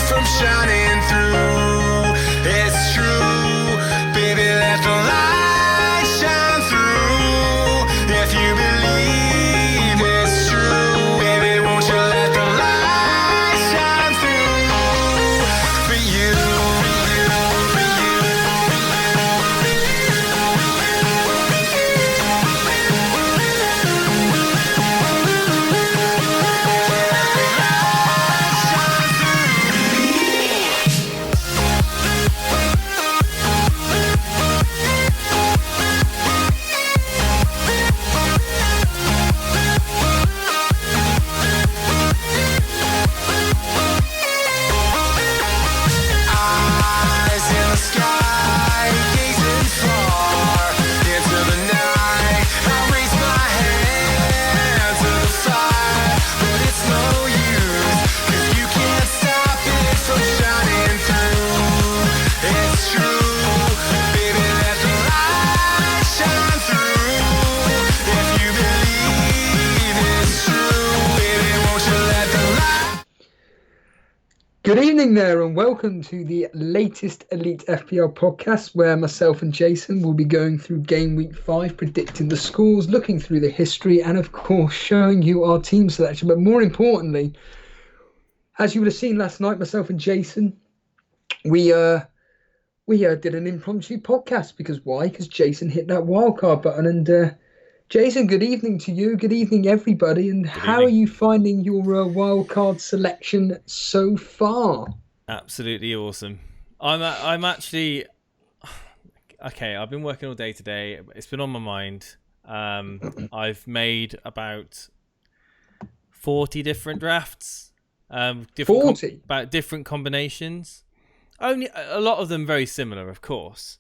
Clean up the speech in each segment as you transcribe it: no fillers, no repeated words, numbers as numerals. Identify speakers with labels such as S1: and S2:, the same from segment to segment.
S1: from shining through. It's true, baby, let the light shine through. If you believe it's true, baby, won't you let the light shine through for you, for you, for you. Eyes in the sky, gazing far into the night. I raise my hand to the fire, but it's no use, 'cause you can't stop it from shining through. It's true, baby, let the light shine through. If you believe it's true, baby, won't you let the light.
S2: Good evening there, and welcome to the latest Elite FPL podcast, where myself and Jason will be going through Gameweek 5, predicting the scores, looking through the history, and of course showing you our team selection. But more importantly, as you would have seen last night, myself and Jason, we did an impromptu podcast. Because why? Because Jason hit that wildcard button. And Jason, good evening to you. Good evening, everybody. And how are you finding your wildcard selection so far?
S3: Absolutely awesome. I'm actually okay. I've been working all day today. It's been on my mind. I've made about 40 different drafts.
S2: 40?
S3: About different combinations. Only a lot of them very similar, of course.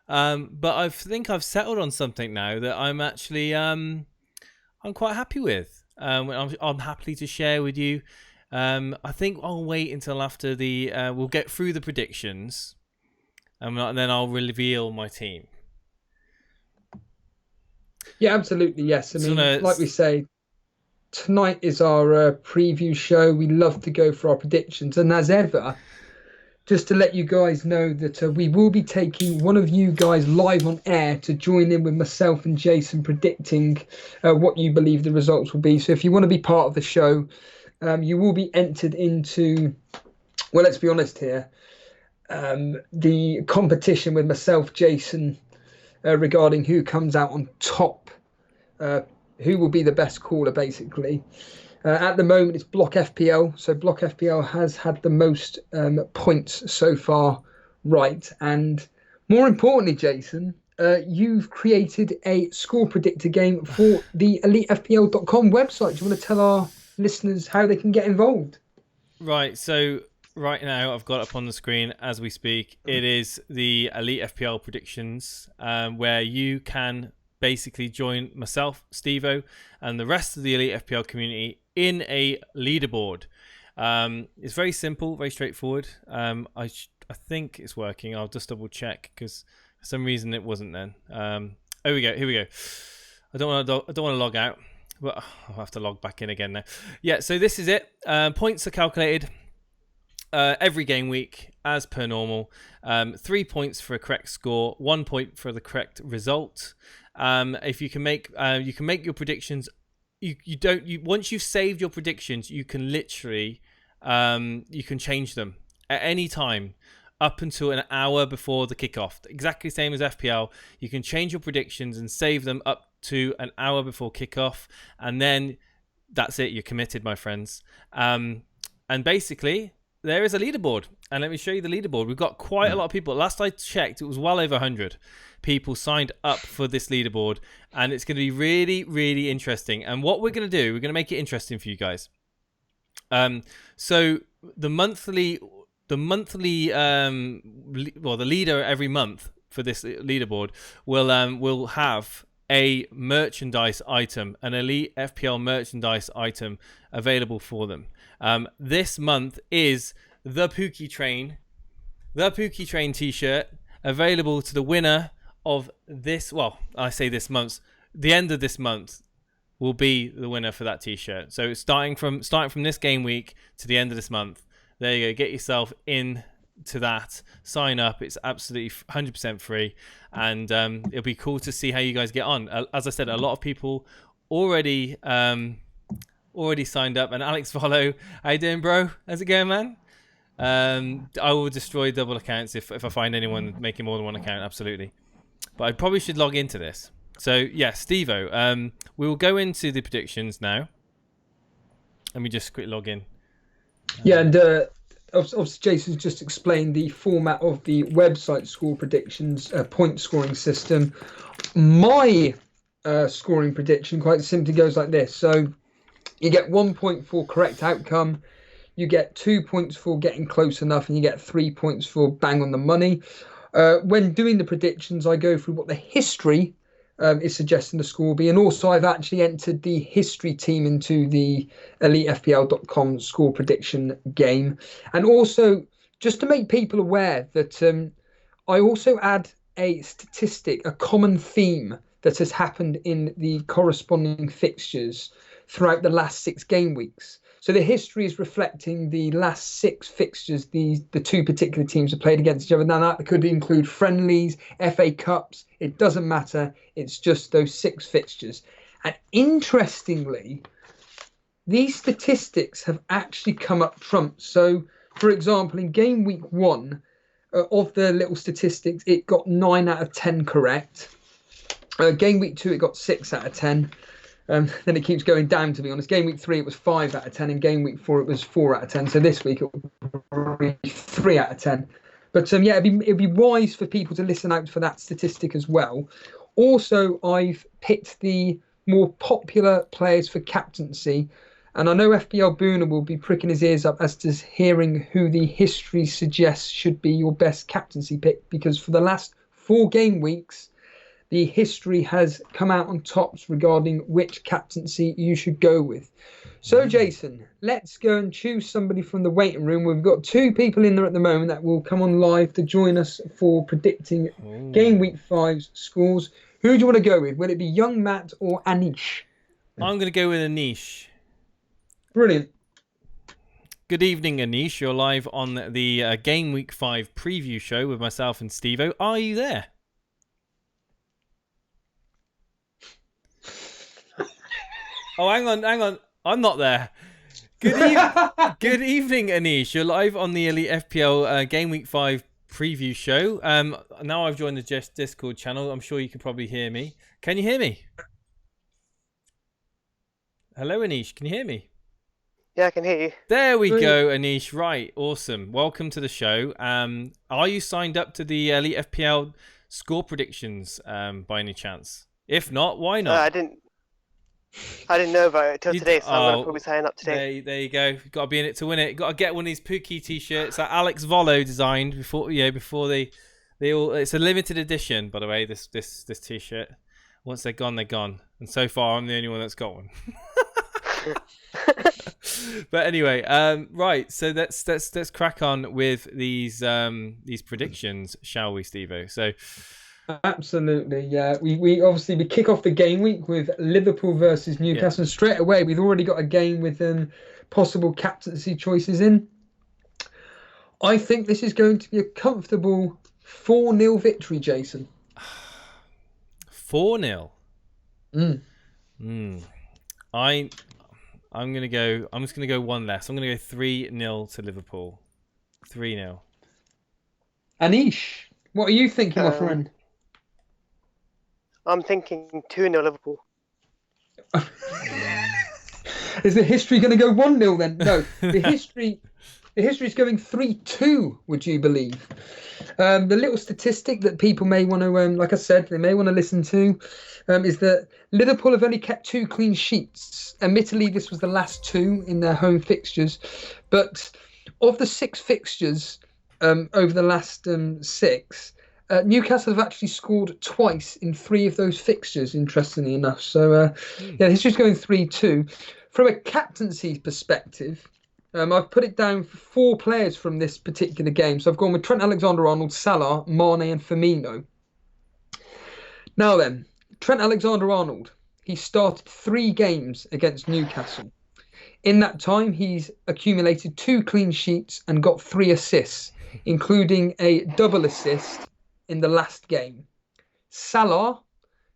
S3: But I think I've settled on something now that I'm actually I'm quite happy with. I'm happy to share with you. I think I'll wait until after the we'll get through the predictions, and then I'll reveal my team.
S2: Yeah, absolutely. Yes. I mean, like we say, tonight is our preview show. We love to go for our predictions, and as ever, just to let you guys know that we will be taking one of you guys live on air to join in with myself and Jason predicting what you believe the results will be. So if you want to be part of the show, you will be entered into, well, let's be honest here, the competition with myself, Jason, regarding who comes out on top, who will be the best caller, basically. At the moment, it's Block FPL. So Block FPL has had the most points so far right. And more importantly, Jason, you've created a score predictor game for the elitefpl.com website. Do you want to tell our listeners how they can get involved?
S3: Right. So right now, I've got up on the screen as we speak. It is the Elite FPL Predictions, where you can basically join myself, Stevo, and the rest of the Elite FPL community in a leaderboard. It's very simple, very straightforward. I think it's working. I'll just double check, because for some reason it wasn't then. Here we go. I don't want to log out, but I'll have to log back in again now. Yeah, so this is it. Points are calculated every game week as per normal. 3 points for a correct score, 1 point for the correct result. If you can make your predictions. Once you've saved your predictions, you can literally you can change them at any time up until an hour before the kickoff. Exactly same as FPL. You can change your predictions and save them up to an hour before kickoff, and then that's it. You're committed, my friends. And basically, there is a leaderboard, and let me show you the leaderboard. We've got quite a lot of people. Last I checked, it was well over 100 people signed up for this leaderboard, and it's going to be really, really interesting. And what we're going to do, we're going to make it interesting for you guys. So the leader every month for this leaderboard will have a merchandise item, an Elite FPL merchandise item available for them. This month is the Pookie Train t-shirt, available to the winner of this. Well, I say this month. The end of this month will be the winner for that t-shirt. So starting from this game week to the end of this month, There you go. Get yourself in to that. Sign up. It's absolutely 100% free, and it'll be cool to see how you guys get on. As I said, a lot of people already signed up. And Alex Follow, how you doing, bro? How's it going, man? I will destroy double accounts if I find anyone making more than one account. Absolutely. But I probably should log into this. So yeah, Steve-O, we will go into the predictions now. Let me just quick log in.
S2: Yeah, and obviously Jason's just explained the format of the website score predictions point scoring system. My scoring prediction quite simply goes like this. So you get 1 point for correct outcome, you get 2 points for getting close enough, and you get 3 points for bang on the money. When doing the predictions, I go through what the history is suggesting the score will be, and also I've actually entered the history team into the EliteFPL.com score prediction game. And also, just to make people aware that I also add a statistic, a common theme that has happened in the corresponding fixtures throughout the last 6 game weeks. So the history is reflecting the last 6 fixtures the two particular teams have played against each other. Now that could include friendlies, FA Cups. It doesn't matter. It's just those 6 fixtures. And interestingly, these statistics have actually come up trump. So, for example, in game week 1 of the little statistics, it got 9 out of 10 correct. Game week 2, it got 6 out of 10. Then it keeps going down, to be honest. Game week 3, it was 5 out of 10. And game week 4, it was 4 out of 10. So this week, it will be 3 out of 10. But yeah, it'd be wise for people to listen out for that statistic as well. Also, I've picked the more popular players for captaincy. And I know FPL Booner will be pricking his ears up as to hearing who the history suggests should be your best captaincy pick. Because for the last 4 game weeks, the history has come out on tops regarding which captaincy you should go with. So, Jason, let's go and choose somebody from the waiting room. We've got 2 people in there at the moment that will come on live to join us for predicting Game Week 5's scores. Who do you want to go with? Will it be young Matt or Anish?
S3: I'm going to go with Anish.
S2: Brilliant.
S3: Good evening, Anish. You're live on the Game Week 5 preview show with myself and Steve-O. Are you there? Oh, hang on. I'm not there. Good evening, Anish. You're live on the Elite FPL Game Week 5 preview show. Now I've joined the Discord channel. I'm sure you can probably hear me. Can you hear me? Hello, Anish. Can you hear me?
S4: Yeah, I can hear you.
S3: There we go, Anish. Right. Awesome. Welcome to the show. Are you signed up to the Elite FPL score predictions by any chance? If not, why not?
S4: I didn't know about it till today, so I'm going to probably sign up today.
S3: There you go. You've got to be in it to win it. You've got to get one of these Pookie t-shirts that Alex Volo designed before they all. It's a limited edition, by the way. This t-shirt. Once they're gone, they're gone. And so far, I'm the only one that's got one. But anyway, right. So let's crack on with these predictions, shall we, Steve-O? So.
S2: Absolutely, yeah. We obviously kick off the game week with Liverpool versus Newcastle. And straight away, we've already got a game with possible captaincy choices in. I think this is going to be a comfortable 4-0 victory, Jason.
S3: 4-0. I'm just gonna go one less. I'm gonna go 3-0 to Liverpool. 3-0.
S2: Anish, what are you thinking, my friend?
S4: I'm thinking 2-0 Liverpool.
S2: Is the history going to go 1-0 then? No, the history is going 3-2. Would you believe? The little statistic that people may want to, like I said, they may want to listen to, is that Liverpool have only kept 2 clean sheets. Admittedly, this was the last 2 in their home fixtures, but of the 6 fixtures over the last 6. Newcastle have actually scored twice in 3 of those fixtures, interestingly enough. So, yeah, history's going 3-2. From a captaincy perspective, I've put it down for 4 players from this particular game. So I've gone with Trent Alexander-Arnold, Salah, Mane and Firmino. Now then, Trent Alexander-Arnold, he started 3 games against Newcastle. In that time, he's accumulated 2 clean sheets and got 3 assists, including a double assist in the last game. Salah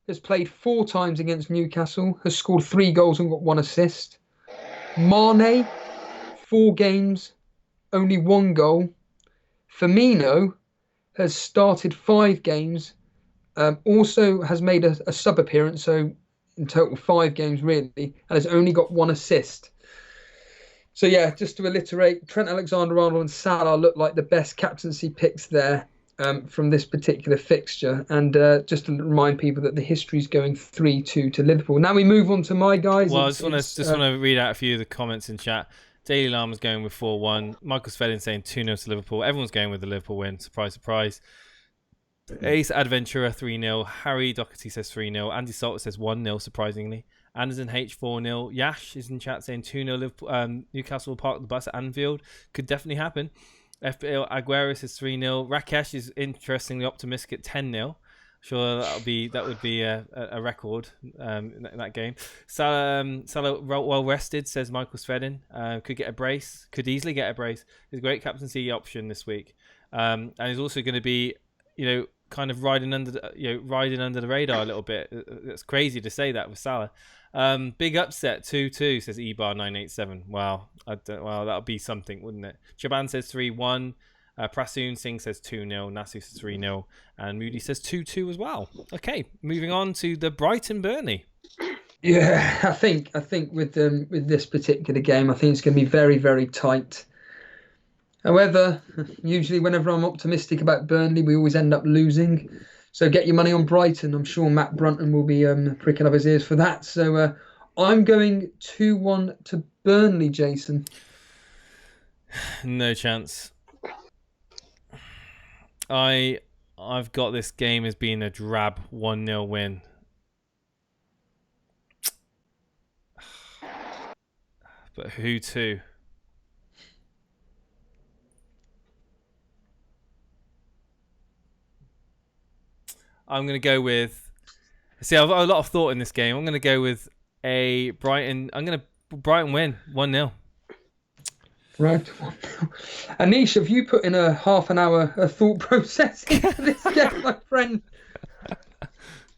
S2: has played 4 times against Newcastle, has scored 3 goals and got 1 assist. Mane, 4 games, only 1 goal. Firmino has started 5 games, also has made a sub appearance, so in total 5 games really, and has only got 1 assist. So yeah, just to alliterate, Trent Alexander-Arnold and Salah look like the best captaincy picks there from this particular fixture. And just to remind people that the history is going 3-2 to Liverpool. Now we move on to my guys.
S3: Well, I just want to read out a few of the comments in chat. Daily Lama's going with 4-1. Michael Svedin saying 2-0 to Liverpool. Everyone's going with the Liverpool win. Surprise, surprise. Ace Adventurer 3-0. Harry Doherty says 3-0. Andy Salter says 1-0, surprisingly. Anderson H 4-0. Yash is in chat saying 2-0 Liverpool. Newcastle will park the bus at Anfield. Could definitely happen. FPL Aguero says 3-0. Rakesh is interestingly optimistic at 10-0. Sure, that would be a record in that game. Salah well rested, says Michael Svedin. Could get a brace. Could easily get a brace. He's a great captaincy option this week, and he's also going to be, kind of riding under the radar a little bit. It's crazy to say that with Salah. Big upset 2-2, says ebar987. Wow, that would be something, wouldn't it? Chaban says 3-1. Prasoon Singh says 2-0. Nasu says 3-0. And Moody says 2-2 as well. Okay, moving on to the Brighton Burnley.
S2: Yeah, I think with this particular game, I think it's going to be very, very tight. However, usually whenever I'm optimistic about Burnley, we always end up losing. So get your money on Brighton. I'm sure Matt Brunton will be pricking up his ears for that. So I'm going 2-1 to Burnley, Jason.
S3: No chance. I've got this game as being a drab 1-0 win. But who to? I'm going to go with... See, I've got a lot of thought in this game. I'm going to go with a Brighton... Brighton win 1-0.
S2: Right. Anish, have you put in a half an hour thought process into this game, my friend?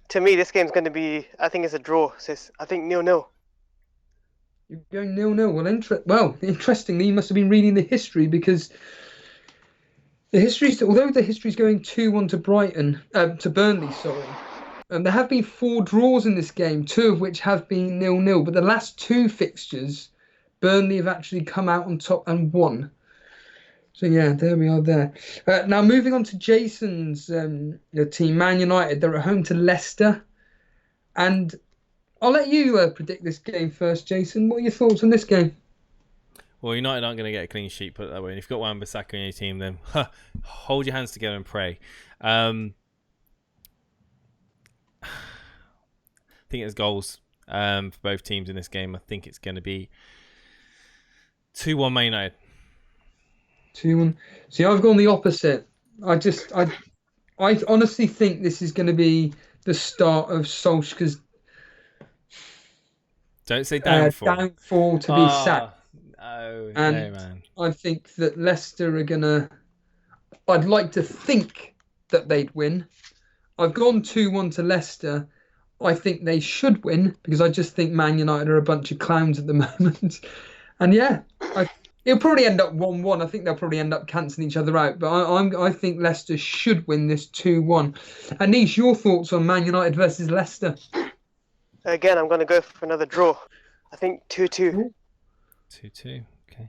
S4: To me, this game's going to be, I think it's a draw, sis. I think 0-0.
S2: You're going 0-0. Well, interestingly, you must have been reading the history, because although the history's going 2-1 to Burnley, sorry. There have been 4 draws in this game, 2 of which have been 0-0, but the last 2 fixtures, Burnley have actually come out on top and won. So yeah, there we are there. Now moving on to Jason's team, Man United. They're at home to Leicester. And I'll let you predict this game first, Jason. What are your thoughts on this game?
S3: Well, United aren't going to get a clean sheet, put it that way. And if you've got Wan-Bissaka in your team, then hold your hands together and pray. I think it's goals for both teams in this game. I think it's going to be 2-1 Man United. 2-1.
S2: See, I've gone the opposite. I honestly think this is going to be the start of Solskjaer's
S3: don't say downfall.
S2: Downfall to be sacked.
S3: No, man.
S2: I think that Leicester are going to... I'd like to think that they'd win. I've gone 2-1 to Leicester. I think they should win, because I just think Man United are a bunch of clowns at the moment. And yeah, it'll probably end up 1-1. I think they'll probably end up cancelling each other out. But I think Leicester should win this 2-1. Anish, your thoughts on Man United versus Leicester?
S4: Again, I'm going to go for another draw. I think 2-2.
S3: 2-2, okay.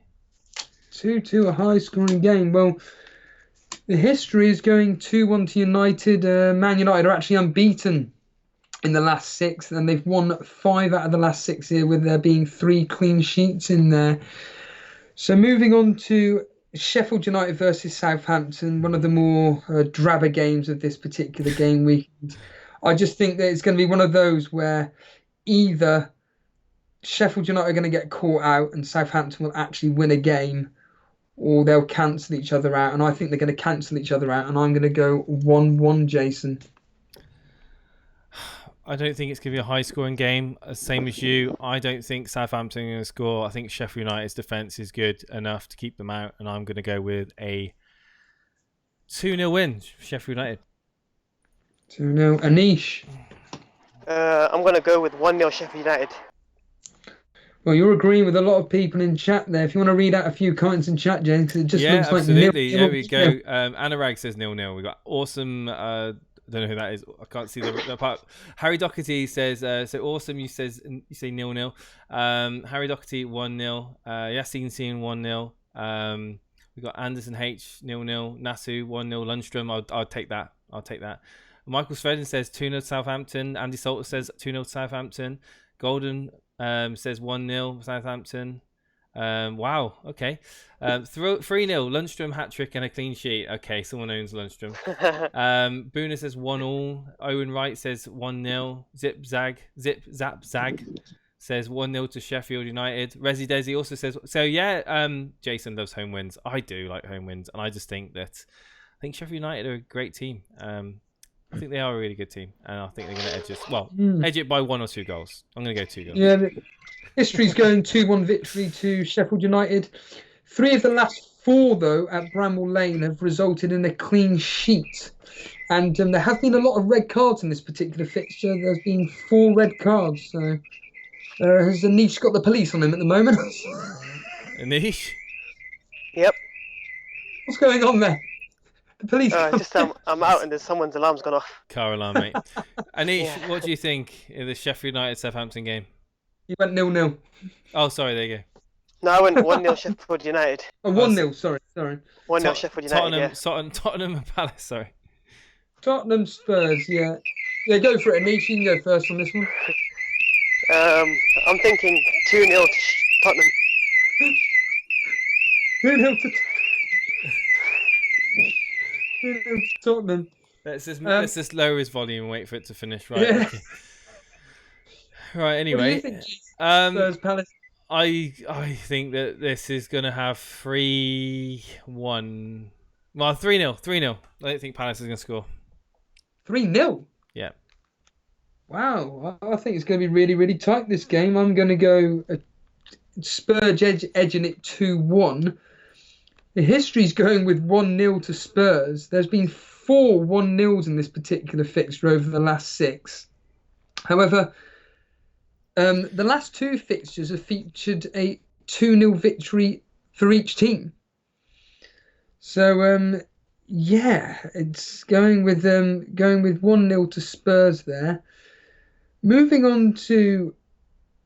S2: 2-2, a high-scoring game. Well, the history is going 2-1 to United. Man United are actually unbeaten in the last 6, and they've won 5 out of the last 6 here, with there being 3 clean sheets in there. So moving on to Sheffield United versus Southampton, one of the more drabber games of this particular game weekend. I just think that it's going to be one of those where either Sheffield United are going to get caught out and Southampton will actually win a game, or they'll cancel each other out. And I think they're going to cancel each other out, and I'm going to go 1-1, Jason.
S3: I don't think it's going to be a high-scoring game, same as you. I don't think Southampton are going to score. I think Sheffield United's defence is good enough to keep them out, and I'm going to go with a 2-0 win, Sheffield United.
S2: 2-0. Anish?
S4: I'm going to go with 1-0 Sheffield United.
S2: Well, you're agreeing with a lot of people in chat there. If you want to read out a few comments in chat, James, because it just looks
S3: absolutely.
S2: like 0-0.
S3: There we go. Anurag says 0-0. We got awesome. I don't know who that is. I can't see the part. Harry Doherty says so awesome. You say 0-0. Harry Doherty 1-0. Yassine seeing 1-0. We got Anderson H 0-0. Nasu 1-0. Lundstrom. I'll take that. Michael Svedden says 2-0 Southampton. Andy Salter says 2-0 Southampton. Golden says 1-0 Southampton. Wow, okay. 3-0 Lundstrom hat-trick and a clean sheet. Okay, someone owns Lundstrom. Boona says 1-1. Owen Wright says 1-0. Zip Zap Zag says 1-0 to Sheffield United. Resi Desi also says so. Yeah, Jason loves home wins. I do like home wins, and I just think Sheffield United are a great team. I think they are a really good team, and I think they're going to edge it by 1 or 2 goals. I'm going to go 2 goals.
S2: Yeah, history's going 2-1 victory to Sheffield United. 3 of the last 4, though, at Bramall Lane have resulted in a clean sheet. And there have been a lot of red cards in this particular fixture. There's been 4 red cards. So has Anish got the police on him at the moment?
S3: Anish?
S4: Yep.
S2: What's going on there? The police.
S4: Just I'm out and there's someone's alarm's gone off.
S3: Car alarm, mate. Anish, what do you think of the Sheffield United Southampton game?
S2: He went 0-0.
S3: Oh, sorry, there you go.
S4: No, I went 1-0 Sheffield United.
S2: Oh, 1-0, sorry.
S4: 1-0 Sheffield United,
S3: Tottenham and Palace, sorry.
S2: Tottenham Spurs, yeah. Yeah, go for it, Anish. You can go first on this one.
S4: I'm thinking 2-0 to Tottenham.
S2: 2-0 to Tottenham.
S3: Let's just lower his volume and wait for it to finish. Right.
S2: Yeah.
S3: Okay. Right. Anyway,
S2: Spurs Palace.
S3: I think that this is gonna have 3-1. Well, 3-0. 3-0. I don't think Palace is gonna score.
S2: 3-0.
S3: Yeah.
S2: Wow, I think it's going to be really, really tight this game. I'm going to go Spurs edging it 2-1. The history's going with 1-0 to Spurs. There's been 4 1-0s in this particular fixture over the last 6. However, the last 2 fixtures have featured a 2-0 victory for each team. So, yeah, it's going with 1-0 to Spurs there. Moving on to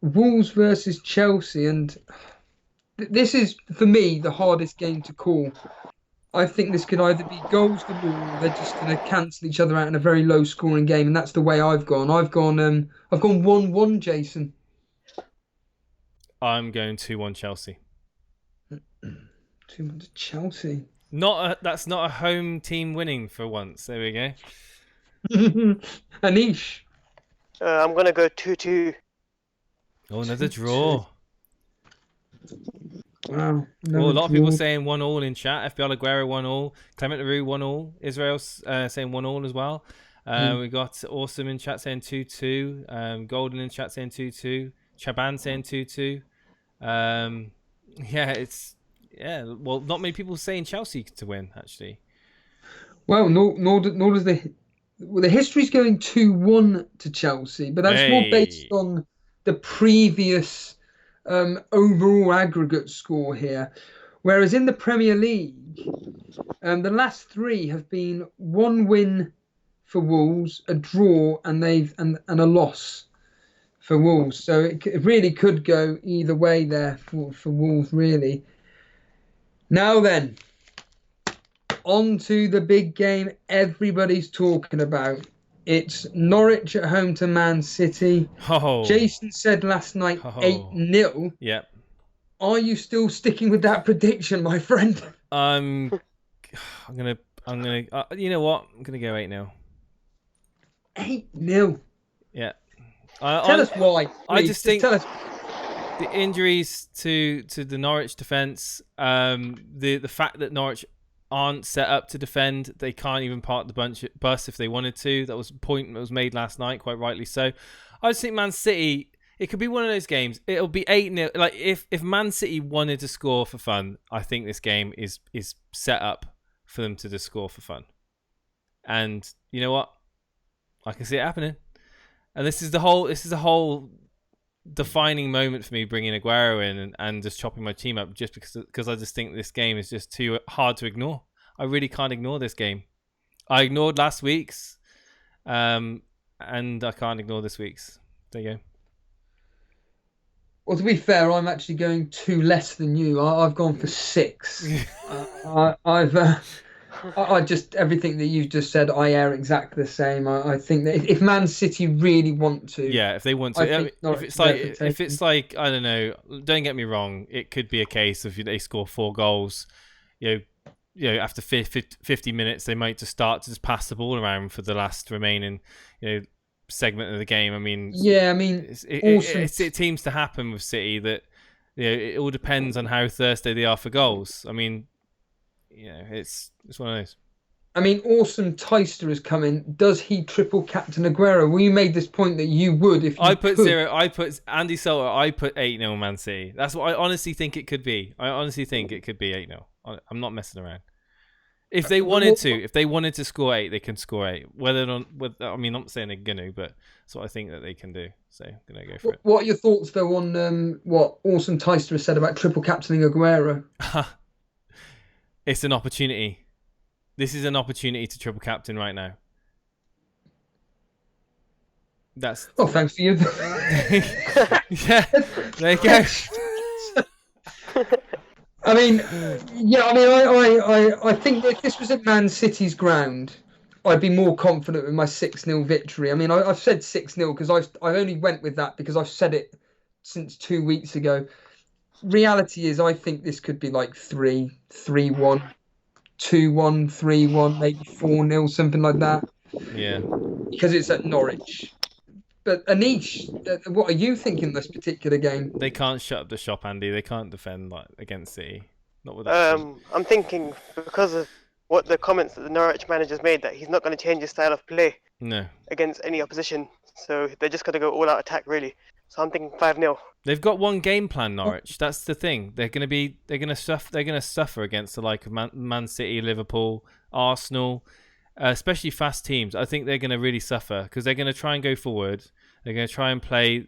S2: Wolves versus Chelsea, and this is, for me, the hardest game to call. I think this could either be goals to Wolves, or they're just going to cancel each other out in a very low-scoring game, and that's the way I've gone. I've gone 1-1, Jason.
S3: I'm going 2-1 Chelsea.
S2: 2-1 to Chelsea.
S3: That's not a home team winning for once. There we go.
S2: Anish.
S4: I'm going to go 2-2.
S3: Oh, another draw.
S2: Wow.
S3: A lot of people saying 1-1 in chat. FPL Aguero 1-1. Clement Leroux 1-1. Israel's saying 1-1 as well. We got Awesome in chat saying 2-2. Golden in chat saying 2-2. Chaban saying 2-2. Well, not many people saying Chelsea to win, actually.
S2: Well, nor does the history's going 2-1 to Chelsea, but that's more based on the previous overall aggregate score here. Whereas in the Premier League, the last 3 have been 1 win for Wolves, a draw, and a loss for Wolves. So it really could go either way there for Wolves, really. Now then, on to the big game everybody's talking about. It's Norwich at home to Man City.
S3: Oh.
S2: Jason said last night 8-0.
S3: Yep.
S2: Are you still sticking with that prediction, my friend?
S3: I'm gonna. You know what? I'm gonna go 8-0.
S2: 8-0.
S3: Yeah.
S2: Tell us why. Please.
S3: I just think
S2: tell us.
S3: The injuries to the Norwich defence, the fact that Norwich aren't set up to defend. They can't even park the bus if they wanted to. That was a point that was made last night, quite rightly so. I just think Man City, it could be one of those games. It'll be 8-0. Like, if Man City wanted to score for fun, I think this game is set up for them to just score for fun. And you know what? I can see it happening. And this is the whole defining moment for me, bringing Aguero in and just chopping my team up, just because I just think this game is just too hard to ignore. I really can't ignore this game. I ignored last week's, and I can't ignore this week's. There you go.
S2: Well, to be fair, I'm actually going 2 less than you. I've gone for 6. I just, everything that you've just said, I air exactly the same. I think that if Man City really want to,
S3: if they want to, if it's like I don't know, don't get me wrong, it could be a case of they score 4 goals, you know, after 50 minutes, they might just start to just pass the ball around for the last remaining, segment of the game. I mean, it seems to happen with City that it all depends on how thirsty they are for goals. I mean. It's one of those.
S2: I mean, Awesome Tyster has come in. Does he triple captain Aguero? Well, you made this point that you would if you
S3: I put 0. I put Andy Salter. I put 8-0 Man City. That's what I honestly think it could be. I honestly think it could be 8-0. I'm not messing around. If they wanted to score 8, they can score 8. I'm not saying they're gonna, but that's what I think that they can do. So I'm gonna go for it.
S2: What are your thoughts though on what Awesome Tyster has said about triple captaining Aguero?
S3: It's an opportunity. This is an opportunity to triple captain right now. That's.
S2: Oh, thanks for you.
S3: Yeah, there you go.
S2: I think that if this was at Man City's ground, I'd be more confident with my 6-0 victory. I mean, I've said 6-0 because I only went with that because I've said it since 2 weeks ago. Reality is, I think this could be like 3-1, 2-1, 3-1, maybe 4-0, something like that.
S3: Yeah.
S2: Because it's at Norwich. But Anish, what are you thinking this particular game?
S3: They can't shut up the shop, Andy. They can't defend against City. Not with that.
S4: I'm thinking because of what the comments that the Norwich manager's made, that he's not going to change his style of play.
S3: No.
S4: Against any opposition. So they're just going to go all out attack, really. So I'm thinking 5-0.
S3: They've got one game plan, Norwich. That's the thing. They're going to suffer against the like of Man City, Liverpool, Arsenal, especially fast teams. I think they're going to really suffer because they're going to try and go forward. They're going to try and play,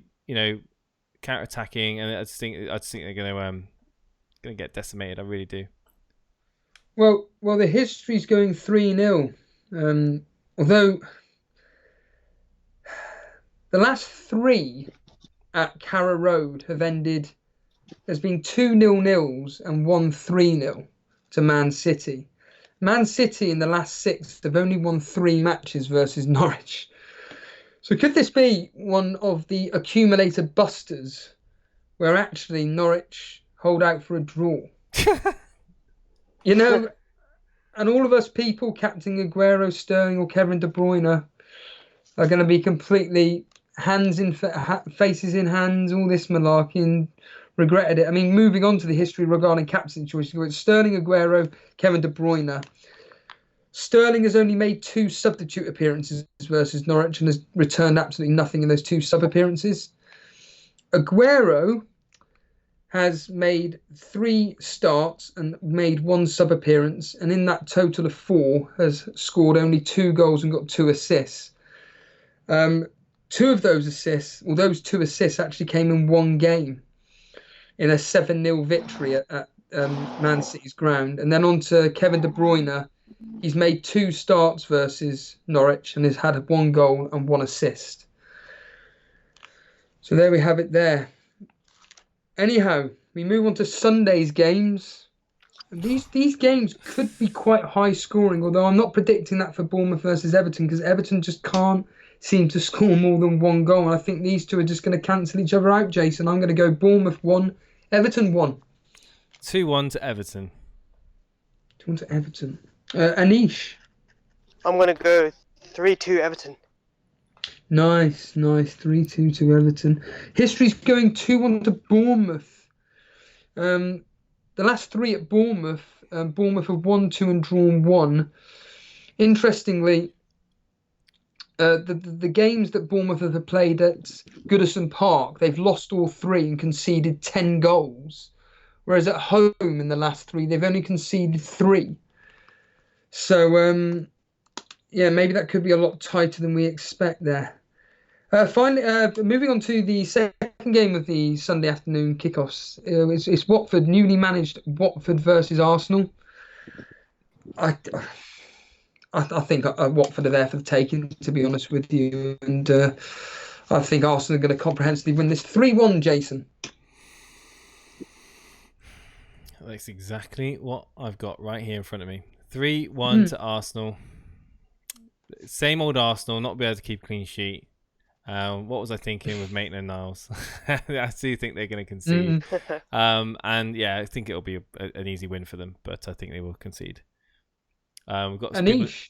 S3: counter-attacking, and I just think they're going to get decimated. I really do.
S2: Well, the history's going 3-0. Although the last 3 at Carrow Road have ended. There's been 2 0-0s and 1 3-0 to Man City. Man City in the last 6 have only won 3 matches versus Norwich. So could this be one of the accumulator busters where actually Norwich hold out for a draw? And all of us people captaining Aguero, Sterling or Kevin De Bruyne are going to be completely faces in hands, all this malarkey, and regretted it. I mean, moving on to the history regarding captain choices, it's Sterling, Aguero, Kevin De Bruyne. Sterling has only made 2 substitute appearances versus Norwich and has returned absolutely nothing in those 2 sub appearances. Aguero has made 3 starts and made 1 sub appearance, and in that total of 4 has scored only 2 goals and got 2 assists. 2 of those assists, well, those 2 assists actually came in 1 game in a 7-0 victory at Man City's ground. And then on to Kevin De Bruyne. He's made 2 starts versus Norwich and has had 1 goal and 1 assist. So there we have it there. Anyhow, we move on to Sunday's games. And these games could be quite high scoring, although I'm not predicting that for Bournemouth versus Everton because Everton just can't seem to score more than 1 goal. And I think these 2 are just going to cancel each other out, Jason. I'm going to go Bournemouth 1, Everton 1.
S3: 2-1 to Everton.
S2: 2-1 to Everton. Anish?
S4: I'm going to go 3-2 Everton.
S2: Nice. 3-2 to Everton. History's going 2-1 to Bournemouth. The the last three at Bournemouth. Bournemouth have won 2 and drawn 1. Interestingly, the games that Bournemouth have played at Goodison Park, they've lost all 3 and conceded 10 goals. Whereas at home in the last 3, they've only conceded 3. So, yeah, maybe that could be a lot tighter than we expect there. Finally, moving on to the second game of the Sunday afternoon kickoffs. It's Watford, newly managed Watford versus Arsenal. I think Watford are there for the taking, to be honest with you. And I think Arsenal are going to comprehensively win this 3-1, Jason.
S3: That's exactly what I've got right here in front of me. 3-1 to Arsenal. Same old Arsenal, not be able to keep a clean sheet. What was I thinking with Maitland-Niles? I do think they're going to concede. And yeah, I think it'll be an easy win for them, but I think they will concede. We've got
S2: Anish.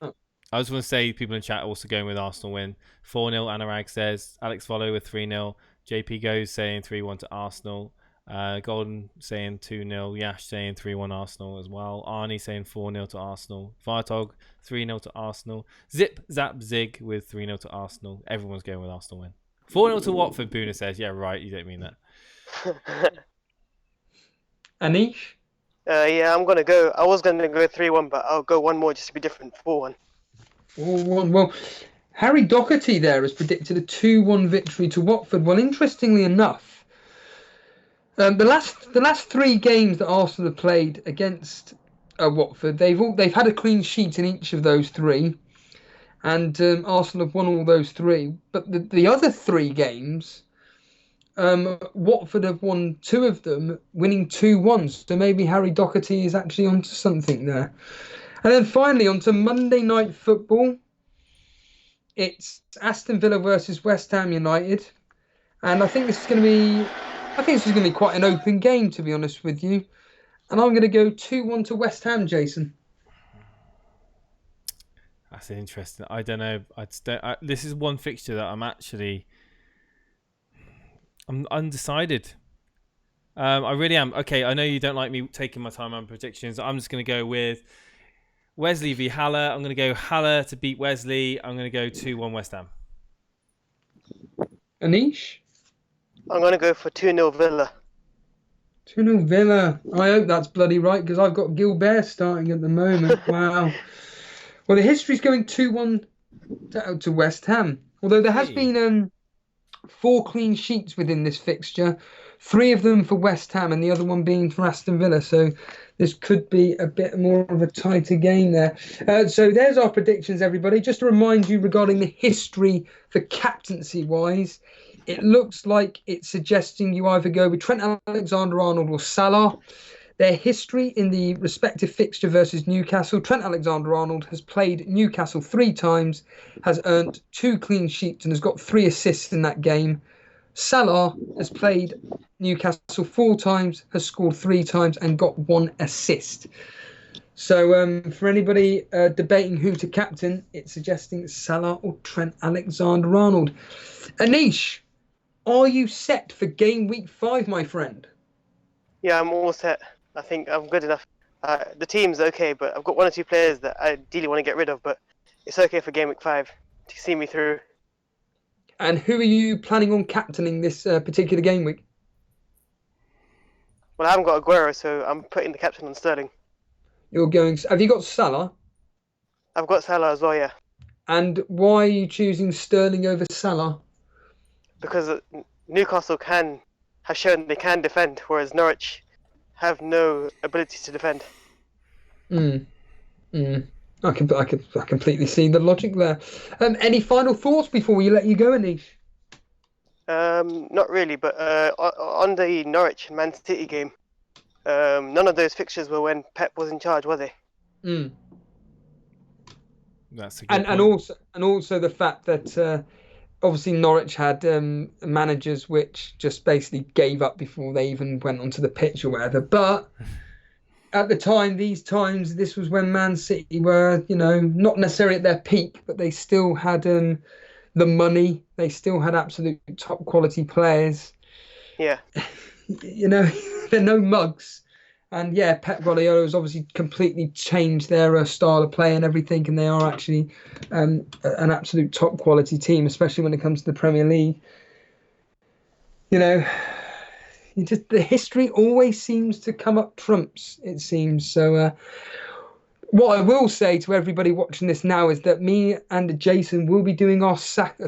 S3: I just want to say people in chat also going with Arsenal win. 4-0, Anurag says. Alex Follow with 3-0. JP Goes saying 3-1 to Arsenal. Golden saying 2-0. Yash saying 3-1 Arsenal as well. Arnie saying 4-0 to Arsenal. Vartog 3-0 to Arsenal. Zip Zap Zig with 3-0 to Arsenal. Everyone's going with Arsenal win. 4-0 to Watford, Boona says. Yeah, right, you don't mean that.
S2: Anish?
S4: Yeah, I'm going to go. I was going to go 3-1, but I'll go one more just to be different. 4-1.
S2: 4-1. Well, Harry Doherty there has predicted a 2-1 victory to Watford. Well, interestingly enough, the last 3 games that Arsenal have played against Watford, they've had a clean sheet in each of those 3, and Arsenal have won all those 3. But the other 3 games, Watford have won 2 of them, winning 2-1. So maybe Harry Doherty is actually onto something there. And then finally, onto Monday Night Football. It's Aston Villa versus West Ham United, and I think this is going to be quite an open game, to be honest with you. And I'm going to go 2-1 to West Ham, Jason.
S3: That's interesting. I don't know. This is one fixture that I'm undecided. I really am. Okay, I know you don't like me taking my time on predictions. I'm just going to go with Wesley v Haller. I'm going to go Haller to beat Wesley. I'm going to go 2-1 West Ham.
S2: Anish?
S4: I'm going to go for 2-0 Villa.
S2: 2-0 Villa. I hope that's bloody right, because I've got Gilbert starting at the moment. Wow. Well, the history's going 2-1 to West Ham. Although there has been 4 clean sheets within this fixture. 3 of them for West Ham and the other one being for Aston Villa. So this could be a bit more of a tighter game there. So there's our predictions, everybody. Just to remind you regarding the history for captaincy-wise, it looks like it's suggesting you either go with Trent Alexander-Arnold or Salah. Their history in the respective fixture versus Newcastle: Trent Alexander-Arnold has played Newcastle 3 times, has earned 2 clean sheets and has got 3 assists in that game. Salah has played Newcastle 4 times, has scored 3 times and got 1 assist. So for anybody debating who to captain, it's suggesting Salah or Trent Alexander-Arnold. Anish, are you set for game week 5, my friend?
S4: Yeah, I'm all set. I think I'm good enough. The team's okay, but I've got 1 or 2 players that I ideally want to get rid of, but it's okay for game week 5 to see me through.
S2: And who are you planning on captaining this particular game week?
S4: Well, I haven't got Aguero, so I'm putting the captain on Sterling.
S2: You're going. Have you got Salah?
S4: I've got Salah as well, yeah.
S2: And why are you choosing Sterling over Salah?
S4: Because Newcastle has shown they can defend, whereas Norwich have no ability to defend.
S2: I completely see the logic there. Any final thoughts before we let you go, Anish?
S4: Not really, but on the Norwich and Man City game, none of those fixtures were when Pep was in charge, were they?
S3: That's a good point.
S2: And also the fact that obviously Norwich had managers which just basically gave up before they even went onto the pitch or whatever. But at the time, this was when Man City were, not necessarily at their peak, but they still had the money. They still had absolute top quality players.
S4: Yeah.
S2: They're no mugs. And yeah, Pep Guardiola has obviously completely changed their style of play and everything, and they are actually an absolute top quality team, especially when it comes to the Premier League. You know, the history always seems to come up trumps, it seems. So what I will say to everybody watching this now is that me and Jason will be doing our soccer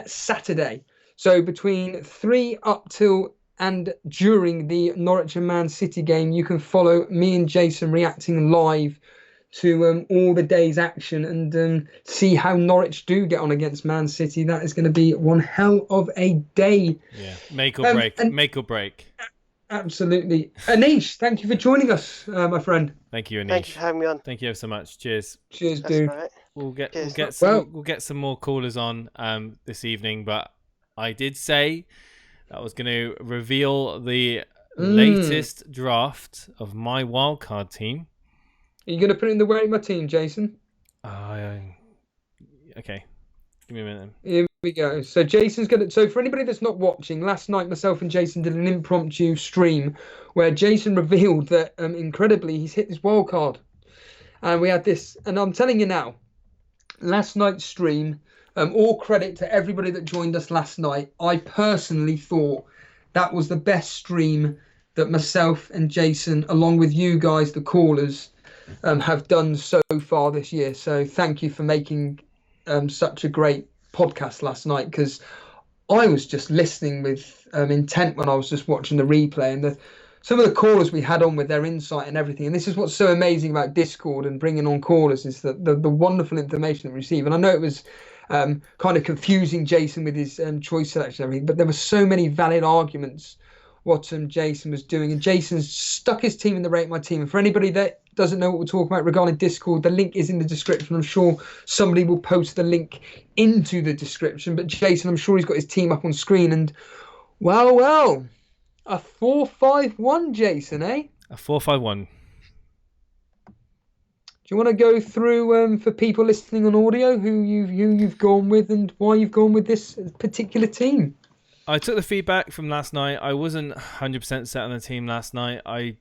S2: Saturday. So between 3 up till and during the Norwich and Man City game, you can follow me and Jason reacting live to all the day's action and see how Norwich do get on against Man City. That is going to be one hell of a day.
S3: Yeah, make or break. Make or break.
S2: Absolutely. Anish, thank you for joining us, my friend.
S3: Thank you, Anish.
S4: Thank you for having me on.
S3: Thank you ever so much. Cheers.
S2: Cheers,
S4: That's
S2: dude.
S4: all right.
S3: We'll
S4: Cheers.
S3: get some more callers on this evening, but I did say that I was going to reveal the latest draft of my wildcard team.
S2: Are you going to put it in the Where My Team, Jason?
S3: Okay. Give me a minute.
S2: Here we go. So Jason's going to... So for anybody that's not watching, last night myself and Jason did an impromptu stream where Jason revealed that, incredibly, he's hit his wild card. And we had this... And I'm telling you now, last night's stream, all credit to everybody that joined us last night. I personally thought that was the best stream that myself and Jason, along with you guys, the callers, have done so far this year. So thank you for making such a great podcast last night, because I was just listening with intent when I was just watching the replay, and some of the callers we had on with their insight and everything. And this is what's so amazing about Discord and bringing on callers, is that the wonderful information that we receive. And I know it was kind of confusing Jason with his choice selection and everything, but there were so many valid arguments what Jason was doing, and Jason's stuck his team in the Rate My Team. And for anybody that doesn't know what we're talking about regarding Discord, the link is in the description. I'm sure somebody will post the link into the description. But Jason, I'm sure he's got his team up on screen, and well, a 4-5-1, Jason, eh?
S3: A 4-5-1.
S2: Do you want to go through for people listening on audio who you've gone with and why you've gone with this particular team?
S3: I took the feedback from last night. I wasn't 100% set on the team last night. I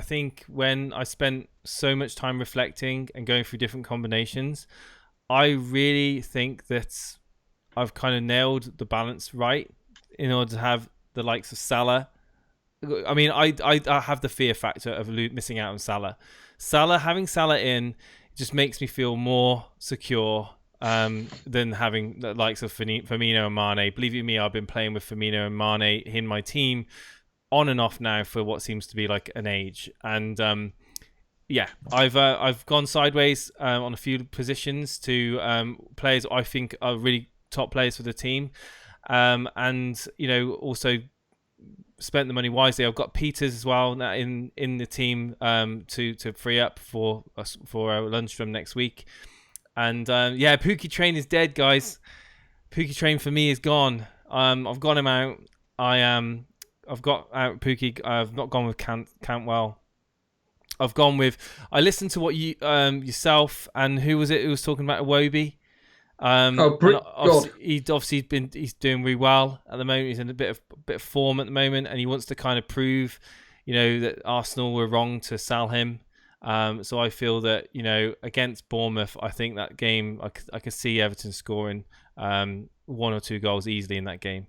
S3: think when I spent so much time reflecting and going through different combinations, I really think that I've kind of nailed the balance right in order to have the likes of Salah. I mean, I have the fear factor of missing out on Salah. Having Salah in just makes me feel more secure than having the likes of Firmino and Mane. Believe you me, I've been playing with Firmino and Mane in my team on and off now for what seems to be like an age. And I've gone sideways on a few positions to players I think are really top players for the team, and also spent the money wisely. I've got Peters as well in the team to free up for Lundstrom next week. And Pookie Train is dead, guys. Pookie Train for me is gone. I've got him out. I've got out Pookie. I've not gone with Cantwell. I listened to what you yourself and who was it who was talking about Iwobi. He's doing really well at the moment. He's in a bit of form at the moment, and he wants to kind of prove, that Arsenal were wrong to sell him. So I feel that, against Bournemouth, I think that game, I could see Everton scoring 1 or 2 goals easily in that game.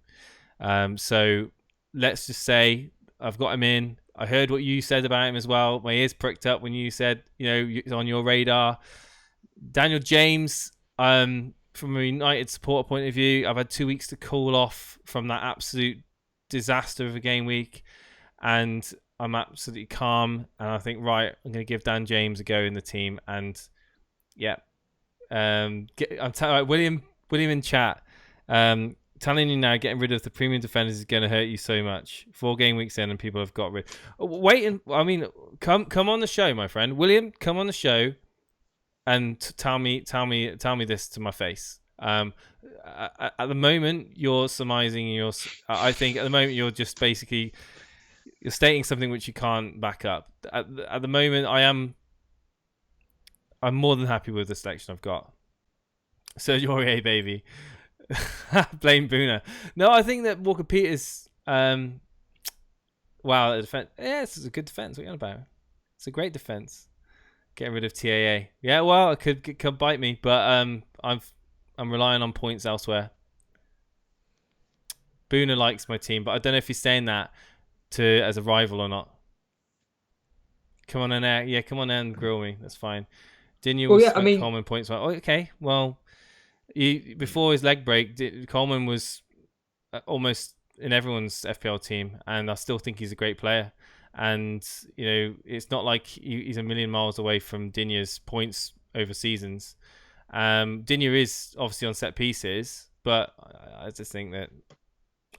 S3: So let's just say I've got him in. I heard what you said about him as well. My ears pricked up when you said, it's on your radar. Daniel James, from a United supporter point of view, I've had 2 weeks to cool off from that absolute disaster of a game week. And I'm absolutely calm, and I think, right, I'm going to give Dan James a go in the team. And William in chat, telling you now, getting rid of the premium defenders is going to hurt you so much. 4 game weeks in, and people have got rid. Come on the show, my friend William. Come on the show, and tell me this to my face. At the moment, you're surmising. I think at the moment you're just basically. You're stating something which you can't back up. At the moment, I'm more than happy with the selection I've got. Sergio Aurier, baby. Blame Boona. No, I think that Walker Peters. Wow, the defense. Yeah, this is a good defense. What are you on about? It's a great defense. Getting rid of TAA. Yeah, well, it could bite me, but I'm relying on points elsewhere. Boona likes my team, but I don't know if he's saying that as a rival or not. Come on in there. Yeah, come on in and grill me. That's fine. Coleman points. Well, okay. Well, before his leg break, Coleman was almost in everyone's FPL team, and I still think he's a great player. And it's not like he's a million miles away from Dinier's points over seasons. Dinier is obviously on set pieces, but I just think that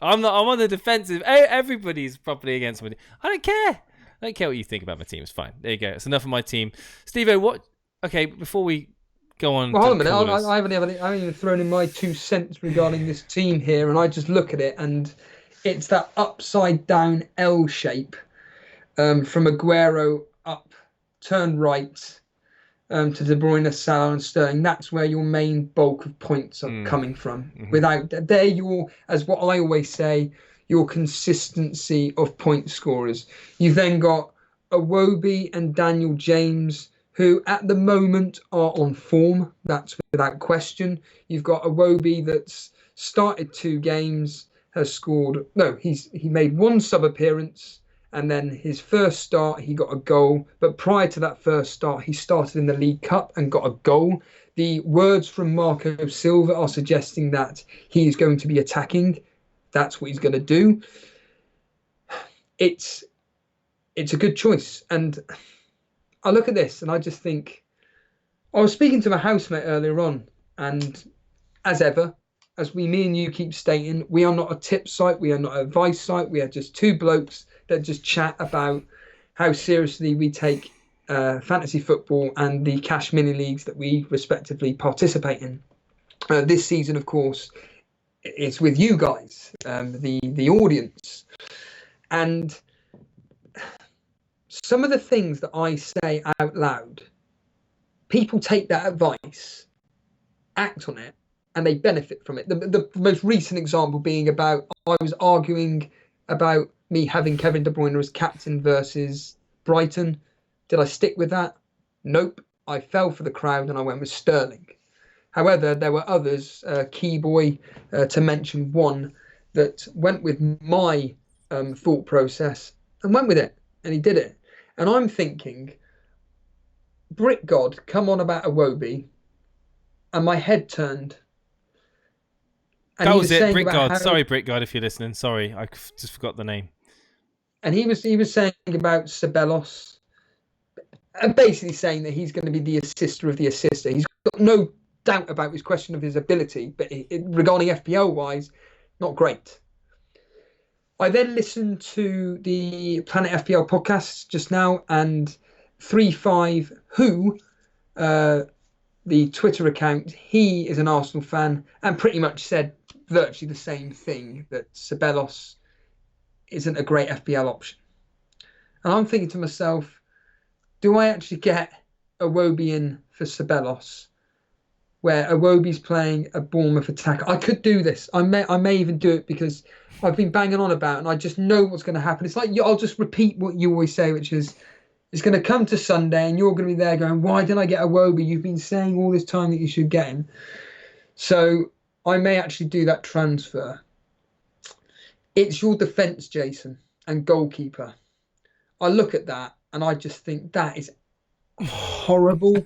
S3: I'm on the defensive. Everybody's probably against me. I don't care. I don't care what you think about my team. It's fine. There you go. It's enough of my team. Steve-O, what? Okay, before we go on.
S2: Well, hold a minute. I haven't even thrown in my 2 cents regarding this team here, and I just look at it, and it's that upside down L shape. From Aguero up, turn right to De Bruyne, Salah and Sterling. That's where your main bulk of points are coming from. Mm-hmm. They're your, as what I always say, your consistency of point scorers. You've then got Iwobi and Daniel James, who at the moment are on form. That's without question. You've got Iwobi that's started 2 games, he made 1 sub appearance. And then his first start, he got a goal. But prior to that first start, he started in the League Cup and got a goal. The words from Marco Silva are suggesting that he is going to be attacking. That's what he's going to do. It's a good choice. And I look at this and I just think, I was speaking to my housemate earlier on, and as ever, me and you keep stating, we are not a tip site, we are not an advice site, we are just 2 blokes that just chat about how seriously we take fantasy football and the cash mini leagues that we respectively participate in. This season, of course, it's with you guys, the audience. And some of the things that I say out loud, people take that advice, act on it, and they benefit from it. The most recent example being about, I was arguing about me having Kevin De Bruyne as captain versus Brighton. Did I stick with that? Nope. I fell for the crowd and I went with Sterling. However, there were others, Keyboy to mention one, that went with my thought process and went with it. And he did it. And I'm thinking, Brick God, come on about Iwobi. And my head turned. And
S3: that was it, Brick God. Sorry, Brick God, if you're listening. Sorry, I just forgot the name.
S2: And he was saying about Ceballos, and basically saying that he's going to be the assister of the assister. He's got no doubt about his question of his ability, but regarding FPL-wise, not great. I then listened to the Planet FPL podcast just now, and 35 who, the Twitter account, he is an Arsenal fan and pretty much said virtually the same thing, that Ceballos isn't a great FPL option. And I'm thinking to myself, do I actually get Iwobi in for Ceballos, where Iwobi's playing a Bournemouth attacker? I could do this. I may even do it because I've been banging on about it and I just know what's going to happen. It's like, I'll just repeat what you always say, which is, it's going to come to Sunday and you're going to be there going, why didn't I get Iwobi? You've been saying all this time that you should get him. So I may actually do that transfer. It's your defence, Jason, and goalkeeper. I look at that and I just think that is horrible.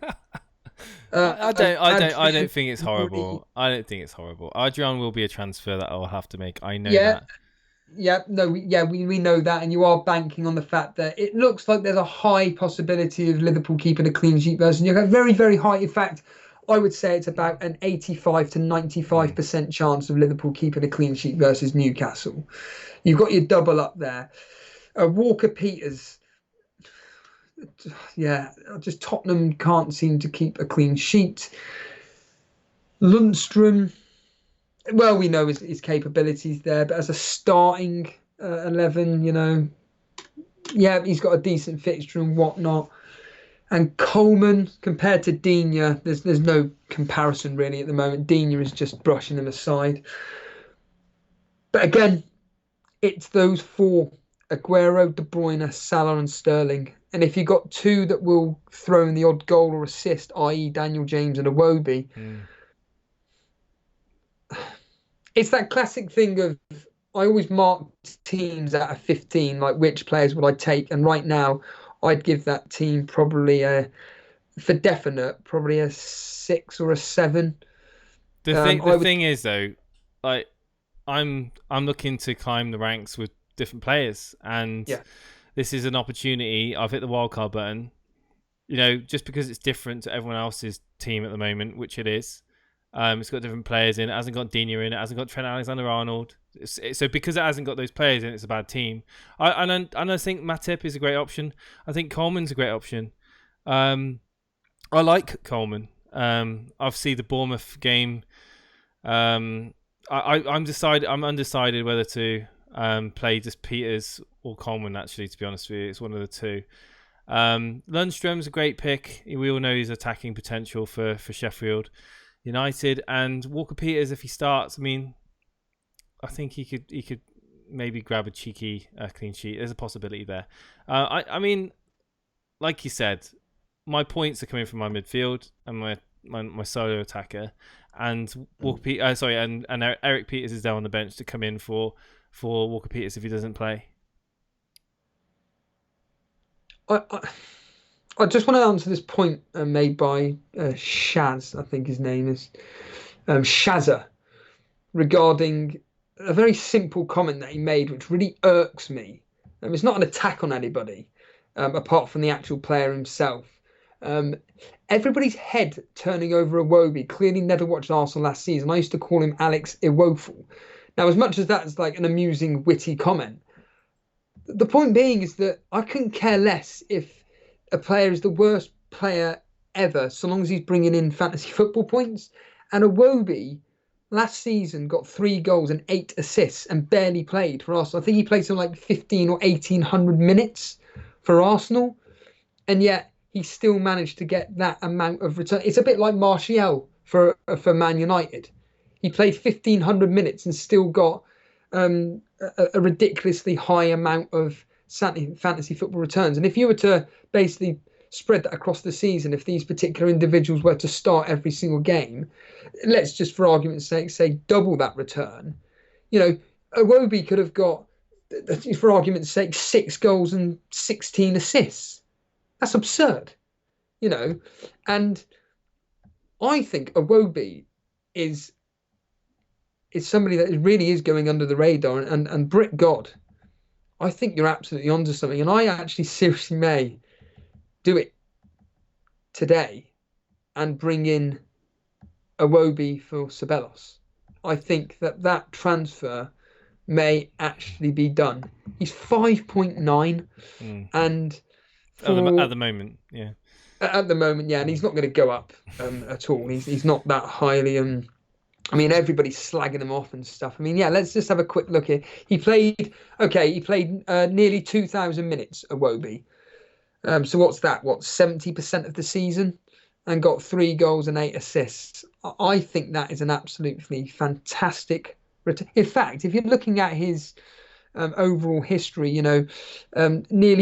S3: I don't think it's horrible. I don't think it's horrible. Adrian will be a transfer that I'll have to make. I know that. We know that, and you are banking on the fact that it looks like there's a high possibility of Liverpool keeping a clean sheet versus you have very, very high. In fact, I would say it's about an 85 to 95% chance of Liverpool keeping a clean sheet versus Newcastle. You've got your double up there. Walker-Peters. Yeah, just Tottenham can't seem to keep a clean sheet. Lundstrom, well, we know his capabilities there, but as a starting 11, he's got a decent fixture and whatnot. And Coleman, compared to Digne, there's no comparison really at the moment. Digne is just brushing him aside. But again, it's those 4
S2: Aguero, De Bruyne, Salah and Sterling. And if you got two that will throw in the odd goal or assist, i.e. Daniel James and Iwobi, it's that classic thing of, I always mark teams out of 15, like which players would I take? And right now, I'd give that team probably for definite, probably a 6 or a 7.
S3: The thing is though, like I'm looking to climb the ranks with different players, and this is an opportunity. I've hit the wildcard button, just because it's different to everyone else's team at the moment, which it is. It's got different players in it. Hasn't got Digne in it. Hasn't got Trent Alexander-Arnold. So because it hasn't got those players in, it's a bad team. I think Matip is a great option. I think Coleman's a great option. I like Coleman. I've seen the Bournemouth game. I'm undecided whether to play just Peters or Coleman. Actually, to be honest with you, it's one of the two. Lundstrom's a great pick. We all know his attacking potential for Sheffield United, and Walker Peters, if he starts, I think he could maybe grab a cheeky clean sheet. There's a possibility there. Like you said, my points are coming from my midfield and my solo attacker, and Eric Peters is there on the bench to come in for Walker Peters if he doesn't play.
S2: I just want to answer this point made by Shaz, I think his name is, Shazza, regarding a very simple comment that he made, which really irks me. It's not an attack on anybody, apart from the actual player himself. Everybody's head turning over Iwobi clearly never watched Arsenal last season. I used to call him Alex Iwoeful. Now, as much as that's like an amusing, witty comment, the point being is that I couldn't care less if a player is the worst player ever, so long as he's bringing in fantasy football points. And Iwobi last season got 3 goals and 8 assists and barely played for Arsenal. I think he played something like 15 or 1800 minutes for Arsenal, and yet he still managed to get that amount of return. It's a bit like Martial for Man United. He played 1500 minutes and still got a ridiculously high amount of fantasy football returns. And if you were to basically spread that across the season, if these particular individuals were to start every single game, let's just for argument's sake say double that return, Iwobi could have got, for argument's sake, 6 goals and 16 assists. That's absurd, and I think Iwobi is somebody that really is going under the radar, and Britt God, I think you're absolutely onto something, and I actually seriously may do it today and bring in Iwobi for Ceballos. I think that transfer may actually be done. He's 5.9, and
S3: at the moment, yeah.
S2: At the moment, yeah, and he's not going to go up at all. He's not that highly. Everybody's slagging him off and stuff. Let's just have a quick look here. He played nearly 2,000 minutes, Iwobi. So what's that? 70% of the season, and got 3 goals and 8 assists. I think that is an absolutely fantastic return. In fact, if you're looking at his overall history, nearly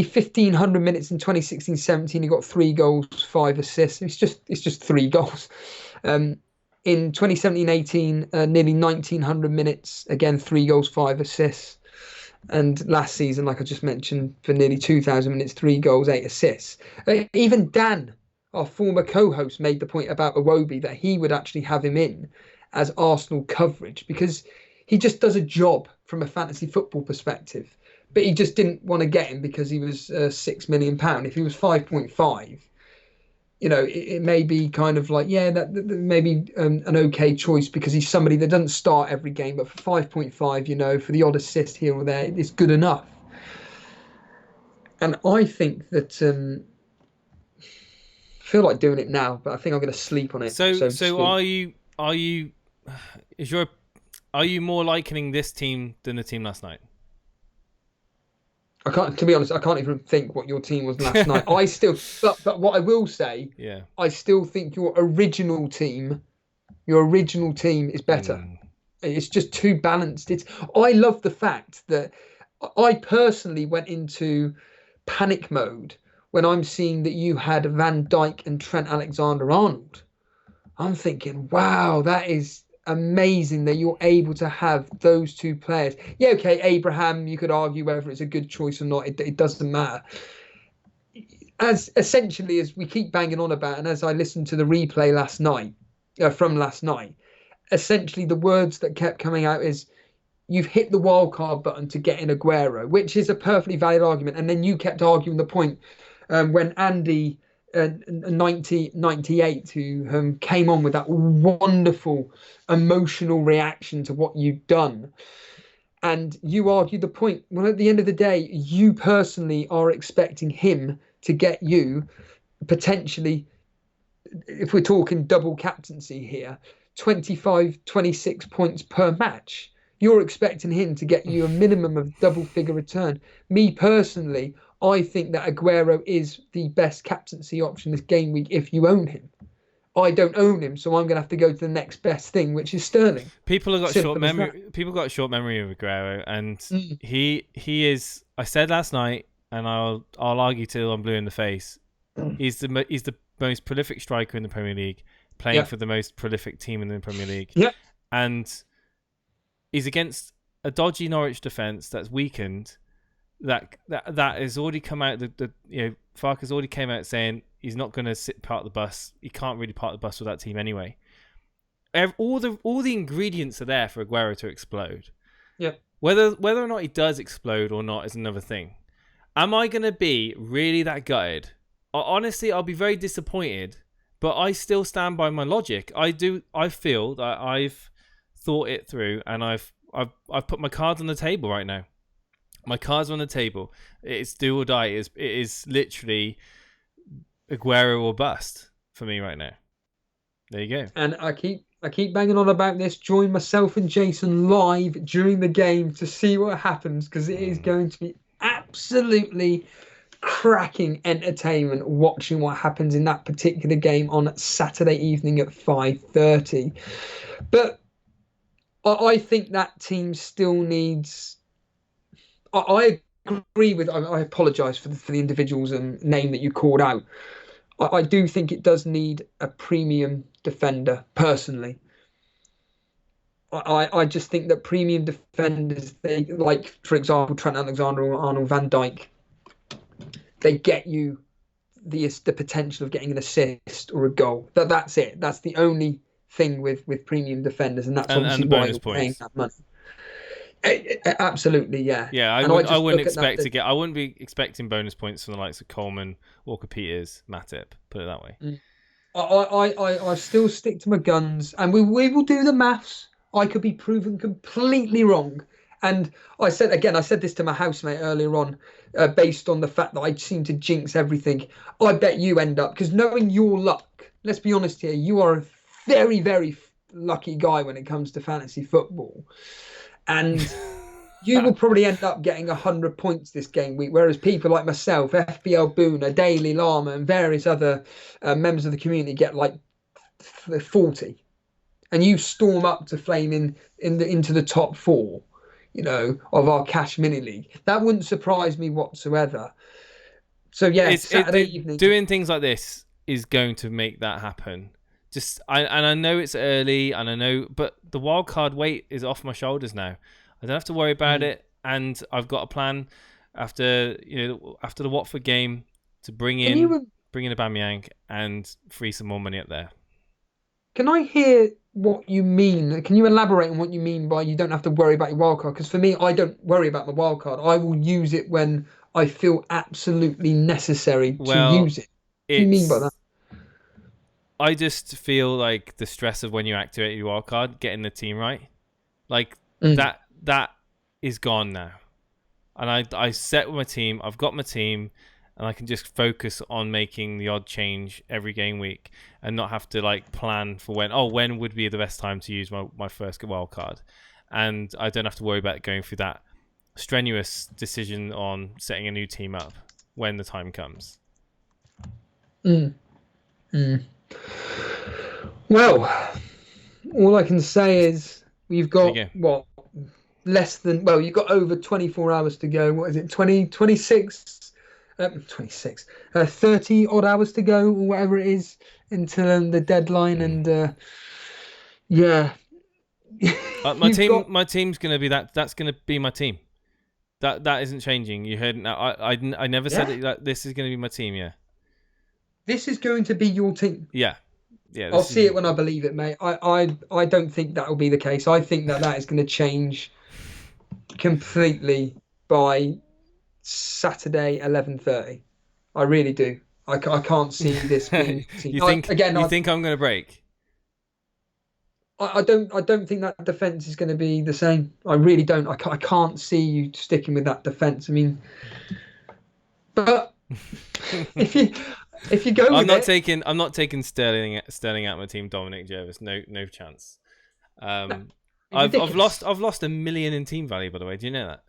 S2: 1,500 minutes in 2016-17, he got 3 goals, 5 assists. It's just 3 goals. In 2017-18, nearly 1,900 minutes, again 3 goals, 5 assists. And last season, like I just mentioned, for nearly 2,000 minutes, 3 goals, 8 assists. Even Dan, our former co-host, made the point about Iwobi that he would actually have him in as Arsenal coverage because he just does a job from a fantasy football perspective. But he just didn't want to get him because he was £6 million. If he was 5.5, it may be kind of like, that may be an okay choice because he's somebody that doesn't start every game, but for 5.5, for the odd assist here or there, it's good enough. And I think that I feel like doing it now, but I think I'm going to sleep on it.
S3: So are you more likening this team than the team last night?
S2: To be honest, I can't even think what your team was last night. But what I will say, I still think your original team is better. It's just too balanced. I love the fact that I personally went into panic mode when I'm seeing that you had Van Dijk and Trent Alexander-Arnold. I'm thinking, wow, that is amazing that you're able to have those two players. Yeah, okay, Abraham, you could argue whether it's a good choice or not. It doesn't matter. As essentially as we keep banging on about, and as I listened to the replay from last night, essentially the words that kept coming out is, you've hit the wildcard button to get in Aguero, which is a perfectly valid argument. And then you kept arguing the point when Andy 98, who came on with that wonderful emotional reaction to what you'd done. And you argued the point, well, at the end of the day, you personally are expecting him to get you potentially, if we're talking double captaincy here, 25, 26 points per match. You're expecting him to get you a minimum of double figure return. Me personally, I think that Aguero is the best captaincy option this game week if you own him. I don't own him, so I'm going to have to go to the next best thing, which is Sterling.
S3: People have got short memory. People got a short memory of Aguero, and he is. I said last night, and I'll argue till I'm blue in the face. He's the most prolific striker in the Premier League, playing for the most prolific team in the Premier League.
S2: Yeah,
S3: and he's against a dodgy Norwich defence that's weakened. That has already come out. Farke's already came out saying he's not going to sit part of the bus. He can't really part the bus with that team anyway. All the ingredients are there for Aguero to explode.
S2: Yeah.
S3: Whether or not he does explode or not is another thing. Am I going to be really that gutted? Honestly, I'll be very disappointed. But I still stand by my logic. I feel that I've thought it through, and I've put my cards on the table right now. My cards are on the table. It's do or die. It is literally Aguero or bust for me right now. There you go.
S2: And I keep banging on about this. Join myself and Jason live during the game to see what happens, because it is going to be absolutely cracking entertainment watching what happens in that particular game on Saturday evening at 5:30. But I think that team still needs. I agree with. I apologise for the individual's name that you called out. I do think it does need a premium defender, personally. I just think that premium defenders, they like, for example, Trent Alexander-Arnold, Van Dijk, they get you the potential of getting an assist or a goal. That's it. That's the only thing with premium defenders, and that's obviously why you're paying that money. Absolutely, yeah.
S3: Yeah, I wouldn't expect to get. I wouldn't be expecting bonus points from the likes of Coleman, Walker Peters, Matip. Put it that way.
S2: I still stick to my guns, and we will do the maths. I could be proven completely wrong. And I said this to my housemate earlier on, based on the fact that I seem to jinx everything. I bet you end up, because knowing your luck, let's be honest here, you are a very, very lucky guy when it comes to fantasy football. And you will probably end up getting 100 points this game week, whereas people like myself, FPL Boona, Daily Llama, and various other members of the community get like 40. And you storm up to flame into the top 4, of our cash mini league. That wouldn't surprise me whatsoever. So yeah, Saturday evening,
S3: doing things like this is going to make that happen. I know it's early, and I know, but the wild card weight is off my shoulders now. I don't have to worry about it, and I've got a plan after the Watford game to bring in Aubameyang and free some more money up there.
S2: Can I hear what you mean? Can you elaborate on what you mean by you don't have to worry about your wild card? Because for me, I don't worry about my wild card. I will use it when I feel absolutely necessary to use it. What do you mean by that?
S3: I just feel like the stress of when you activate your wild card, getting the team right, like that is gone now. And I set my team. I've got my team, and I can just focus on making the odd change every game week, and not have to like plan for when would be the best time to use my first wild card, and I don't have to worry about going through that strenuous decision on setting a new team up when the time comes.
S2: Well, all I can say is we've got less than, well, you've got over 24 hours to go. What is it, 26, 30 odd hours to go, or whatever it is, until the deadline. And yeah.
S3: My team's going to be that's going to be my team. That isn't changing. You heard it now. I never said it. That this is going to be my team. Yeah.
S2: This is going to be your team.
S3: Yeah.
S2: I'll see it when I believe it, mate. I don't think that will be the case. I think that is going to change completely by Saturday 11:30. I really do. I can't see this being.
S3: You think I'm going to break?
S2: I don't think that defense is going to be the same. I really don't. I can't see you sticking with that defense. I mean, but if you go,
S3: I'm not taking Sterling out of my team. Dominic Jervis, no chance. I've lost $1 million in team value, by the way. Do you know that?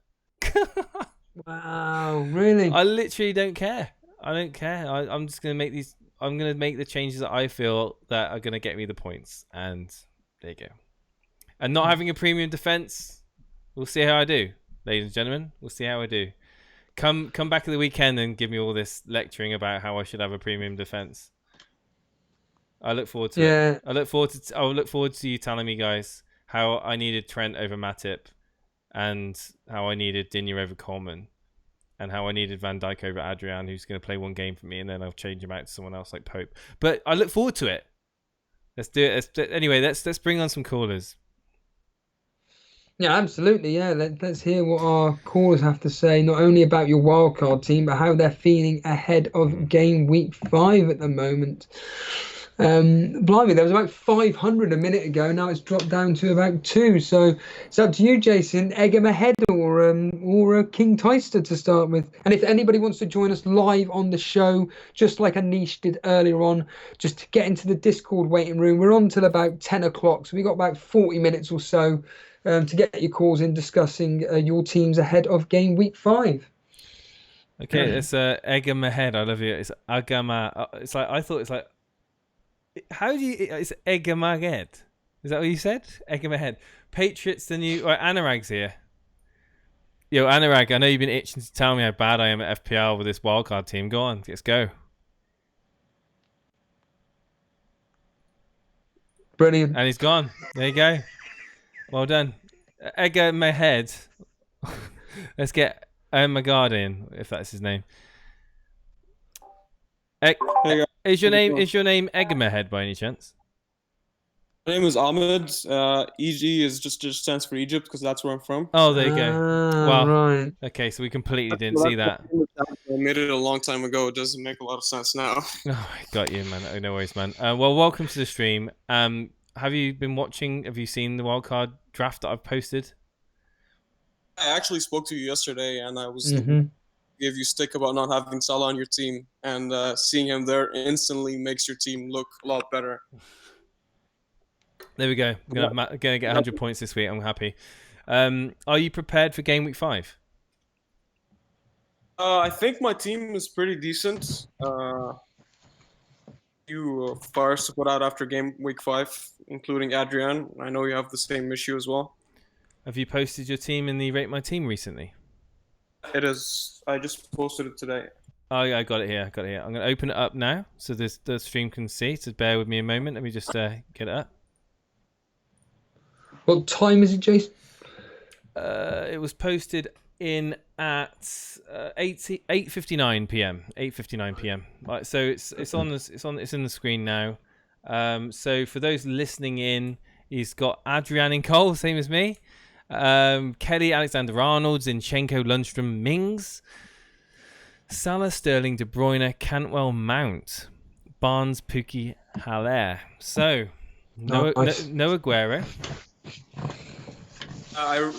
S2: Wow, really?
S3: I literally don't care. I don't care. I'm just gonna make these. I'm gonna make the changes that I feel that are gonna get me the points, and there you go. And not having a premium defense, we'll see how I do, ladies and gentlemen. We'll see how I do. Come back at the weekend and give me all this lecturing about how I should have a premium defense. I look forward to it. I look forward to you telling me, guys, how I needed Trent over Matip, and how I needed Digne over Coleman, and how I needed Van Dijk over Adrian, who's going to play one game for me, and then I'll change him out to someone else like Pope. But I look forward to it. Let's do it. Anyway, let's bring on some callers.
S2: Yeah, absolutely. Yeah, let's hear what our callers have to say, not only about your wildcard team, but how they're feeling ahead of game week 5 at the moment. Blimey, there was about 500 a minute ago. Now it's dropped down to about 2. So it's up to you, Jason. Egham ahead or King Teister to start with. And if anybody wants to join us live on the show, just like Anish did earlier on, just to get into the Discord waiting room. We're on till about 10 o'clock. So we got about 40 minutes or so to get your calls in discussing your teams ahead of game week 5.
S3: Okay, it's Egham ahead. I love you. It's Agama. It's like, I thought it's like, how do you? It's Egham ahead. Is that what you said? Egham ahead. Patriots the new. Right, Anurag's here. Yo, Anurag, I know you've been itching to tell me how bad I am at FPL with this wildcard team. Go on, let's go.
S2: Brilliant.
S3: And he's gone. There you go. Well done. Egham ahead. Let's get Magard in, if that's his name. Is your name Egham ahead by any chance?
S5: My name is Ahmed. EG is just stands for Egypt because that's where I'm from.
S3: Oh, there you go. Well,
S2: right.
S3: Okay, so we completely didn't see that.
S5: I made it a long time ago. It doesn't make a lot of sense now.
S3: Oh, I got you, man. Oh, no worries, man. Well, welcome to the stream. Have you been watching? Have you seen the wildcard draft that I've posted?
S5: I actually spoke to you yesterday, and I was gave you stick about not having Salah on your team, and seeing him there instantly makes your team look a lot better.
S3: There we go. I'm gonna get 100 points this week. I'm happy. Are you prepared for game week 5?
S5: I think my team is pretty decent. You fires to put out after game week 5, including Adrian. I know you have the same issue as well.
S3: Have you posted your team in the Rate My Team recently?
S5: It is. I just posted it today.
S3: Oh, yeah, I got it here. I'm going to open it up now so the stream can see. So bear with me a moment. Let me just get it up. What
S2: time is it, Jason?
S3: It was posted in at 8:59 p.m. 8:59 p.m. Right, so it's in the screen now. So for those listening in, he's got Adrian in goal, same as me. Kelly, Alexander-Arnold, Zinchenko, Lundstrom, Mings, Salah, Sterling, De Bruyne, Cantwell, Mount, Barnes, Pukki, Haller. So no Aguero.
S5: I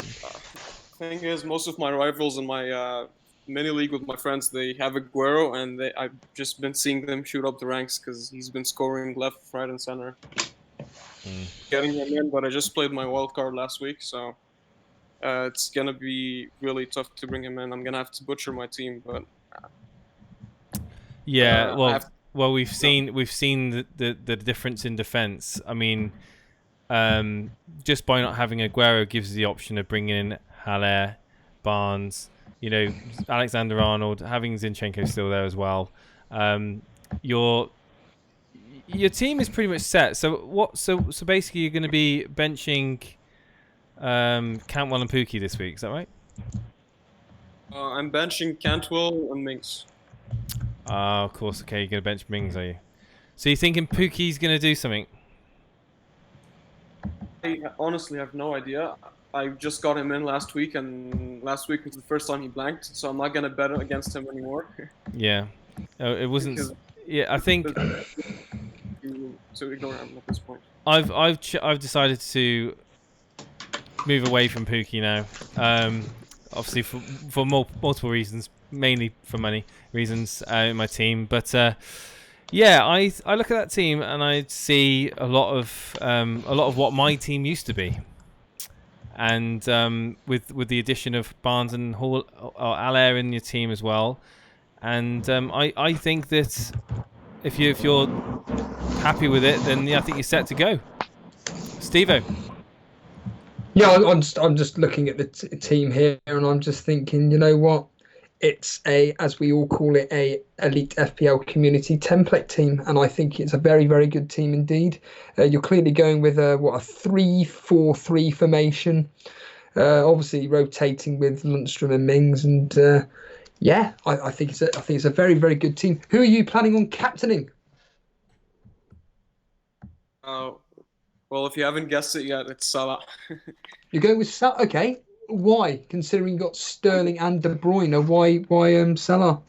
S5: think is most of my rivals in my mini league with my friends, they have Aguero, and I've just been seeing them shoot up the ranks because he's been scoring left, right, and center. Getting him in, but I just played my wild card last week, so it's gonna be really tough to bring him in. I'm gonna have to butcher my team, but
S3: well, we've seen the difference in defense. I mean, just by not having Aguero gives you the option of bringing in Haller, Barnes, Alexander-Arnold, having Zinchenko still there as well. Your team is pretty much set. So basically you're going to be benching Cantwell and Pookie this week. Is that right?
S5: I'm benching Cantwell and Mings.
S3: Of course. Okay, you're going to bench Mings, are you? So you're thinking Pookie's going to do something?
S5: I honestly have no idea. I just got him in last week, and last week was the first time he blanked, so I'm not going to bet against him anymore.
S3: Yeah. It wasn't... Yeah, I think...
S5: So ignore him at this point.
S3: I've decided to move away from Pookie now. Obviously for multiple reasons, mainly for money reasons in my team. But yeah, I look at that team and I see a lot of what my team used to be, and with the addition of Barnes and Haller in your team as well, and I think that if you're happy with it, then I think you're set to go. Steve-O.
S2: Yeah, I'm just looking at the team here, and I'm just thinking, you know what? It's as we all call it, a Elite FPL community template team, and I think it's a very, very good team indeed. You're clearly going with a 3-4-3 formation, obviously rotating with Lundstrom and Mings, and yeah, I think it's a very, very good team. Who are you planning on captaining?
S5: Well, if you haven't guessed it yet, it's Salah.
S2: You're going with Salah, okay? Why? Considering you got Sterling and De Bruyne, why Salah?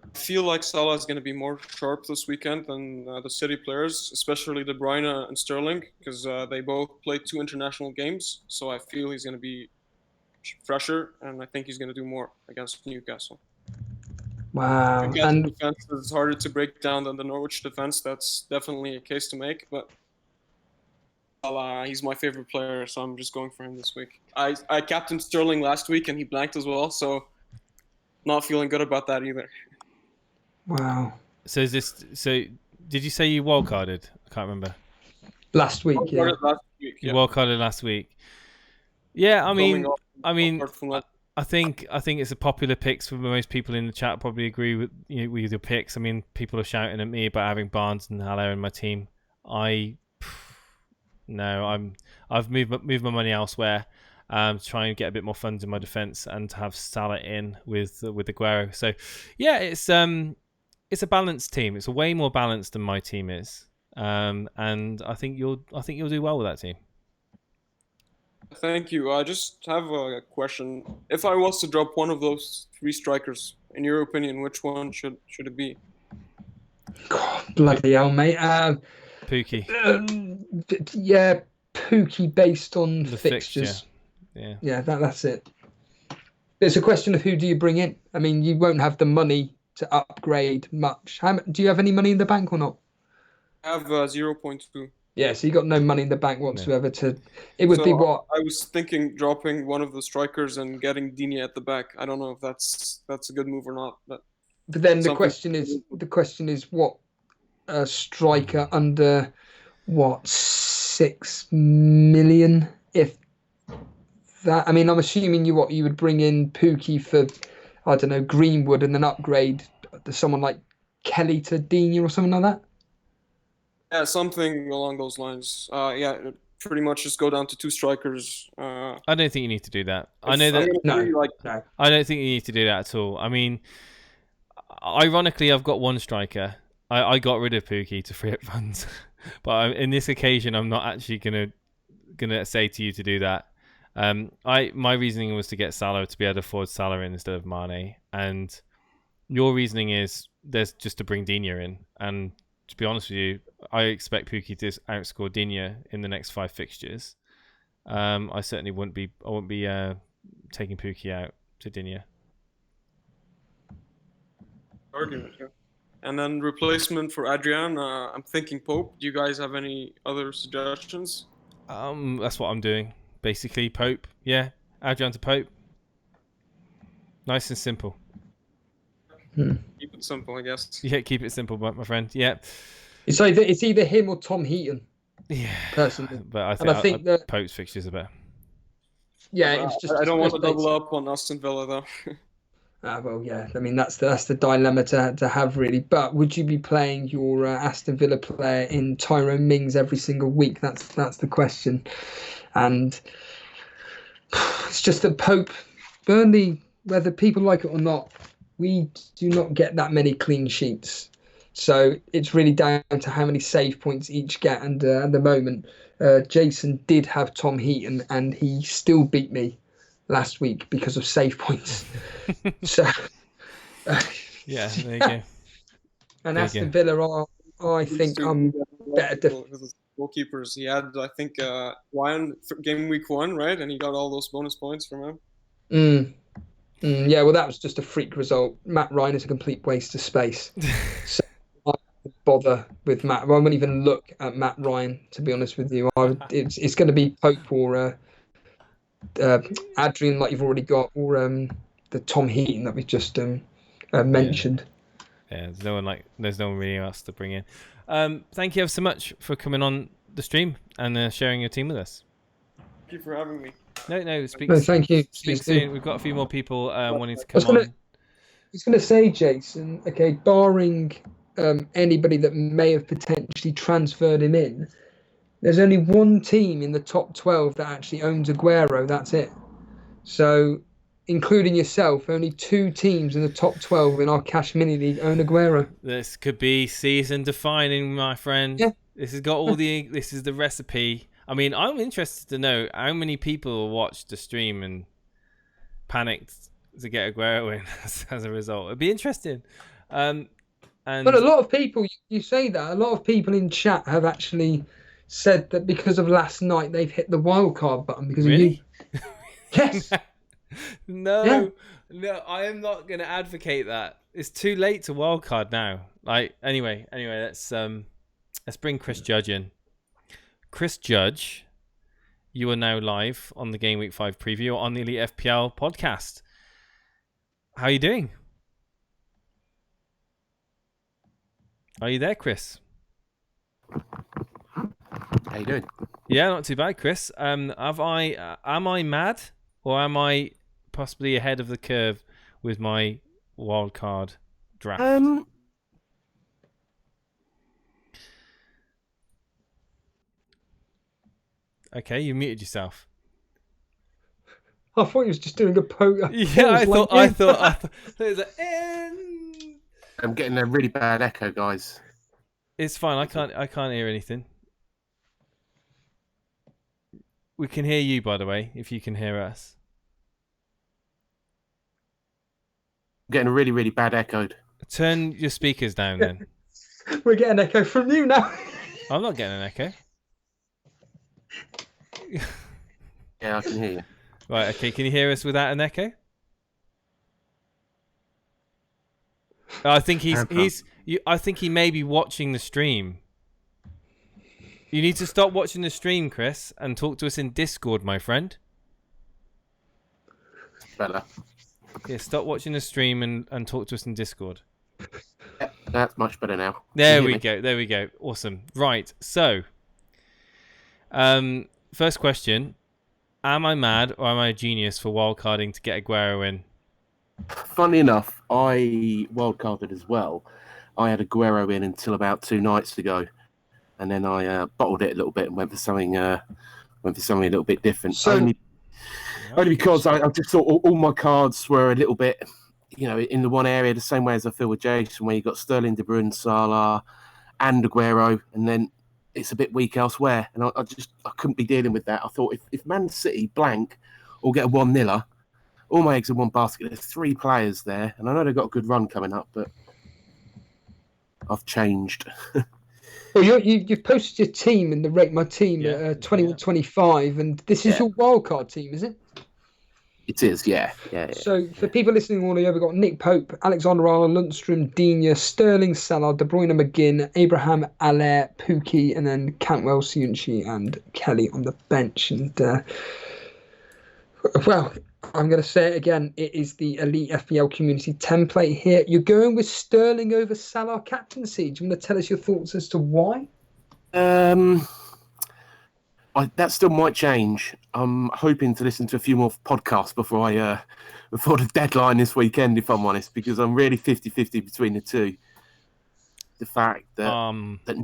S5: I feel like Salah is going to be more sharp this weekend than the City players, especially De Bruyne and Sterling, because they both played 2 international games. So I feel he's going to be fresher, and I think he's going to do more against Newcastle.
S2: Wow.
S5: Newcastle defense is harder to break down than the Norwich defense. That's definitely a case to make, but he's my favorite player, so I'm just going for him this week. I captained Sterling last week, and he blanked as well, so not feeling good about that either.
S2: Wow.
S3: So did you say you wildcarded? I can't remember.
S2: Last week, yeah.
S3: You wildcarded last week. Yeah, I mean, I think it's a popular picks for most people in the chat. Probably agree with with your picks. I mean, people are shouting at me about having Barnes and Haller in my team. I've moved my money elsewhere to try and get a bit more funds in my defence and to have Salah in with Aguero. So yeah, it's a balanced team. It's a way more balanced than my team is, and I think you'll do well with that team.
S5: Thank you. I just have a question. If I was to drop one of those 3 strikers, in your opinion, which one should it be?
S2: God, bloody hell, mate.
S3: Pookie.
S2: Yeah, Pookie based on
S3: the
S2: fixtures.
S3: Fixture.
S2: Yeah, that's it. It's a question of who do you bring in. I mean, you won't have the money to upgrade much. Do you have any money in the bank or not?
S5: I have 0.2.
S2: Yeah, so you got no money in the bank whatsoever. It would be what?
S5: I was thinking dropping one of the strikers and getting Digne at the back. I don't know if that's a good move or not. But
S2: then the question is what a striker under 6 million? If that, I mean, I'm assuming you would bring in Pookie for, I don't know, Greenwood, and then upgrade to someone like Kelly to Digne or something like that.
S5: Yeah, something along those lines. Yeah, pretty much just go down to 2 strikers.
S3: I don't think you need to do that. I know that.
S2: No.
S3: I don't think you need to do that at all. I mean, ironically, I've got 1 striker. I got rid of Pookie to free up funds, but in this occasion, I'm not actually gonna say to you to do that. My reasoning was to get Salah to be able to afford Salah in instead of Mane, and your reasoning is there's just to bring Digne in. And to be honest with you, I expect Pookie to outscore Digne in the next 5 fixtures. I certainly wouldn't be taking Pookie out to Digne.
S5: Argument, yeah. And then replacement for Adrian, I'm thinking Pope. Do you guys have any other suggestions?
S3: That's what I'm doing. Basically, Pope. Yeah, Adrian to Pope. Nice and simple.
S5: Keep it simple, I guess.
S3: Yeah, keep it simple, my friend. Yeah.
S2: It's either him or Tom Heaton.
S3: Yeah,
S2: personally.
S3: but I
S2: And I think that
S3: Pope's fixtures are better.
S2: Yeah, it's just.
S5: I don't want to double up on Aston Villa though.
S2: Well, yeah. I mean, that's the dilemma to have really. But would you be playing your Aston Villa player in Tyrone Mings every single week? That's the question. And it's just that Pope, Burnley, whether people like it or not, we do not get that many clean sheets. So it's really down to how many save points each get. And at the moment, Jason did have Tom Heaton, and he still beat me last week because of save points. So
S3: yeah, there you go.
S2: And Aston Villa are, I think, better
S5: goalkeepers. He had, I think, Ryan game week 1, right? And he got all those bonus points from him.
S2: Yeah, well, that was just a freak result. Matt Ryan is a complete waste of space. So I don't bother with Matt. I won't even look at Matt Ryan, to be honest with you. It's going to be Pope or Adrian, like you've already got, or the Tom Heaton that we just mentioned.
S3: Yeah, there's no one really else to bring in. Thank you ever so much for coming on the stream and sharing your team with us.
S5: Thank you for having me.
S3: No,
S2: thank you.
S3: Speak soon. We've got a few more people wanting to come on.
S2: I was going to say, Jason, okay, barring anybody that may have potentially transferred him in, there's only one team in the top 12 that actually owns Aguero. That's it. So, including yourself, only 2 teams in the top 12 in our Cash Mini League own Aguero.
S3: This could be season defining, my friend.
S2: Yeah.
S3: This has got all the. This is the recipe. I mean, I'm interested to know how many people watched the stream and panicked to get Aguero in as a result. It'd be interesting. But
S2: a lot of people, you say that, a lot of people in chat have actually said that because of last night, they've hit the wildcard button because of you. Yes.
S3: No, I am not going to advocate that. It's too late to wildcard now. Anyway, let's bring Chris Judge in. Chris Judge, you are now live on the Gameweek 5 preview on the Elite FPL podcast. How are you doing? Are you there, Chris?
S6: How you doing?
S3: Yeah, not too bad, Chris. Am I mad, or am I possibly ahead of the curve with my wildcard draft? Okay, you muted yourself.
S2: I thought he was just doing a poker.
S3: Yeah, I thought there's an end.
S6: I'm getting a really bad echo, guys.
S3: It's fine. I can't hear anything. We can hear you, by the way, if you can hear us.
S6: I'm getting a really, really bad echo.
S3: Turn your speakers down then.
S2: We're getting an echo from you now.
S3: I'm not getting an echo.
S6: Yeah, I can hear you.
S3: Right, okay. Can you hear us without an echo? I think I think he may be watching the stream. You need to stop watching the stream, Chris, and talk to us in Discord, my friend.
S6: Better.
S3: Yeah, stop watching the stream and talk to us in Discord.
S6: Yeah, that's much better now.
S3: There we go. Awesome. Right, so first question. Am I mad or am I a genius for wildcarding to get Aguero in?
S6: Funny enough, I wildcarded as well. I had Aguero in until about 2 nights ago, and then I bottled it a little bit and went for something a little bit different.
S2: So,
S6: only because I just thought all my cards were a little bit, in the one area, the same way as I feel with Jason, where you got Sterling, De Bruyne, Salah, and Aguero, and then it's a bit weak elsewhere, and I couldn't be dealing with that. I thought if Man City blank or get a 1-0, all my eggs in one basket. There's 3 players there, and I know they've got a good run coming up, but I've changed.
S2: Well, you've posted your team in the Rate My Team at 21-25, and this is your wildcard team, is it?
S6: It is, yeah.
S2: So for people listening all over, we've got Nick Pope, Alexander-Arnold, Lundstrom, Digne, Sterling, Salah, De Bruyne, McGinn, Abraham, Allaire, Pookie, and then Cantwell, Siunchi, and Kelly on the bench. And well, I'm going to say it again. It is the Elite FPL community template here. You're going with Sterling over Salah captaincy. Do you want to tell us your thoughts as to why?
S6: that still might change. I'm hoping to listen to a few more podcasts before the deadline this weekend, if I'm honest, because I'm really 50-50 between the two. The fact that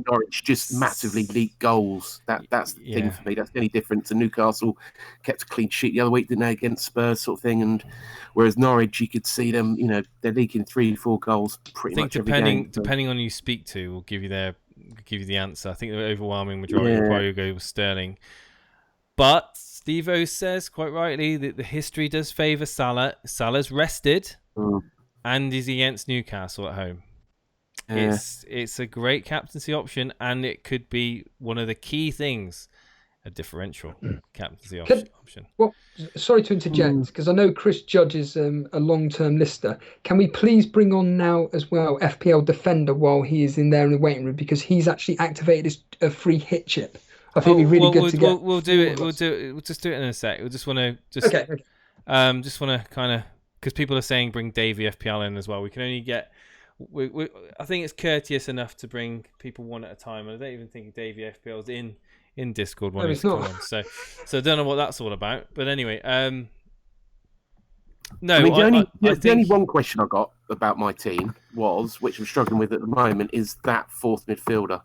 S6: Norwich just massively leaked goals, that's the thing for me. That's the only difference. And Newcastle kept a clean sheet the other week, didn't they, against Spurs, sort of thing. And whereas Norwich, you could see them, they're leaking 3-4 goals pretty much every game.
S3: Depending on who you speak to, will give you the answer. I think the overwhelming majority will probably go with Sterling. But Steve-O says quite rightly that the history does favour Salah. Salah's rested and is against Newcastle at home. Yeah. It's a great captaincy option, and it could be one of the key things, a differential captaincy option.
S2: Well, sorry to interject, because I know Chris Judge is a long-term listener. Can we please bring on now as well FPL Defender while he is in there in the waiting room, because he's actually activated his free hit chip. I think it'd be really good to get.
S3: We'll do it. We'll just do it in a sec. We'll just want to just want to kind of, because people are saying bring Davey FPL in as well. We can only get. I think it's courteous enough to bring people one at a time, and I don't even think Davey FPL is in Discord when he's come on. So I don't know what that's all about. But anyway, no.
S6: I mean, the only one question I got about my team which I'm struggling with at the moment, is that fourth midfielder.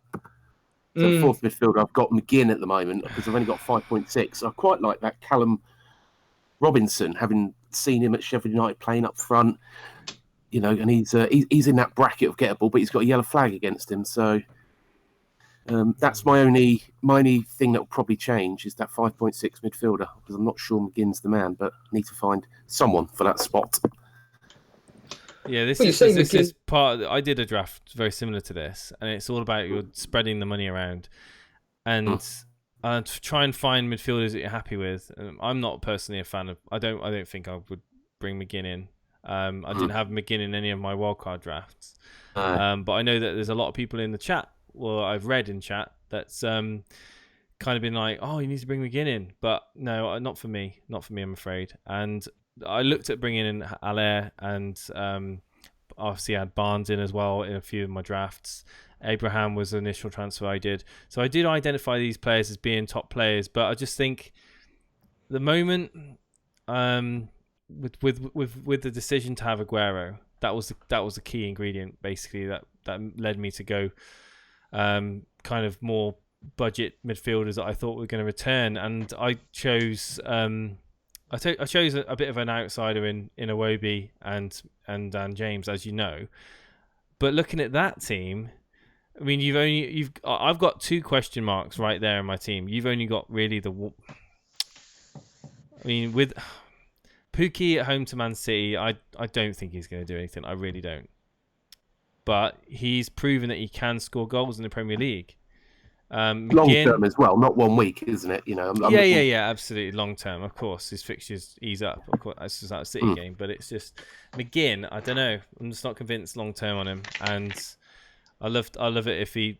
S6: So fourth midfielder, I've got McGinn at the moment because I've only got 5.6. I quite like that Callum Robinson, having seen him at Sheffield United playing up front. And he's in that bracket of gettable, but he's got a yellow flag against him. So that's my only thing that will probably change is that 5.6 midfielder, because I'm not sure McGinn's the man, but I need to find someone for that spot.
S3: Yeah, this is part. I did a draft very similar to this, and it's all about you're spreading the money around, and to try and find midfielders that you're happy with. I'm not personally a fan of. I don't think I would bring McGinn in. I didn't have McGinn in any of my wildcard drafts, but I know that there's a lot of people in the chat. Well, I've read in chat that's kind of been like, "Oh, you need to bring McGinn in," but no, not for me. Not for me, I'm afraid. And I looked at bringing in Allaire, and obviously I had Barnes in as well in a few of my drafts. Abraham was the initial transfer I did, so I did identify these players as being top players. But I just think the moment, with the decision to have Aguero, that was the key ingredient basically that led me to go kind of more budget midfielders that I thought were going to return, and I chose. I chose a bit of an outsider in Iwobi and Dan James, as you know. But looking at that team, I mean, I've got 2 question marks right there in my team. You've only got really with Pookie at home to Man City, I don't think he's going to do anything. I really don't. But he's proven that he can score goals in the Premier League.
S6: Long term as well, not 1 week, isn't it?
S3: Yeah, absolutely long term. Of course, his fixtures ease up. Of course, that's just that City game, but it's just McGinn. I don't know. I'm just not convinced long term on him, and I love it if he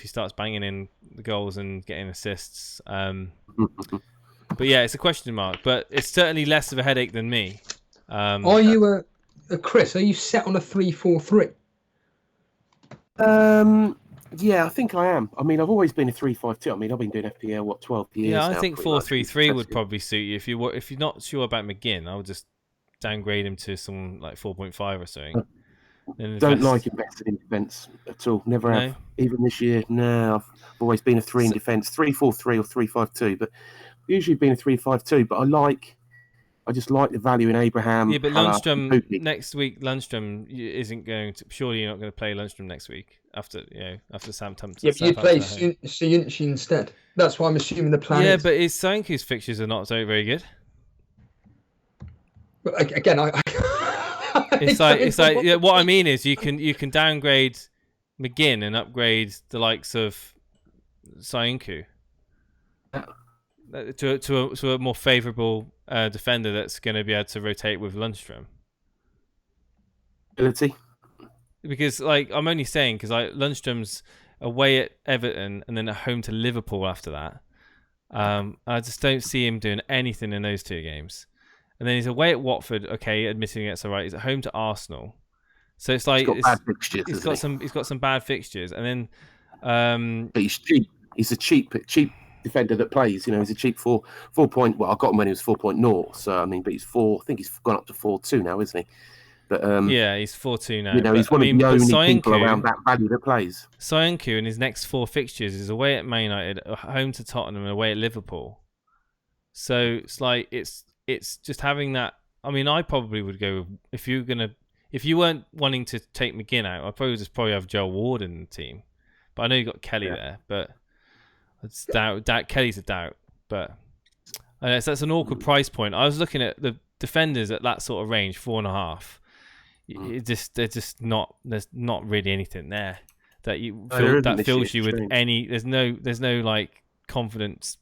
S3: starts banging in the goals and getting assists. But yeah, it's a question mark, but it's certainly less of a headache than me.
S2: Are you Chris? Are you set on a 3-4-3?
S6: Yeah, I think I am. I mean, I've always been a 3-5-2. I mean, I've been doing FPL 12 years.
S3: Yeah, I
S6: now,
S3: think 4-3-3 would probably suit you. If you're not sure about McGinn, I would just downgrade him to someone like 4.5 or something.
S6: Don't like investing in defence at all. Never have. Even this year, no. I've always been a 3 in defence, 3-4-3 or 3-5-2. But usually been a 3-5-2. But I just like the value in Abraham.
S3: Yeah, but Lundstrom next week. Lundstrom isn't going to. Surely you're not going to play Lundstrom next week after Southampton.
S2: Yeah, but you play Soyuncu instead. That's why I'm assuming the plan.
S3: Yeah, but his Soyuncu's fixtures are not so very good.
S2: But again,
S3: it's like what I mean is you can downgrade McGinn and upgrade the likes of Soyuncu to a more favourable defender that's going to be able to rotate with Lundstrom.
S6: Ability.
S3: Because I'm only saying because Lundstrom's away at Everton and then at home to Liverpool after that. I just don't see him doing anything in those 2 games. And then he's away at Watford. Okay, admitting it's all right. He's at home to Arsenal. So it's like
S6: he's got bad fixtures.
S3: He's got some bad fixtures, and then
S6: but he's cheap. He's a cheap defender that plays. He's a cheap 4 point. Well, I got him when he was 4.0. So I mean, but he's 4. I think he's gone up to 4.2 now, isn't he? But
S3: yeah, he's 4.2 now.
S6: He's one of the only people around that value that plays.
S3: Soyuncu in his next 4 fixtures is away at Man United, home to Tottenham, and away at Liverpool. So it's like it's just having that. I mean, I probably would go if you weren't wanting to take McGinn out, I'd probably have Joel Ward in the team. But I know you got Kelly there, but it's doubt. Kelly's a doubt, but that's an awkward price point. I was looking at the defenders at that sort of range, 4.5. They're just not. There's not really anything there that fills you with any. There's no like confidence.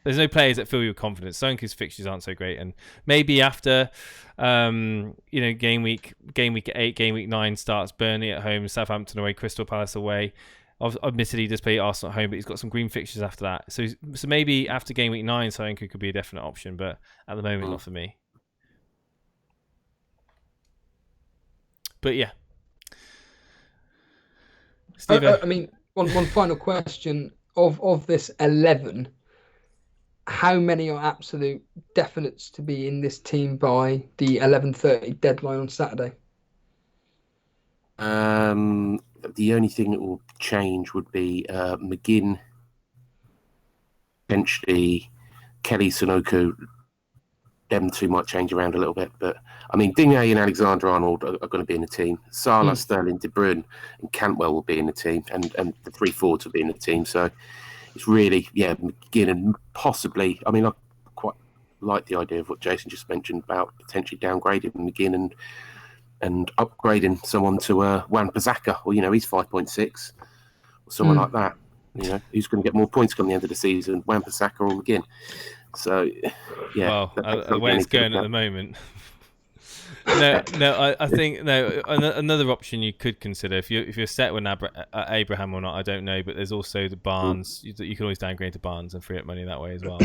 S3: There's no players that fill you with confidence. Sonku's fixtures aren't so great, and maybe after, game week 8, game week 9 starts, Burnley at home, Southampton away, Crystal Palace away. Admittedly, he does play Arsenal at home, but he's got some green fixtures after that. So maybe after game week 9, Sonku could be a definite option, but at the moment, not for me. But yeah, Steve.
S2: I mean, one final question of this 11. How many are absolute definites to be in this team by the 11:30 deadline on Saturday?
S6: The only thing that will change would be McGinn, potentially Kelly, Sonoku. Them two might change around a little bit, but I mean, Digne and Alexander-Arnold are going to be in the team. Salah, Sterling, De Bruyne, and Cantwell will be in the team, and the 3 forwards will be in the team. So it's really, McGinn and possibly. I mean, I quite like the idea of what Jason just mentioned about potentially downgrading McGinn and upgrading someone to Wan-Bissaka, or he's 5.6 or someone like that. Who's going to get more points come the end of the season, Wan-Bissaka or McGinn? So, yeah.
S3: Well, the way it's going at the moment. I think another option you could consider if you're set with Abraham or not, I don't know. But there's also the Barnes. You can always downgrade to Barnes and free up money that way as well.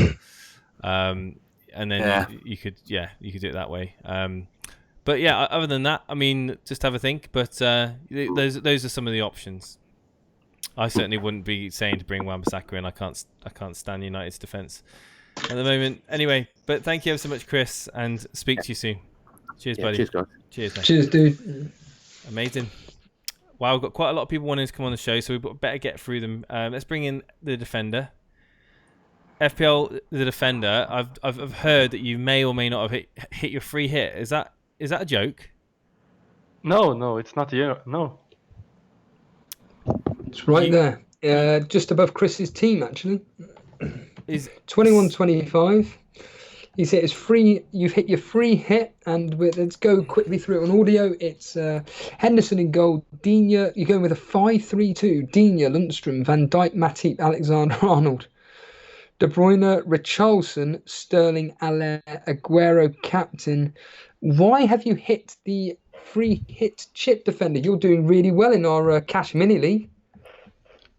S3: And then you could do it that way. But yeah, other than that, I mean, just have a think. But those are some of the options. I certainly wouldn't be saying to bring Wan-Bissaka in. I can't stand United's defence at the moment. Anyway, but thank you ever so much, Chris, and speak to you soon. Cheers, buddy.
S6: Cheers, guys.
S3: Cheers, mate.
S2: Cheers, dude.
S3: Amazing. Wow, we've got quite a lot of people wanting to come on the show, so we better get through them. Let's bring in the defender. FPL, the defender. I've heard that you may or may not have hit your free hit. Is that a joke?
S7: No, it's not you. No.
S2: It's right there. Just above Chris's team, actually.
S3: Is
S2: 21-25. He said it's free. You've hit your free hit, and let's go quickly through it on audio. It's Henderson in goal. Digne, you're going with a 5-3-2. Digne, Lundstrom, Van Dijk, Matip, Alexander-Arnold, De Bruyne, Richarlison, Sterling, Allaire, Aguero, captain. Why have you hit the free hit chip defender? You're doing really well in our cash mini league.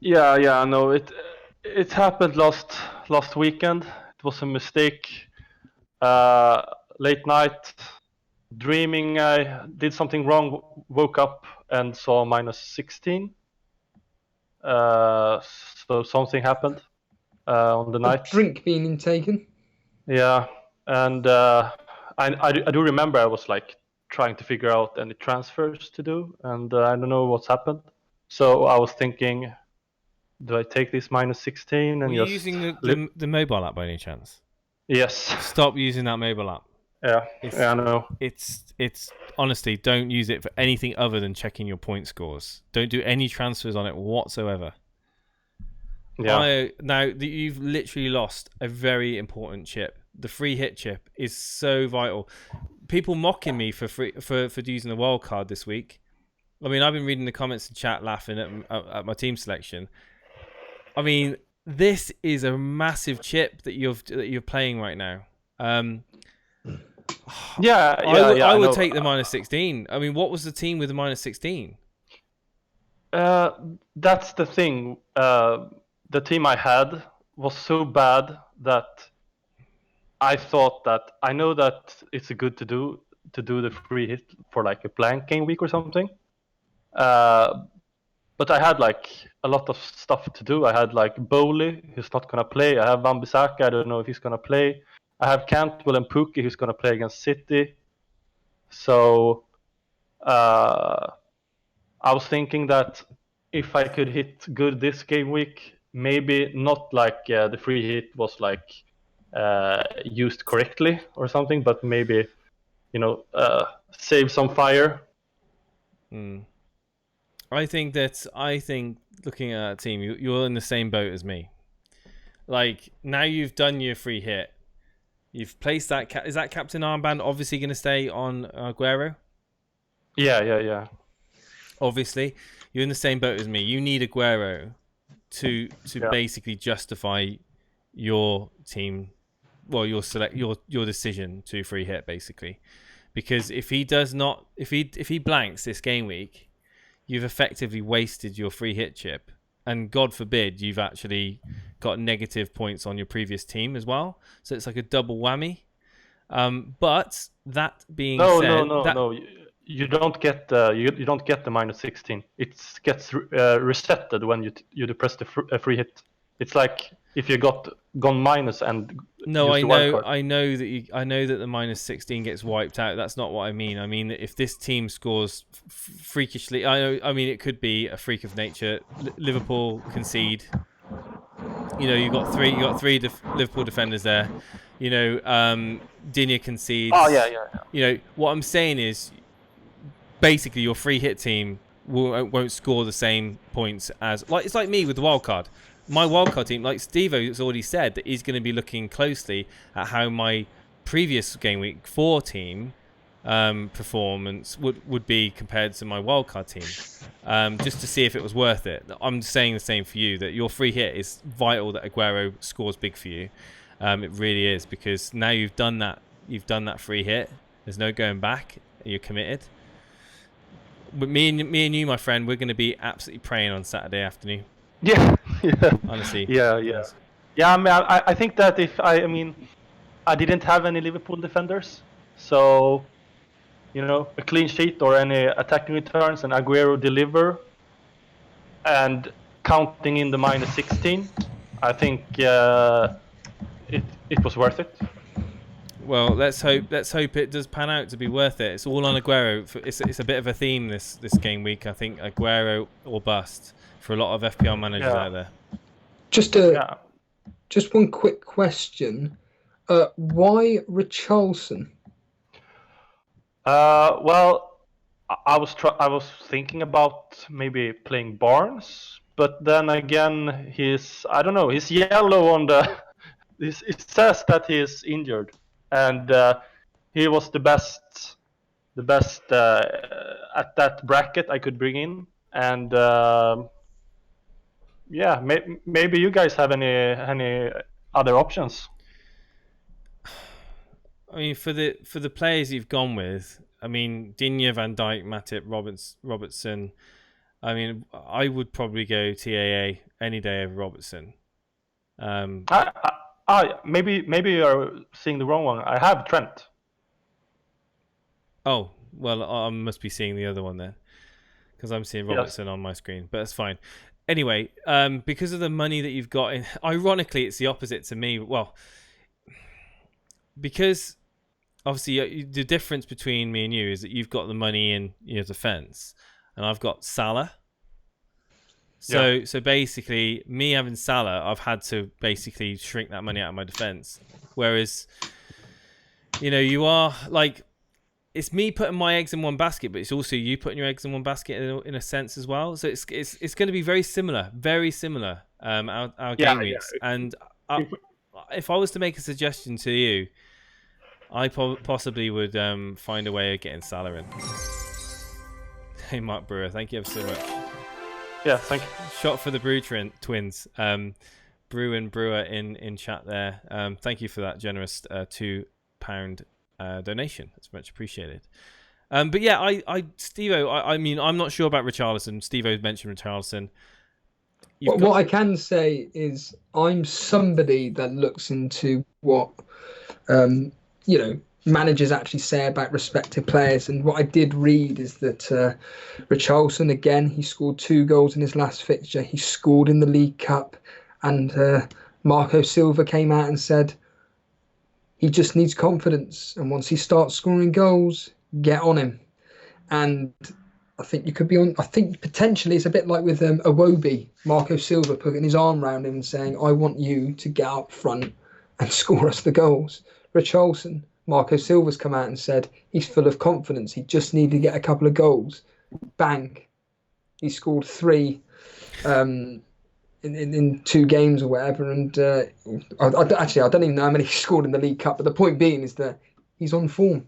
S7: Yeah, I know it happened last weekend. It was a mistake. Late night, dreaming I did something wrong, woke up and saw -16. So something happened on the night.
S2: Drink being intaken.
S7: Yeah, and I do remember I was like trying to figure out any transfers to do, and I don't know what's happened. So I was thinking, do I take this -16 and
S3: Were you using the mobile app by any chance?
S7: Yes.
S3: Stop using that mobile app.
S7: Yeah, I know.
S3: It's honestly, don't use it for anything other than checking your point scores. Don't do any transfers on it whatsoever. Yeah. Now that you've literally lost a very important chip. The free hit chip is so vital. People mocking me for using the wild card this week. I mean, I've been reading the comments in chat, laughing at my team selection. I mean, this is a massive chip that you're playing right now. I would take the -16. I mean, what was the team with the -16?
S7: That's the thing. The team I had was so bad that I thought that I know that it's good to do the free hit for like a blank game week or something. But but I had like a lot of stuff to do. I had like Bowley, who's not gonna play. I have Wan-Bissaka. I don't know if he's gonna play. I have Cantwell and Pukki, who's gonna play against City. So I was thinking that if I could hit good this game week, maybe not like the free hit was like used correctly or something, but maybe save some fire.
S3: I think looking at that team, you're in the same boat as me. Like, now you've done your free hit, you've placed that. Is that captain armband obviously going to stay on Aguero?
S7: Yeah.
S3: Obviously, you're in the same boat as me. You need Aguero to basically justify your team, well, your decision to free hit, basically. Because if he does not, if he blanks this game week, you've effectively wasted your free hit chip, and God forbid you've actually got negative points on your previous team as well. So it's like a double whammy. But that being said,
S7: no. You don't get you don't get the -16. It gets resetted when you depress the free hit. It's like if you gone minus and
S3: no, I know that the -16 gets wiped out. That's not what I mean. I mean that if this team scores freakishly, I mean it could be a freak of nature. Liverpool concede. You got three Liverpool defenders there. Digne concedes.
S7: Oh yeah.
S3: What I'm saying is, basically your free hit team won't score the same points as it's like me with the wild card. My wildcard team, like Steve-O's already said, that he's going to be looking closely at how my previous game week 4 team performance would be compared to my wildcard team, just to see if it was worth it. I'm saying the same for you, that your free hit is vital that Aguero scores big for you. It really is, because now you've done that free hit. There's no going back. You're committed. But me and you, my friend, we're going to be absolutely praying on Saturday afternoon.
S7: Yeah.
S3: Honestly.
S7: Yeah. I mean, I think that I didn't have any Liverpool defenders, so a clean sheet or any attacking returns and Aguero deliver, and counting in the -16, I think it was worth it.
S3: Well, let's hope it does pan out to be worth it. It's all on Aguero. It's a bit of a theme this game week. I think Aguero or bust for a lot of FPL managers out there.
S2: Just one quick question. Why Richarlison?
S7: Well, I was thinking about maybe playing Barnes, but then again, he's yellow on the. It says that he is injured, and he was the best at that bracket I could bring in, and maybe you guys have any other options.
S3: I mean, for the players you've gone with, I mean, Digne, Van Dijk, Matip, Robertson. I mean, I would probably go TAA any day over Robertson.
S7: Maybe you're seeing the wrong one. I have Trent.
S3: Oh, well, I must be seeing the other one then, because I'm seeing Robertson on my screen, but that's fine. Anyway, because of the money that you've got in, ironically, it's the opposite to me. Well, because obviously the difference between me and you is that you've got the money in your defense, and I've got Salah. So basically, me having Salah, I've had to basically shrink that money out of my defense. Whereas, you are like, it's me putting my eggs in one basket, but it's also you putting your eggs in one basket in a sense as well. So it's going to be very similar. Our game weeks. And if I was to make a suggestion to you, I possibly would find a way of getting Salah in. Hey, Mark Brewer, thank you ever so much.
S7: Yeah, thank you.
S3: Shot for the Brew twins. Brew and Brewer in chat there. Thank you for that generous £2 donation. It's much appreciated. But yeah, Steve-O, I mean, I'm not sure about Richarlison. Steve-O mentioned Richarlison.
S2: What I can say is I'm somebody that looks into what, managers actually say about respective players. And what I did read is that Richarlison, again, he scored 2 goals in his last fixture. He scored in the League Cup. And Marco Silva came out and said he just needs confidence. And once he starts scoring goals, get on him. And I think you could be on. I think potentially it's a bit like with Iwobi, Marco Silva putting his arm around him and saying, I want you to get up front and score us the goals. Richarlison, Marco Silva's come out and said he's full of confidence. He just needed to get a couple of goals. Bang. He scored 3 in 2 games or whatever. And I don't even know how many he scored in the League Cup. But the point being is that he's on form.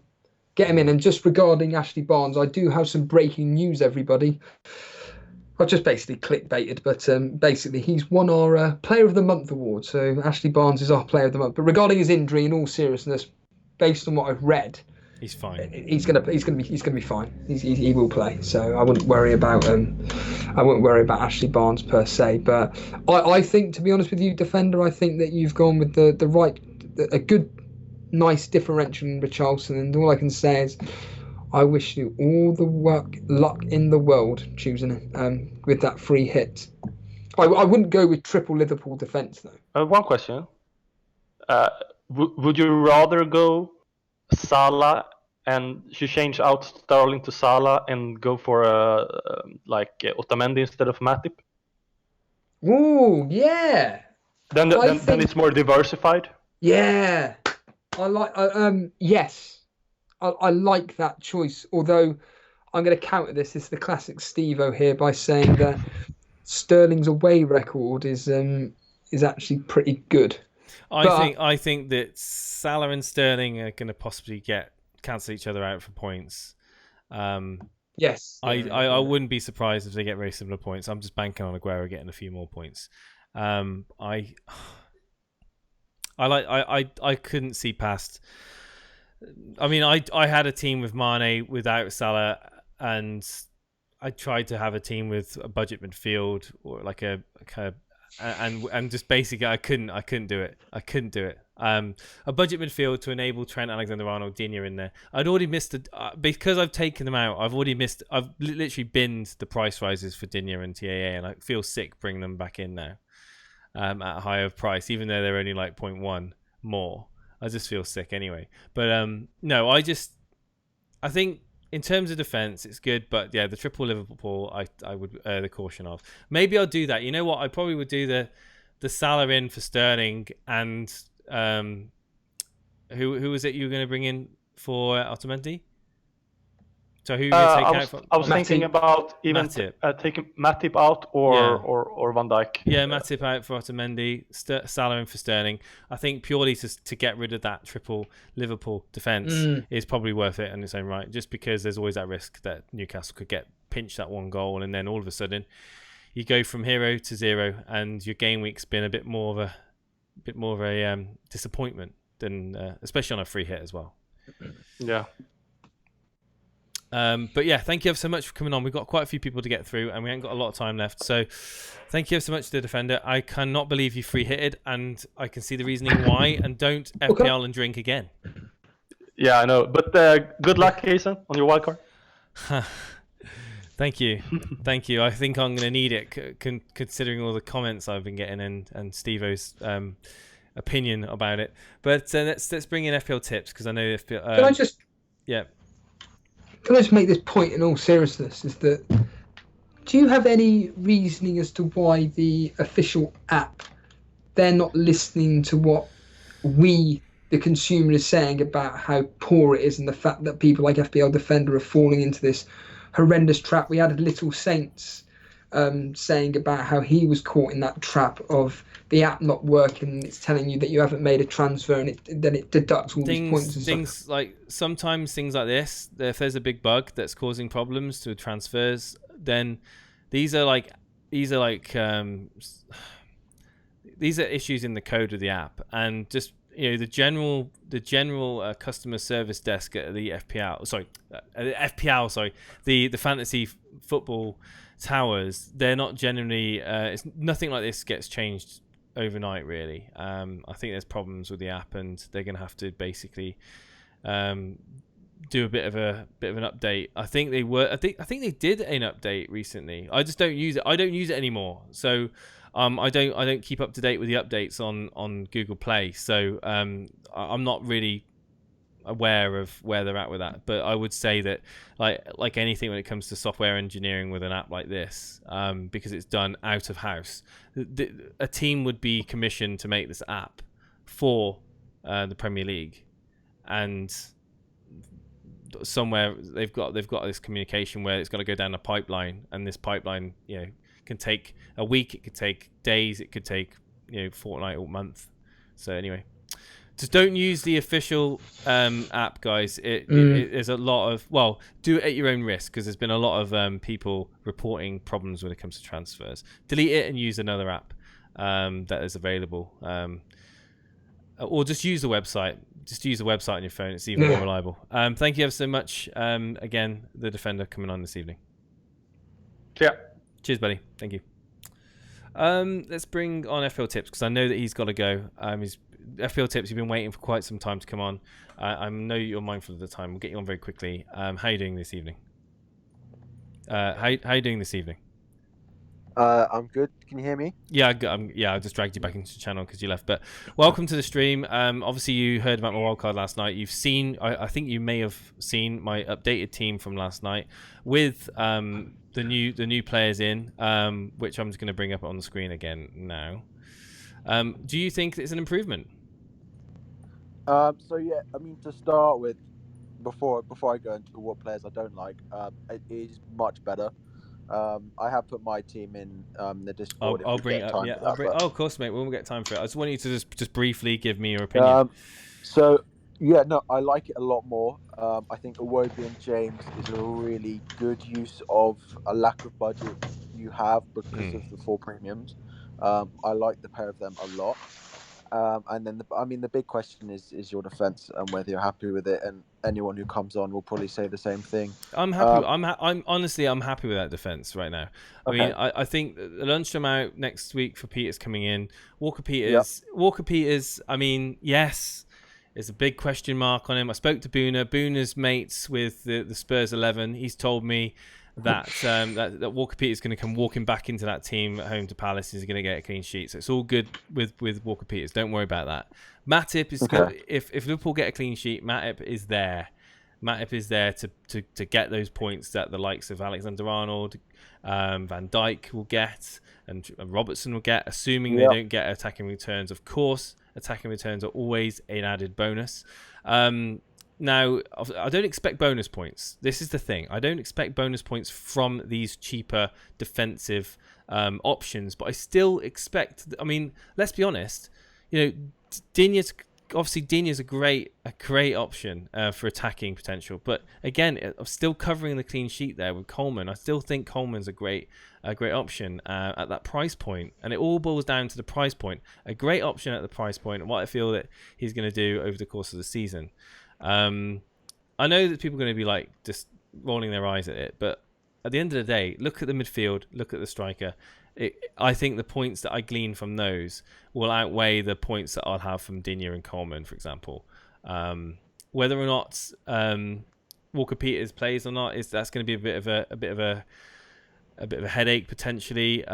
S2: Get him in. And just regarding Ashley Barnes, I do have some breaking news, everybody. I've just basically clickbaited, but basically he's won our Player of the Month award. So Ashley Barnes is our Player of the Month. But regarding his injury, in all seriousness, based on what I've read,
S3: he's fine.
S2: He's gonna be fine. He will play. So I wouldn't worry about Ashley Barnes per se. But I think, to be honest with you, Defender, I think that you've gone with a good, nice differential in Richarlison, and all I can say is I wish you all the luck in the world choosing him with that free hit. I wouldn't go with triple Liverpool defence though.
S7: One question: would you rather go Salah and you change out Sterling to Salah and go for Otamendi instead of Matip?
S2: Ooh, yeah.
S7: Then it's more diversified.
S2: Yeah. Yes, I like that choice. Although I'm going to counter this. It's the classic Steve-O here by saying that Sterling's away record is actually pretty good.
S3: I think that Salah and Sterling are going to possibly cancel each other out for points.
S2: Yes,
S3: I wouldn't be surprised if they get very similar points. I'm just banking on Aguero getting a few more points. I couldn't see past. I mean, I had a team with Mane without Salah, and I tried to have a team with a budget midfield or and just basically I couldn't do it. A budget midfield to enable Trent Alexander-Arnold, Digne in there. I'd already missed because I've taken them out. I've literally binned the price rises for Digne and TAA, and I feel sick bringing them back in now. At a higher price, even though they're only like 0.1 more. I just feel sick anyway. But no, I think in terms of defense, it's good. But yeah, the triple Liverpool, I would err the caution of. Maybe I'll do that. You know what? I probably would do the Salah in for Sterling and who was it you were going to bring in for Otamendi? So who
S7: I was thinking about even taking Matip out or Van Dijk.
S3: Yeah, Matip out for Otamendi, Salah in for Sterling. I think purely to get rid of that triple Liverpool defence is probably worth it in its own right, just because there's always that risk that Newcastle could get pinched that 1 goal, and then all of a sudden you go from hero to zero, and your game week's been a bit more of a disappointment than, especially on a free hit as well.
S7: Yeah.
S3: But yeah, thank you ever so much for coming on. We've got quite a few people to get through, and we haven't got a lot of time left. So thank you ever so much to the Defender. I cannot believe you free hitted, and I can see the reasoning why. And don't FPL and drink again.
S7: Yeah, I know. But good luck, Jason, on your wildcard.
S3: Thank you. Thank you. I think I'm going to need it, considering all the comments I've been getting and Steve-O's opinion about it. But let's bring in FPL tips, because I know FPL...
S2: Can I just...
S3: Yeah.
S2: Can I just make this point in all seriousness, is that do you have any reasoning as to why the official app, they're not listening to what we, the consumer, is saying about how poor it is, and the fact that people like FPL Defender are falling into this horrendous trap? We had Little Saints saying about how he was caught in that trap of the app not working, and it's telling you that you haven't made a transfer, and then it deducts all these points and
S3: things
S2: stuff.
S3: Like sometimes things like this, if there's a big bug that's causing problems to transfers, then these are issues in the code of the app, and just the general customer service desk at the the fantasy football towers, they're not generally it's nothing like this gets changed overnight, really. I think there's problems with the app, and they're going to have to basically do a bit of an update. I think they did an update recently. I just don't use it. I don't use it anymore. So I don't keep up to date with the updates on Google Play. So I'm not really aware of where they're at with that. But I would say that like anything when it comes to software engineering with an app like this, because it's done out of house, a team would be commissioned to make this app for the Premier League, and somewhere they've got this communication where it's got to go down a pipeline, and this pipeline, can take a week, it could take days, it could take fortnight or month. So anyway, just don't use the official app, guys. There's a lot of, do it at your own risk, because there's been a lot of people reporting problems when it comes to transfers. Delete it and use another app that is available, or just use the website. Just use the website on your phone. It's even more reliable. Thank you ever so much. Again, the defender coming on this evening.
S7: Yeah.
S3: Cheers, buddy. Thank you. Let's bring on FPL Tips, because I know that he's got to go. He's FPL Tips, you've been waiting for quite some time to come on. I know you're mindful of the time. We'll get you on very quickly. How are you doing this evening? How are you doing this evening?
S8: I'm good. Can you hear me?
S3: Yeah, I just dragged you back into the channel because you left. But welcome to the stream. Obviously, you heard about my wildcard last night. You've seen, I think you may have seen my updated team from last night with the new players in, which I'm just going to bring up on the screen again now. Do you think it's an improvement?
S8: So yeah, I mean, to start with, before I go into what players I don't like, it is much better. I have put my team in the Discord.
S3: I'll bring it up. Yeah, of course, mate. We'll get time for it. I just want you to just briefly give me your opinion.
S8: So yeah, no, I like it a lot more. I think Iwobi and James is a really good use of a lack of budget you have because of the 4 premiums. I like the pair of them a lot. And then, the big question is your defense and whether you're happy with it. And anyone who comes on will probably say the same thing.
S3: I'm happy. I'm honestly happy with that defense right now. I mean, I think Lundstrom out next week for Peters coming in. Walker Peters. Yep. Walker Peters. I mean, yes, there's a big question mark on him. I spoke to Boona. Boona's mates with the Spurs 11. He's told me that that Walker Peters is going to come walking back into that team at home to Palace. He's going to get a clean sheet, so it's all good with Walker Peters. Don't worry about that. Matip is good. If Liverpool get a clean sheet, Matip is there. Matip is there to get those points that the likes of Alexander-Arnold, Van Dijk will get, and Robertson will get, assuming they don't get attacking returns. Of course, attacking returns are always an added bonus. Now, I don't expect bonus points. This is the thing. I don't expect bonus points from these cheaper defensive options, but I still expect... I mean, let's be honest. Digne's a great option for attacking potential. But again, I'm still covering the clean sheet there with Coleman. I still think Coleman's a great option at that price point. And it all boils down to the price point. A great option at the price point and what I feel that he's going to do over the course of the season. I know that people are going to be just rolling their eyes at it, but at the end of the day, look at the midfield, look at the striker. I think the points that I glean from those will outweigh the points that I'll have from Digne and Coleman, for example. Whether or not Walker Peters plays or not, that's going to be a bit of a headache potentially.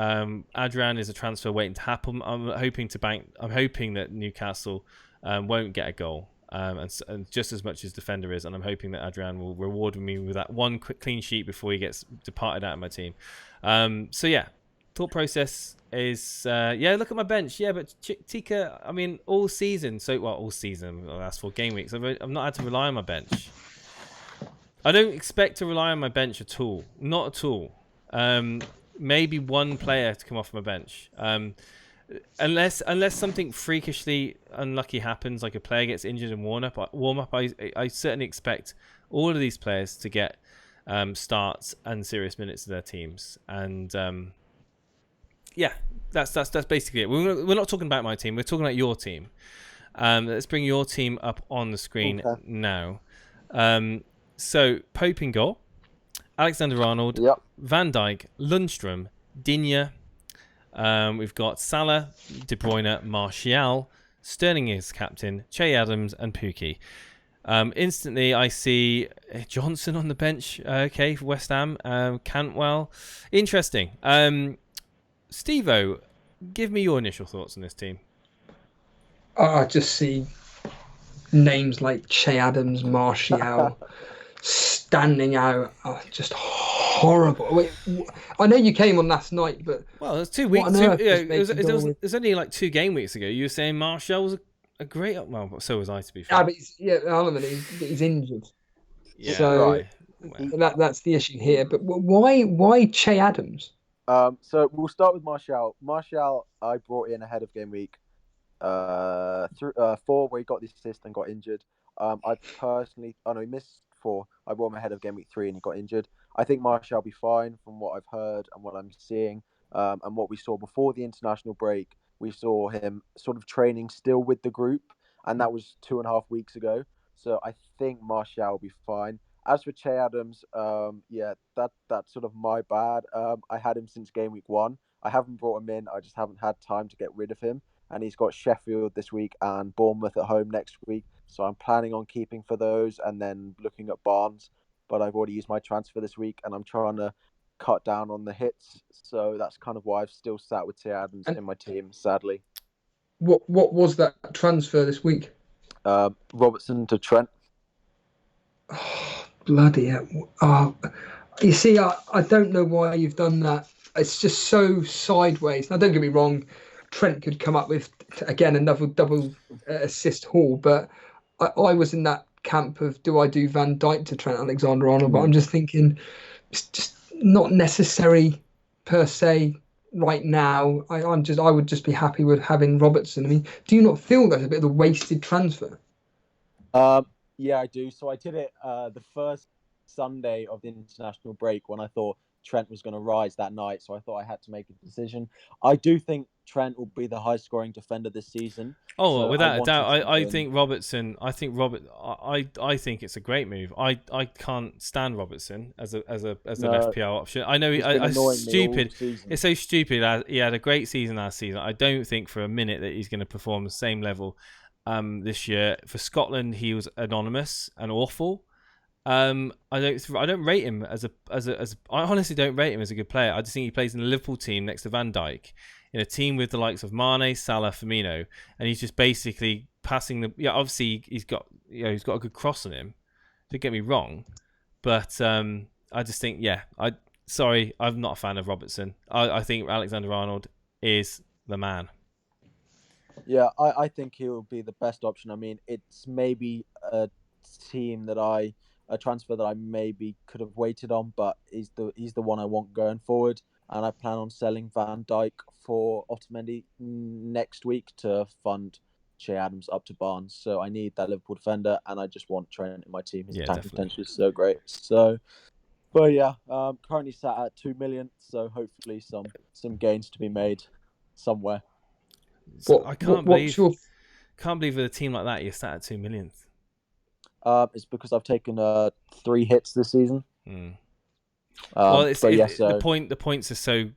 S3: Adrian is a transfer waiting to happen. I'm hoping that Newcastle won't get a goal. And just as much as defender is, and I'm hoping that Adrian will reward me with that one quick clean sheet before he gets departed out of my team. So yeah, thought process is look at my bench. Yeah, but Tika, I mean, all season, the last 4 game weeks, I've not had to rely on my bench. I don't expect to rely on my bench at all, not at all. Maybe one player to come off my bench. Unless something freakishly unlucky happens, like a player gets injured in warm up, I certainly expect all of these players to get starts and serious minutes to their teams. And that's basically it. We're not talking about my team. We're talking about your team. Let's bring your team up on the screen now. So Pope in goal, Alexander-Arnold, Van Dijk, Lundstrom, Digne. We've got Salah, De Bruyne, Martial, Sterling is captain, Che Adams, and Pukki. Instantly, I see Johnson on the bench. Okay, for West Ham. Cantwell. Interesting. Steve-O, give me your initial thoughts on this team.
S2: I just see names like Che Adams, Martial standing out. Just horrible. Wait, I know you came on last night, but
S3: well, it's 2 weeks. It was only like 2 game weeks ago. You were saying Martial was a great. Well, so was I, to be fair.
S2: But he's injured.
S3: Yeah,
S2: so
S3: right.
S2: that's the issue here. But why Che Adams?
S8: So we'll start with Martial. Martial, I brought in ahead of game week 4, where he got the assist and got injured. I personally, he missed 4. I brought him ahead of game week 3 and he got injured. I think Martial will be fine from what I've heard and what I'm seeing, and what we saw before the international break. We saw him sort of training still with the group, and that was 2.5 weeks ago. So I think Martial will be fine. As for Che Adams, that's sort of my bad. I had him since game week 1. I haven't brought him in. I just haven't had time to get rid of him. And he's got Sheffield this week and Bournemouth at home next week. So I'm planning on keeping for those and then looking at Barnes. But I've already used my transfer this week and I'm trying to cut down on the hits. So that's kind of why I've still sat with Che Adams in my team, sadly.
S2: What was that transfer this week?
S8: Robertson to Trent.
S2: Oh, bloody hell. You see, I don't know why you've done that. It's just so sideways. Now, don't get me wrong. Trent could come up with, again, another double assist haul, but I was in that camp of, do I do Van Dijk to Trent Alexander-Arnold? But I'm just thinking, it's just not necessary per se right now. I would just be happy with having Robertson. I mean, do you not feel that's a bit of a wasted transfer?
S8: Yeah, I do. So I did it the first Sunday of the international break when I thought Trent was going to rise that night. So I thought I had to make a decision. I do think Trent will be the highest scoring defender this season.
S3: Oh,
S8: so
S3: without a doubt. I think Robertson. I think it's a great move. I can't stand Robertson as an FPL option. I know stupid. It's so stupid. He had a great season last season. I don't think for a minute that he's going to perform the same level this year. For Scotland, he was anonymous and awful. I don't rate him as I honestly don't rate him as a good player. I just think he plays in the Liverpool team next to Van Dijk, in a team with the likes of Mane, Salah, Firmino, and he's just basically passing the. Yeah, obviously he's got a good cross on him. Don't get me wrong, but I just think I'm not a fan of Robertson. I think Alexander-Arnold is the man.
S8: Yeah, I think he will be the best option. I mean, it's maybe a transfer that I maybe could have waited on, but he's the one I want going forward. And I plan on selling Van Dijk for Otamendi next week to fund Che Adams up to Barnes. So I need that Liverpool defender, and I just want Trent in my team. His attacking potential is so great. So, but yeah, currently sat at 2 million. So hopefully some gains to be made somewhere.
S3: I can't believe with a team like that you're sat at 2 million.
S8: It's because I've taken 3 hits this season.
S3: The points are so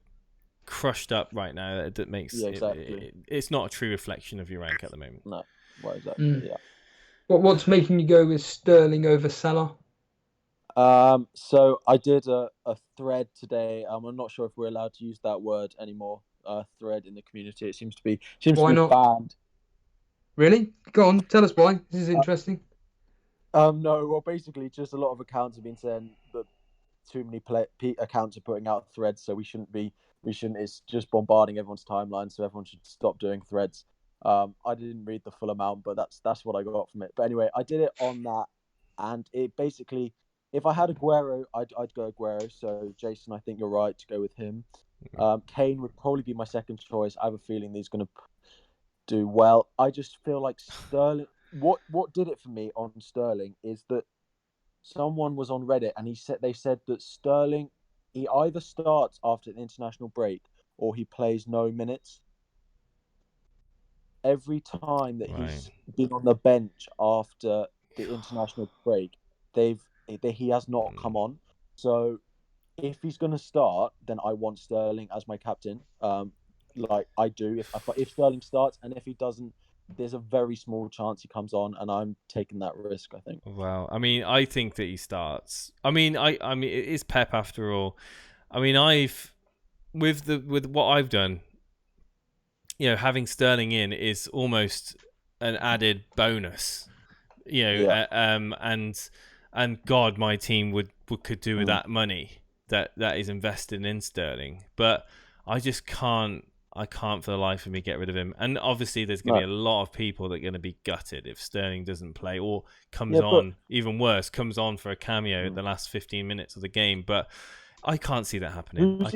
S3: crushed up right now that makes it's not a true reflection of your rank at the moment.
S8: No, well, exactly. Yeah.
S2: What's making you go with Sterling over Salah?
S8: So I did a thread today. I'm not sure if we're allowed to use that word anymore. Thread in the community. It seems to be banned.
S2: Really? Go on, tell us why. This is interesting.
S8: No, well, basically, just a lot of accounts have been saying that too many accounts are putting out threads, so we shouldn't. It's just bombarding everyone's timeline, so everyone should stop doing threads. I didn't read the full amount, but that's what I got from it. But anyway, I did it on that, and it basically, if I had Aguero, I'd go Aguero. So Jason, I think you're right to go with him. Kane would probably be my second choice. I have a feeling he's going to do well. I just feel like Sterling. What did it for me on Sterling is that someone was on Reddit and they said that Sterling, he either starts after the international break or he plays no minutes. Every time that he's been on the bench after the international break, he has not come on. So if he's going to start, then I want Sterling as my captain. Like I do. If Sterling starts, and if he doesn't there's a very small chance he comes on, and I'm taking that risk, I think.
S3: Well, I mean, I think that he starts. I mean, it is Pep after all. I mean, with what I've done, having Sterling in is almost an added bonus. And God, my team could do with that money that is invested in Sterling, but I just can't. I can't for the life of me get rid of him. And obviously there's going to be a lot of people that are going to be gutted if Sterling doesn't play or comes on, even worse, comes on for a cameo at the last 15 minutes of the game. But I can't see that happening.
S8: Who's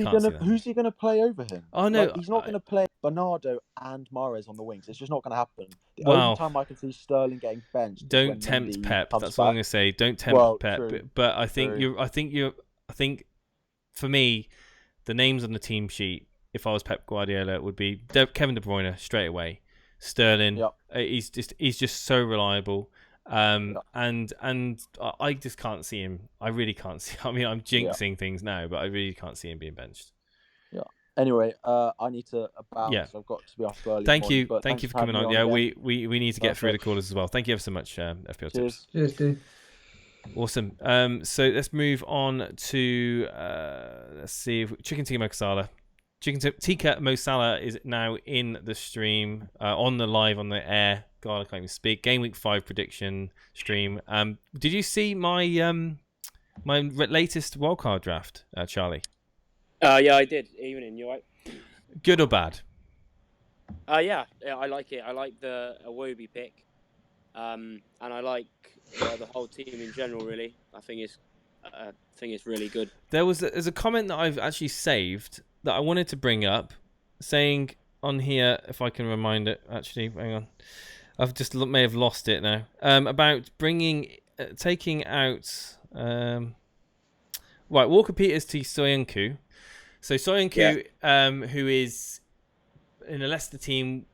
S8: he going to play over him?
S3: Oh, no.
S8: He's not going to play Bernardo and Mahrez on the wings. It's just not going to happen. The only time I can see Sterling getting benched.
S3: Don't tempt Pep. That's what I'm going to say. Don't tempt Pep.
S8: True.
S3: But I think for me, the names on the team sheet, if I was Pep Guardiola, would be Kevin De Bruyne straight away. Sterling, he's just so reliable, and I just can't see him. I really can't see. I mean, I'm jinxing things now, but I really can't see him being benched.
S8: Yeah. Anyway, I need to bounce.
S3: Yeah.
S8: I've got to be off early.
S3: Thank you for coming on. Yeah, we need to get through the callers as well. Thank you ever so much, FPL Tips.
S2: Cheers, dude.
S3: Awesome. So let's move on to let's see if Chicken Tikka Masala. Chicken Tikka Masala is now in the stream, on the live on the air. God, I can't even speak. Gameweek 5 prediction stream. Did you see my my latest wildcard draft, Charlie?
S9: Yeah, I did. Evening, you right?
S3: Good or bad?
S9: Yeah, I like it. I like the Iwobi pick, and I like the whole team in general. Really, I think it's really good.
S3: There's a comment that I've actually saved that I wanted to bring up, saying on here, if I can remind it. Actually, hang on, I've just may have lost it now. About taking out Walker Peters to Soyuncu. So Soyuncu, who is in a Leicester team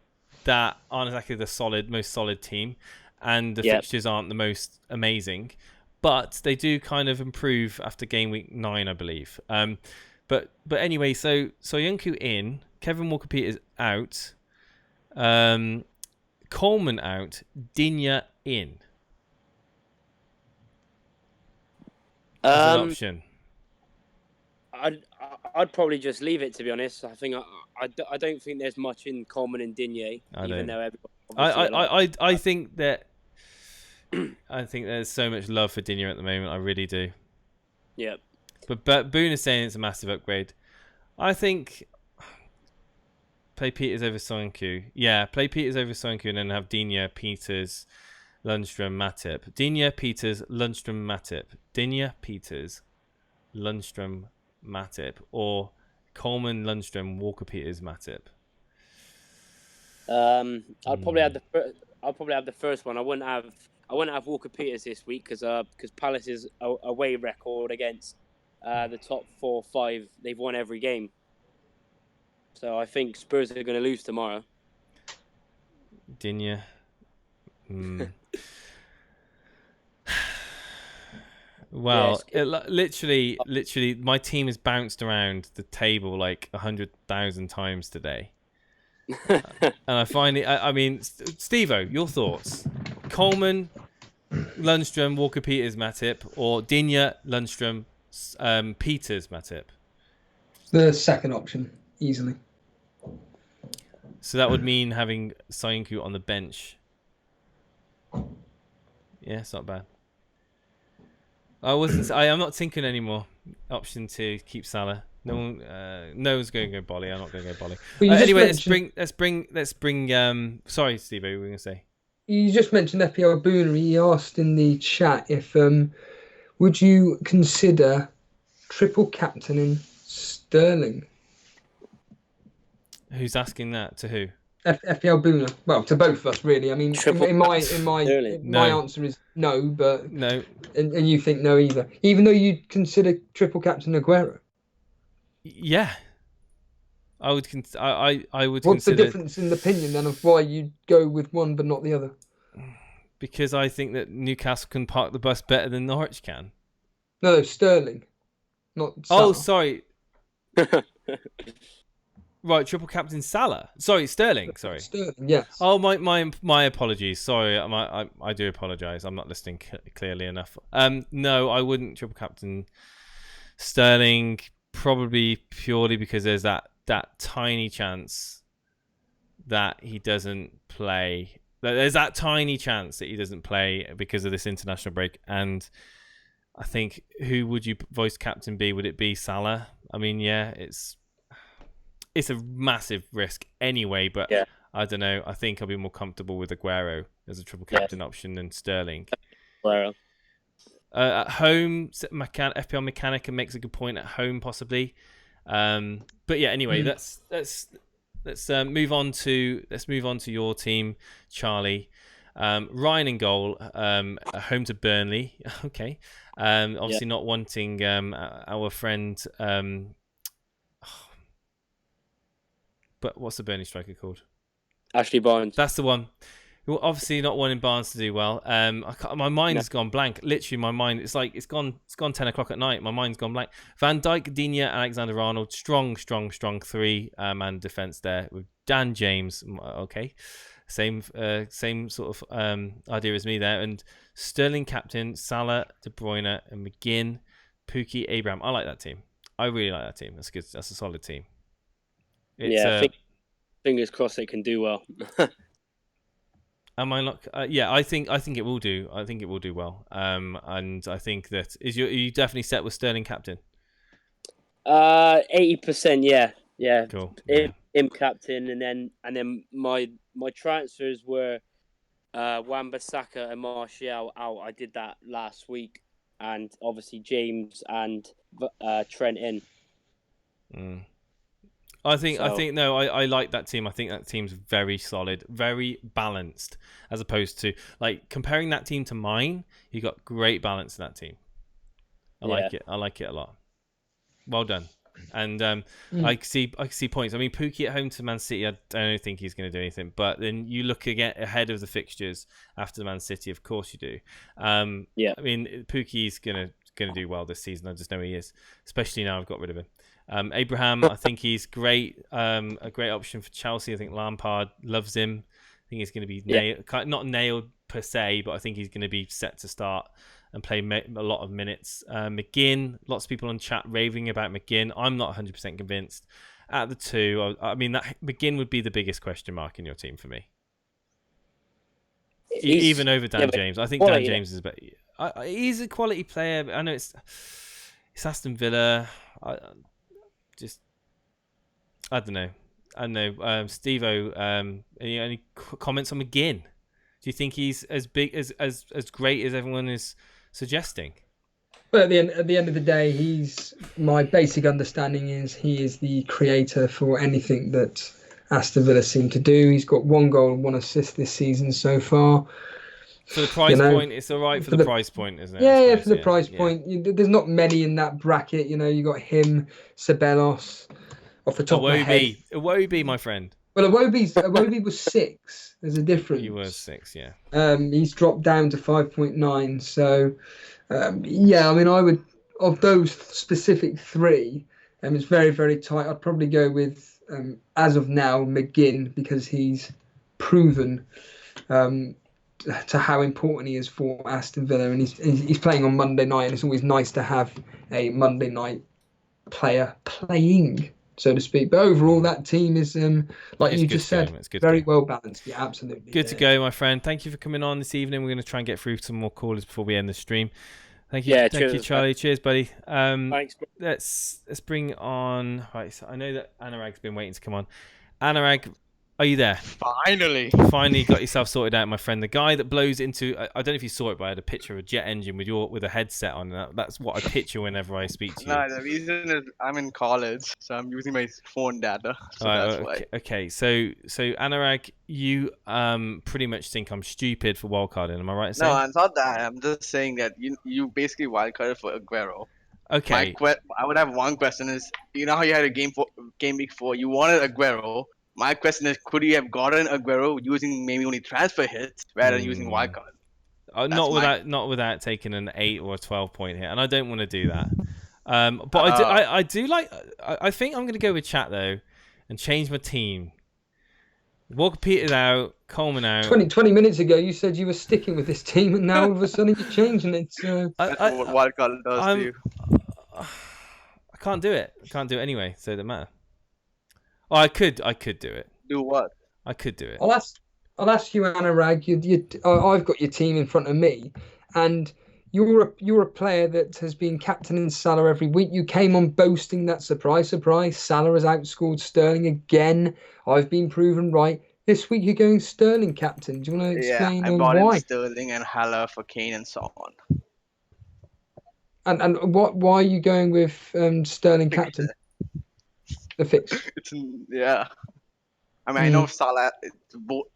S3: that aren't exactly the most solid team, and the fixtures aren't the most amazing, but they do kind of improve after game week 9, I believe. But anyway, so Soyuncu in, Kevin Walker Peters out, Coleman out, Digne in. As an option.
S9: I'd probably just leave it, to be honest. I think I don't think there's much in Coleman and Digne, even though
S3: I think that I think there's so much love for Digne at the moment. I really do.
S9: Yeah.
S3: But Boone is saying it's a massive upgrade. I think play Peters over Soyuncu. Yeah, play Peters over Soyuncu and then have Digne, Peters, Lundstrom, Matip. Digne, Peters, Lundstrom, Matip. Digne, Peters, Lundstrom, Matip, or Coleman, Lundstrom, Walker Peters, Matip.
S9: I'd probably have the first one. I wouldn't have Walker Peters this week because Palace's away record against the top 4 or 5, they've won every game. So I think Spurs are going to lose tomorrow.
S3: Digne. Well, literally, my team has bounced around the table like 100,000 times today. And I find it, I mean, Steve-O, your thoughts? Coleman, Lundstrom, Walker Peters, Matip, or Digne, Lundstrom, Peters, Matip?
S2: The second option, easily.
S3: So that would mean having Soyuncu on the bench. Yeah, it's not bad. I'm not thinking anymore. Option 2, keep Salah. No one's going to go Bolly. I'm not going to go Bolly. Anyway, let's bring. Sorry, Steve, what were we going to say?
S2: You just mentioned FPL Boonery. He asked in the chat if would you consider triple captaining Sterling?
S3: Who's asking that? To who?
S2: FPL Booner. Well, to both of us, really. I mean, my answer is no, but
S3: no,
S2: and you think no either, even though you consider triple captain Aguero.
S3: Yeah, I would. I would.
S2: What's the difference in the opinion then of why you go with one but not the other?
S3: Because I think that Newcastle can park the bus better than Norwich can.
S2: No, Sterling, not Salah.
S3: Oh, sorry. Right, triple captain Salah. Sorry, Sterling. Sorry.
S2: Sterling, yes.
S3: Oh, my apologies. Sorry, I do apologise. I'm not listening clearly enough. No, I wouldn't triple captain Sterling, probably purely because there's that tiny chance that he doesn't play. There's that tiny chance that he doesn't play because of this international break. And I think, who would you voice captain be? Would it be Salah? I mean, yeah, it's a massive risk anyway, but yeah. I don't know. I think I'll be more comfortable with Aguero as a triple captain option than Sterling.
S9: Aguero.
S3: At home, FPL Mechanica makes a good point at home, possibly. But yeah, anyway, let's move on to your team, Charlie. Ryan in goal, home to Burnley. Okay, obviously not wanting our friend. But what's the Burnley striker called?
S9: Ashley Barnes.
S3: That's the one. Well, obviously not wanting Barnes to do well. My mind has gone blank. Literally, my mind. It's like it's gone 10 o'clock at night. My mind's gone blank. Van Dijk, Digne, Alexander-Arnold. Strong 3-man defense there with Dan James. Okay, same sort of idea as me there. And Sterling captain, Salah, De Bruyne, and McGinn, Pukki, Abraham. I like that team. I really like that team. That's good. That's a solid team.
S9: Fingers crossed it can do well.
S3: Am I not? Yeah, I think it will do. I think it will do well. And I think that are you definitely set with Sterling captain?
S9: 80%. Yeah.
S3: Cool.
S9: Him captain, and then my transfers were Wan-Bissaka and Martial out. I did that last week, and obviously James and Trent in.
S3: I like that team. I think that team's very solid, very balanced, as opposed to like comparing that team to mine. You got great balance in that team. I like it. I like it a lot. Well done. And I see points. I mean, Pukki at home to Man City, I don't think he's going to do anything. But then you look again ahead of the fixtures after Man City. Of course you do. I mean, Pukki's going to do well this season. I just know he is, especially now I've got rid of him. Abraham, I think he's great. A great option for Chelsea. I think Lampard loves him. I think he's going to be not nailed per se, but I think he's going to be set to start and play a lot of minutes. McGinn, lots of people on chat raving about McGinn. I'm not 100% convinced. At the two, I mean, that McGinn would be the biggest question mark in your team for me. Even over Dan James. I think Dan James is better. He's a quality player. I know it's Aston Villa. I don't know. Steve-O, any comments on McGinn? Do you think he's as big as great as everyone is suggesting?
S2: But at the end of the day, my basic understanding is he is the creator for anything that Aston Villa seem to do. He's got 1 goal and 1 assist this season so far.
S3: For the price point, it's all right for the price point, isn't it?
S2: Yeah, for the price point. There's not many in that bracket. You got him, Ceballos, off the top of my head.
S3: Iwobi, my friend.
S2: Well, Iwobi was 6. There's a difference.
S3: He was 6, yeah.
S2: He's dropped down to 5.9. So, I mean, I would, of those specific 3, it's very, very tight. I'd probably go with, as of now, McGinn, because he's proven to how important he is for Aston Villa, and he's playing on Monday night, and it's always nice to have a Monday night player playing, so to speak. But overall, that team is, like you just said, very well balanced. Yeah, absolutely.
S3: Good to go, my friend. Thank you for coming on this evening. We're going to try and get through some more callers before we end the stream. Thank you, thank you, Charlie. Cheers, buddy.
S9: Thanks.
S3: Let's bring on. Right, so I know that Anurag's been waiting to come on. Anurag, are you there?
S10: Finally
S3: got yourself sorted out, my friend. The guy that blows into, I don't know if you saw it, but I had a picture of a jet engine with a headset on. That's what I picture whenever I speak to you.
S10: No, the reason is I'm in college, so I'm using my phone data. So that's why.
S3: Okay, so Anurag, you pretty much think I'm stupid for wildcarding. Am I right in saying?
S10: No, it's not that. I'm just saying that you basically wildcarded for Aguero.
S3: Okay.
S10: I would have one question: is how you had a game week 4, you wanted Aguero. My question is, could you have gotten Aguero using maybe only transfer hits rather than using wildcard?
S3: Not without taking an 8 or a 12 point hit, and I don't want to do that. But I do like. I think I'm going to go with chat though, and change my team. Walker Peters out, Coleman out.
S2: 20 minutes ago, you said you were sticking with this team, and now all of a sudden you're changing it.
S10: That's what wildcard does to you.
S3: I can't do it. I can't do it anyway, so it doesn't matter. Oh, I could do it.
S10: Do what?
S3: I could do it.
S2: I'll ask you, Anurag. I've got your team in front of me, and you're a player that has been captaining Salah every week. You came on boasting that surprise, Salah has outscored Sterling again. I've been proven right. This week you're going Sterling captain. Do you want to explain
S10: I brought
S2: why?
S10: in Sterling and Haller for Kane and so on.
S2: And why are you going with Sterling captain? The fix.
S10: Yeah. I mean, I know Salah.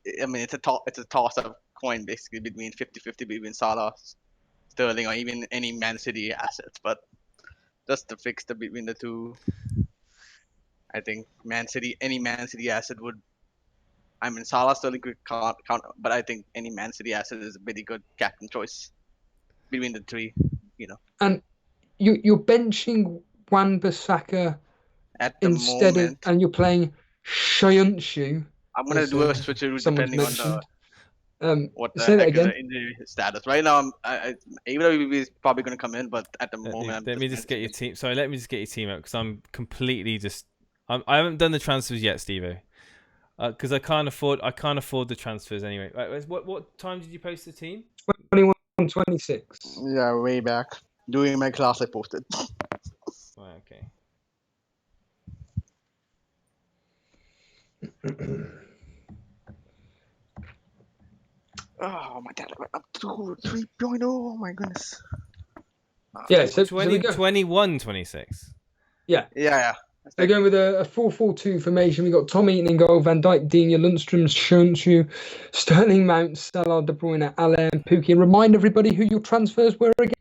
S10: It's a toss-up coin basically between 50-50 between Salah, Sterling, or even any Man City assets. But just to fix between the two, I think any Man City asset would. I mean, Salah, Sterling could count, but I think any Man City asset is a pretty good captain choice between the three.
S2: And you're benching Wan-Bissaka
S10: at the
S2: instead
S10: moment,
S2: and you're playing Shayunshu.
S10: I'm gonna do a switcheroo depending on what the heck is the injury status. Right now, AWB is probably gonna come in, but at the moment,
S3: let me just get your team. Sorry, let me just get your team out because I'm completely I haven't done the transfers yet, Steve-O. Because I can't afford the transfers anyway. Right, what time did you post the team?
S2: 21:26.
S10: Yeah, way back. Doing my class I posted.
S3: Right, okay.
S10: Oh my god, I'm 3.0. Oh my goodness.
S2: Yeah, so
S3: 21:26.
S2: Yeah. They're going with a 4-4-2 formation. We've got Tom Eaton in goal, Van Dijk, Digne, Lundstrom, Shunchu, Sterling, Mount, Salah, De Bruyne, Allen, Pookie. And remind everybody who your transfers were again.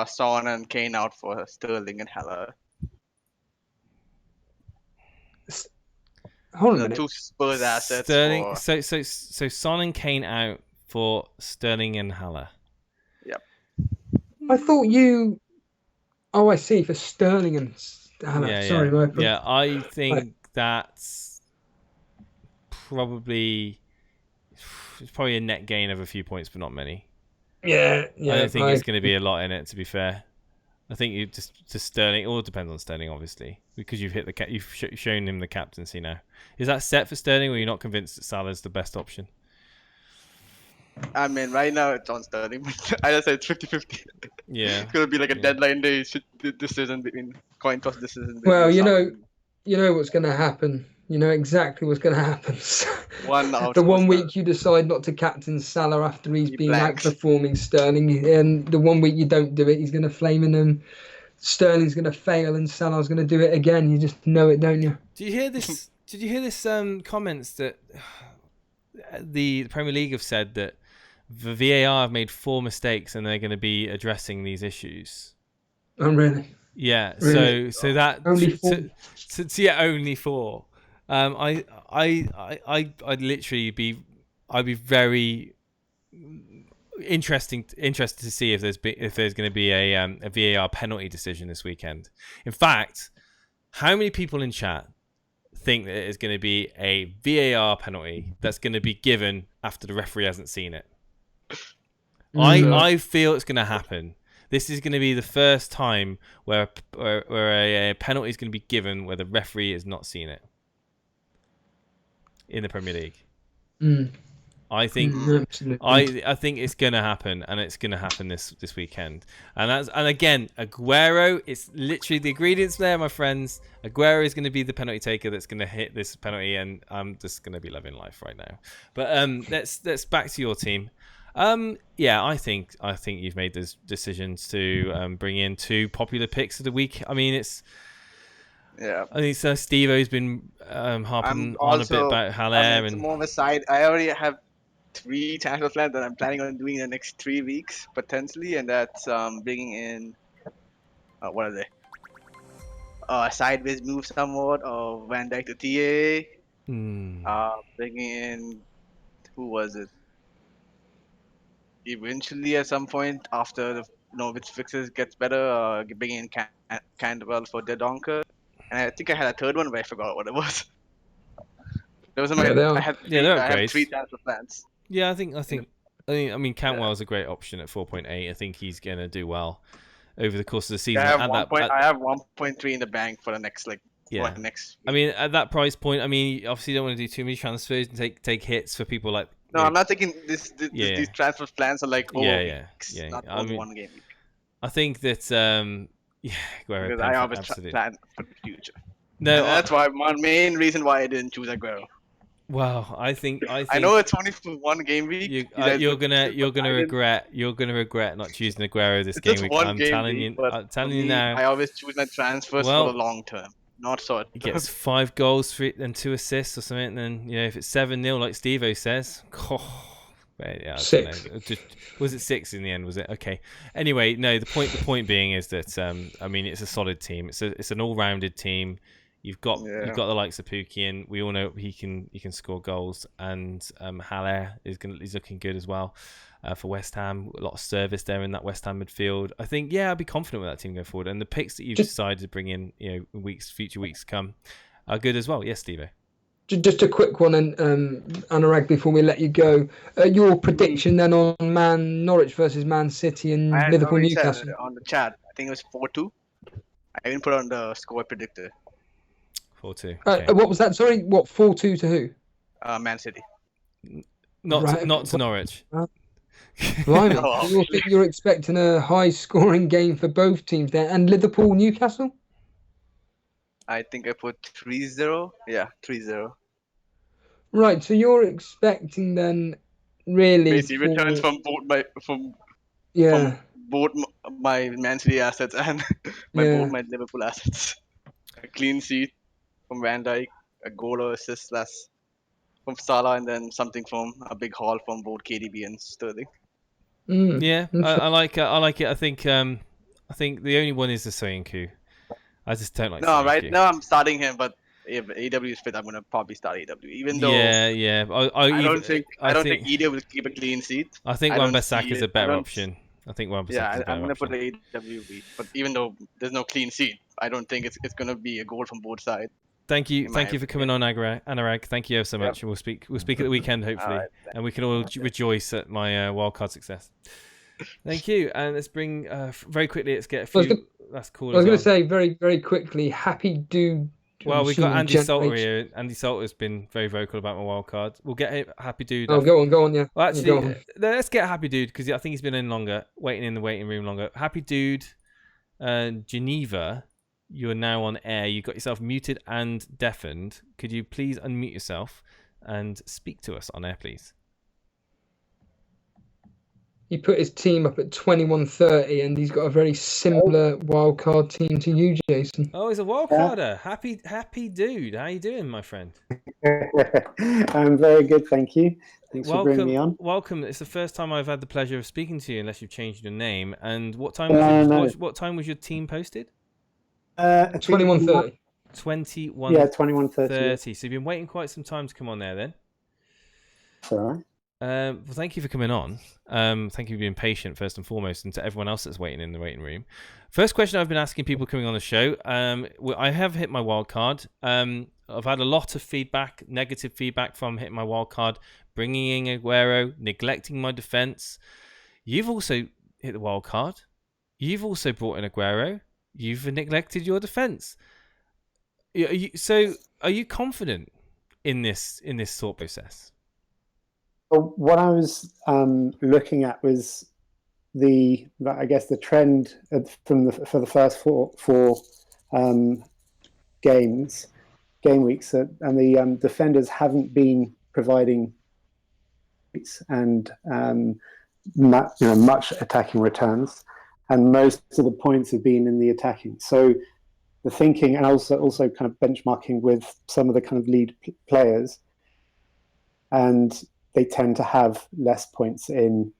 S10: Son and Kane out for Sterling and Haller.
S2: Hold on a minute.
S10: Two Spurs assets.
S3: Sterling. So Son and Kane out for Sterling and Haller.
S10: Yep.
S2: I thought you. Oh, I see. For Sterling and Haller.
S3: Yeah,
S2: sorry, my friend.
S3: Yeah, I think that's probably a net gain of a few points, but not many.
S2: Yeah.
S3: I don't think it's going to be a lot in it. To be fair, I think you just Sterling. It all depends on Sterling, obviously, because you've shown him the captaincy now. Is that set for Sterling, or are you not convinced that Salah's the best option?
S10: I mean, right now it's on Sterling, but I just said it's 50-50.
S3: Yeah.
S10: It's gonna be like a deadline day decision between coin toss decision.
S2: Well, you know what's going to happen. You know exactly what's going to happen. The 1 week you decide not to captain Salah after he's been outperforming Sterling, and the 1 week you don't do it, he's going to flame in him. Sterling's going to fail, and Salah's going to do it again. You just know it, don't you?
S3: Did you hear this? Did you hear this? Comments that the Premier League have said that the VAR have made 4 mistakes and they're going to be addressing these issues.
S2: Oh, really?
S3: Yeah.
S2: Really?
S3: So that
S2: only 4.
S3: Only 4. I'd literally be very interested to see if there's going to be a VAR penalty decision this weekend. In fact, how many people in chat think that it is going to be a VAR penalty that's going to be given after the referee hasn't seen it? I feel it's going to happen. This is going to be the first time where a penalty is going to be given where the referee has not seen it in the Premier League. I think I think it's going to happen, and it's going to happen this weekend. And again, Aguero, it's literally the ingredients there, my friends. Aguero is going to be the penalty taker that's going to hit this penalty, and I'm just going to be loving life right now. But let's back to your team. Yeah, I think you've made those decisions to bring in 2 popular picks of the week. I mean,
S10: yeah.
S3: I think so. Steve-O's been harping on a bit about Haller
S10: and more of a side. I already have 3 transfer plans that I'm planning on doing in the next 3 weeks potentially, and that's bringing in what are they? Sideways move somewhat of Van Dijk to TA. Bringing in who was it? Eventually, at some point after the Norwich fixes gets better, bringing in Cantwell for De Donker. And I think I had a third one, but I forgot what it was. Those are
S2: Yeah, they are.
S10: I have
S3: Yeah, they're
S10: I have
S3: upgrades.
S10: 3 transfer plans.
S3: Yeah, I mean, Cantwell's a great option at 4.8. I think he's going to do well over the course of the season.
S10: I have I have 1.3 in the bank for the next next week.
S3: I mean, at that price point, I mean, obviously you don't want to do too many transfers and take hits for people like.
S10: No, I'm not taking these transfer plans are like weeks, not
S3: I mean,
S10: 1 game week.
S3: I think that
S10: Because I always plan for the future.
S3: No,
S10: and that's why one main reason why I didn't choose Aguero.
S3: Well, I think
S10: I know it's only for 1 game week.
S3: You're gonna regret not choosing Aguero this game week. I'm telling you now.
S10: I always choose my transfers for the long term, not short.
S3: He gets 5 goals and 2 assists or something, and then if it's 7-0 like Steve-O says, yeah,
S2: 6.
S3: Was it 6 in the end? Was it okay? Anyway, no. The point being is that I mean, it's a solid team. It's an all-rounded team. You've got the likes of Pookie, and we all know he can score goals. And Haller is looking good as well for West Ham. A lot of service there in that West Ham midfield. I think I'd be confident with that team going forward. And the picks that you've decided to bring in, future weeks to come, are good as well. Yes, Steve.
S2: Just a quick one, and Anurag, before we let you go, your prediction then on Norwich versus Man City and Liverpool Newcastle
S10: on the chat. I think it was 4-2. I even put on the score predictor.
S3: 4-2. Okay.
S2: What was that? Sorry, what 4-2 to who?
S10: Man City.
S3: Not to Norwich.
S2: Blimey. You're expecting a high-scoring game for both teams there, and Liverpool Newcastle.
S10: I think I put 3-0. Yeah, 3-0.
S2: Right, so you're expecting then really
S10: basically returns from both my Man City assets and both my Liverpool assets. A clean sheet from Van Dijk, a goal or assist from Salah, and then something from a big haul from both KDB and Sterling.
S3: Yeah, I like it. I think the only one is the Soyuncu. I just don't like.
S10: No, right now I'm starting him, but if AW is fit, I'm gonna probably start AW. Even though I don't think EW will keep a clean sheet.
S3: I think Wan-Bissaka is a better option. I think Wan-Bissaka is a better
S10: I'm gonna
S3: option.
S10: put AW. But even though there's no clean sheet, I don't think it's gonna be a goal from both sides.
S3: Thank you for coming on, Anurag. Thank you so much, and we'll speak at the weekend hopefully, and we can all rejoice at my wildcard success. Thank you, and let's bring very quickly. Let's get a few. That's cool.
S2: I was going to say very, very quickly. Happy dude.
S3: Well, we've got Andy Salter here. Andy Salter has been very vocal about my wild card. We'll get Happy Dude.
S2: Oh, go on, yeah.
S3: Well, actually, let's get Happy Dude because I think he's been in longer, waiting in the waiting room longer. Happy Dude, Geneva, you're now on air. You got yourself muted and deafened. Could you please unmute yourself and speak to us on air, please?
S2: He put his team up at 21-30, and he's got a very similar wildcard team to you, Jason.
S3: Oh, he's a wildcarder. Happy Dude. How you doing, my friend?
S11: I'm very good, thank you. Thanks for bringing me on.
S3: Welcome. It's the first time I've had the pleasure of speaking to you, unless you've changed your name. And what time was what time was your team posted?
S2: 21-30.
S3: 21.
S11: Yeah, 21-30.
S3: 30. So you've been waiting quite some time to come on there, then.
S11: That's all right.
S3: Well, thank you for coming on. Thank you for being patient, first and foremost, and to everyone else that's waiting in the waiting room. First question I've been asking people coming on the show. I have hit my wild card. I've had a lot of feedback, negative feedback from hitting my wild card, bringing in Aguero, neglecting my defense. You've also hit the wild card. You've also brought in Aguero. You've neglected your defense. So, are you confident in this thought process?
S11: Well, what I was looking at was the trend for the first four game weeks, and the defenders haven't been providing and much attacking returns, and most of the points have been in the attacking. So the thinking, and also kind of benchmarking with some of the kind of lead players, and they tend to have less points in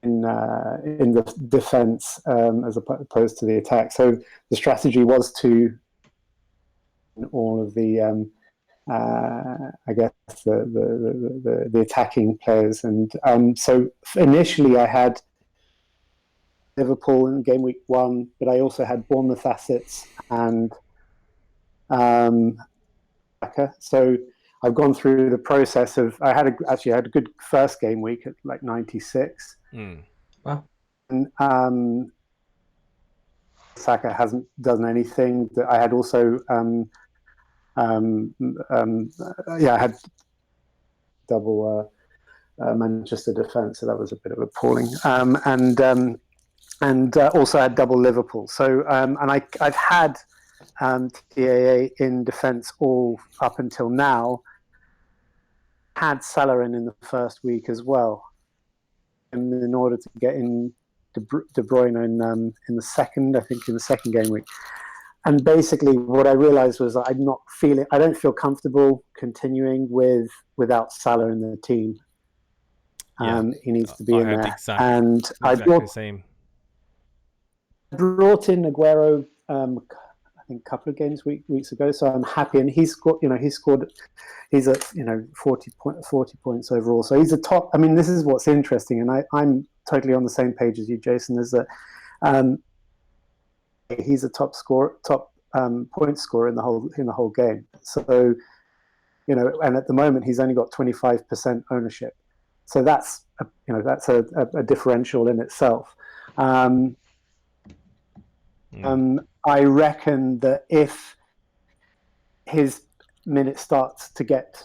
S11: the defense as opposed to the attack. So the strategy was to all of the the attacking players, and so initially I had Liverpool in game week 1, but I also had Bournemouth assets and so I've gone through the process of. I had a good first game week at like 96.
S2: Wow.
S11: And Saka hasn't done anything. That I had also. I had double Manchester defence, so that was a bit of appalling. And also had double Liverpool. So and I've had TAA in defence all up until now. Had Salah in the first week as well, and in order to get in De Bruyne in the second, I think in the second game week. And basically, what I realised was that I don't feel comfortable continuing without Salah in the team. He needs to be in there. And I brought in Aguero, I think a couple of weeks ago. So I'm happy, and he's at 40 points overall. So he's a top. I mean, this is what's interesting, and I'm totally on the same page as you, Jason. Is that he's a top point scorer in the whole game. So, and at the moment he's only got 25% ownership. So that's a differential in itself. I reckon that if his minutes starts to get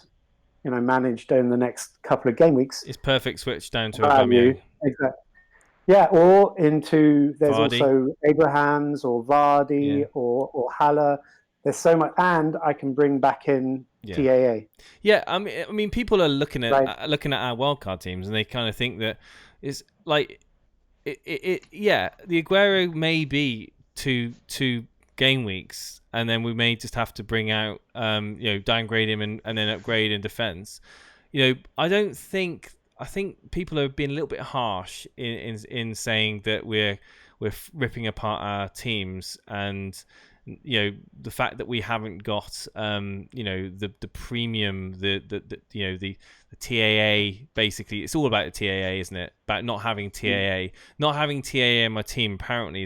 S11: managed in the next couple of game weeks,
S3: it's perfect switch down to Aubameyang.
S11: Exactly. Yeah, or there's
S3: Vardy.
S11: Also Abrahams or Vardy or Haller. There's so much, and I can bring back in TAA.
S3: Yeah, I mean, people are looking at our wildcard teams, and they kind of think that it's like the Aguero may be two game weeks, and then we may just have to bring out downgrade him and then upgrade in defence. I think people are being a little bit harsh in saying that we're ripping apart our teams, and the fact that we haven't got the premium, the TAA. Basically, it's all about the TAA, isn't it? About not having TAA, not having TAA in my team apparently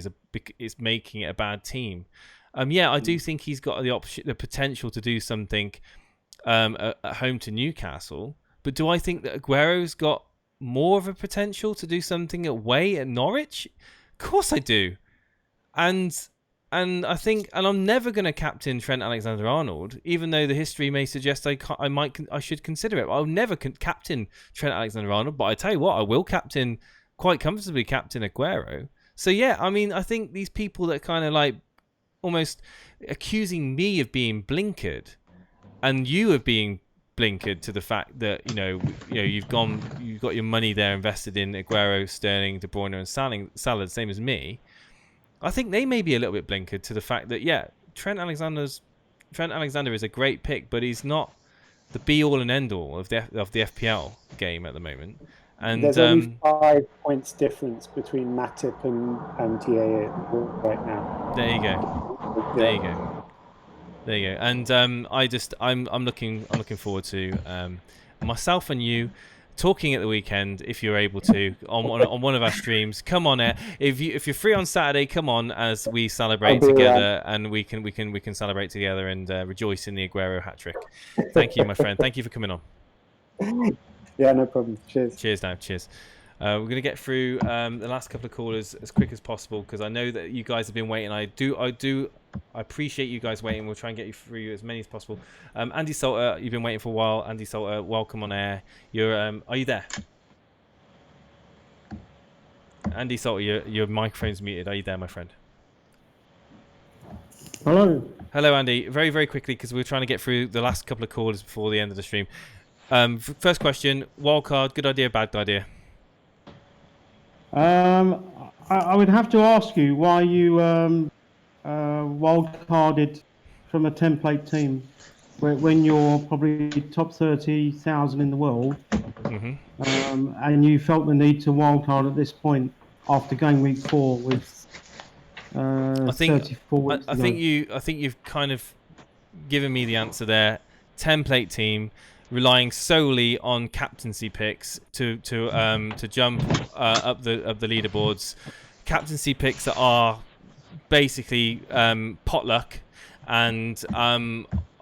S3: is making it a bad team. I do think he's got the potential to do something at home to Newcastle. But do I think that Aguero's got more of a potential to do something away at Norwich? Of course I do. And I think, and I'm never going to captain Trent Alexander-Arnold, even though the history may suggest I should consider it. I'll never captain Trent Alexander-Arnold, but I tell you what, I will quite comfortably captain Aguero. So I think these people that kind of like almost accusing me of being blinkered, and you of being blinkered to the fact that you've got your money there invested in Aguero, Sterling, De Bruyne, and Salah, the same as me. I think they may be a little bit blinkered to the fact that Trent Alexander is a great pick, but he's not the be all and end all of the FPL game at the moment. And
S11: there's only 5 points difference between Matip and TAA right now.
S3: There you go. There you go. There you go. And I'm looking forward to myself and you talking at the weekend, if you're able to, on one of our streams. Come on, if you're free on Saturday, come on as we celebrate together, and we can celebrate together and rejoice in the Aguero hat trick. Thank you, my friend. Thank you for coming on.
S11: Yeah, no problem. Cheers.
S3: Cheers now. Cheers. We're going to get through the last couple of callers as quick as possible, because I know that you guys have been waiting. I appreciate you guys waiting. We'll try and get you through as many as possible. Andy Salter, you've been waiting for a while. Andy Salter, welcome on air. Are you there? Andy Salter, your microphone's muted. Are you there, my friend?
S12: Hello.
S3: Hello, Andy. Very, very quickly, because we're trying to get through the last couple of callers before the end of the stream. First question, wildcard, good idea, bad idea?
S12: I would have to ask you why you wildcarded from a template team when you're probably top 30,000 in the world, and you felt the need to wildcard at this point after game week 4 with 34 weeks
S3: I think you've kind of given me the answer there. Template team, relying solely on captaincy picks to jump up the leaderboards. Captaincy picks that are basically potluck, and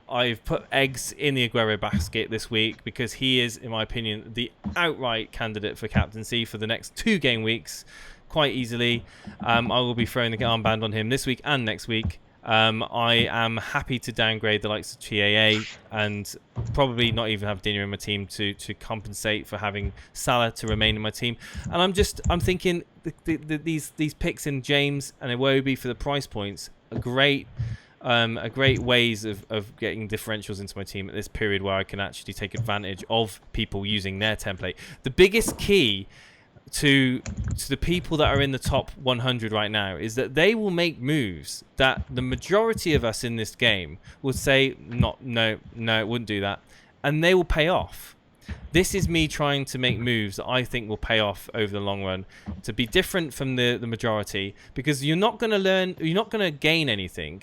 S3: I've put eggs in the Aguero basket this week because he is, in my opinion, the outright candidate for captaincy for the next 2 game weeks, quite easily. I will be throwing the armband on him this week and next week. I am happy to downgrade the likes of TAA and probably not even have Digne in my team to compensate for having Salah to remain in my team. And I'm thinking these picks in James and Iwobi for the price points are great. Great ways of getting differentials into my team at this period where I can actually take advantage of people using their template. The biggest key to the people that are in the top 100 right now is that they will make moves that the majority of us in this game will say, no, it wouldn't do that. And they will pay off. This is me trying to make moves that I think will pay off over the long run, to be different from the majority, because you're not going to gain anything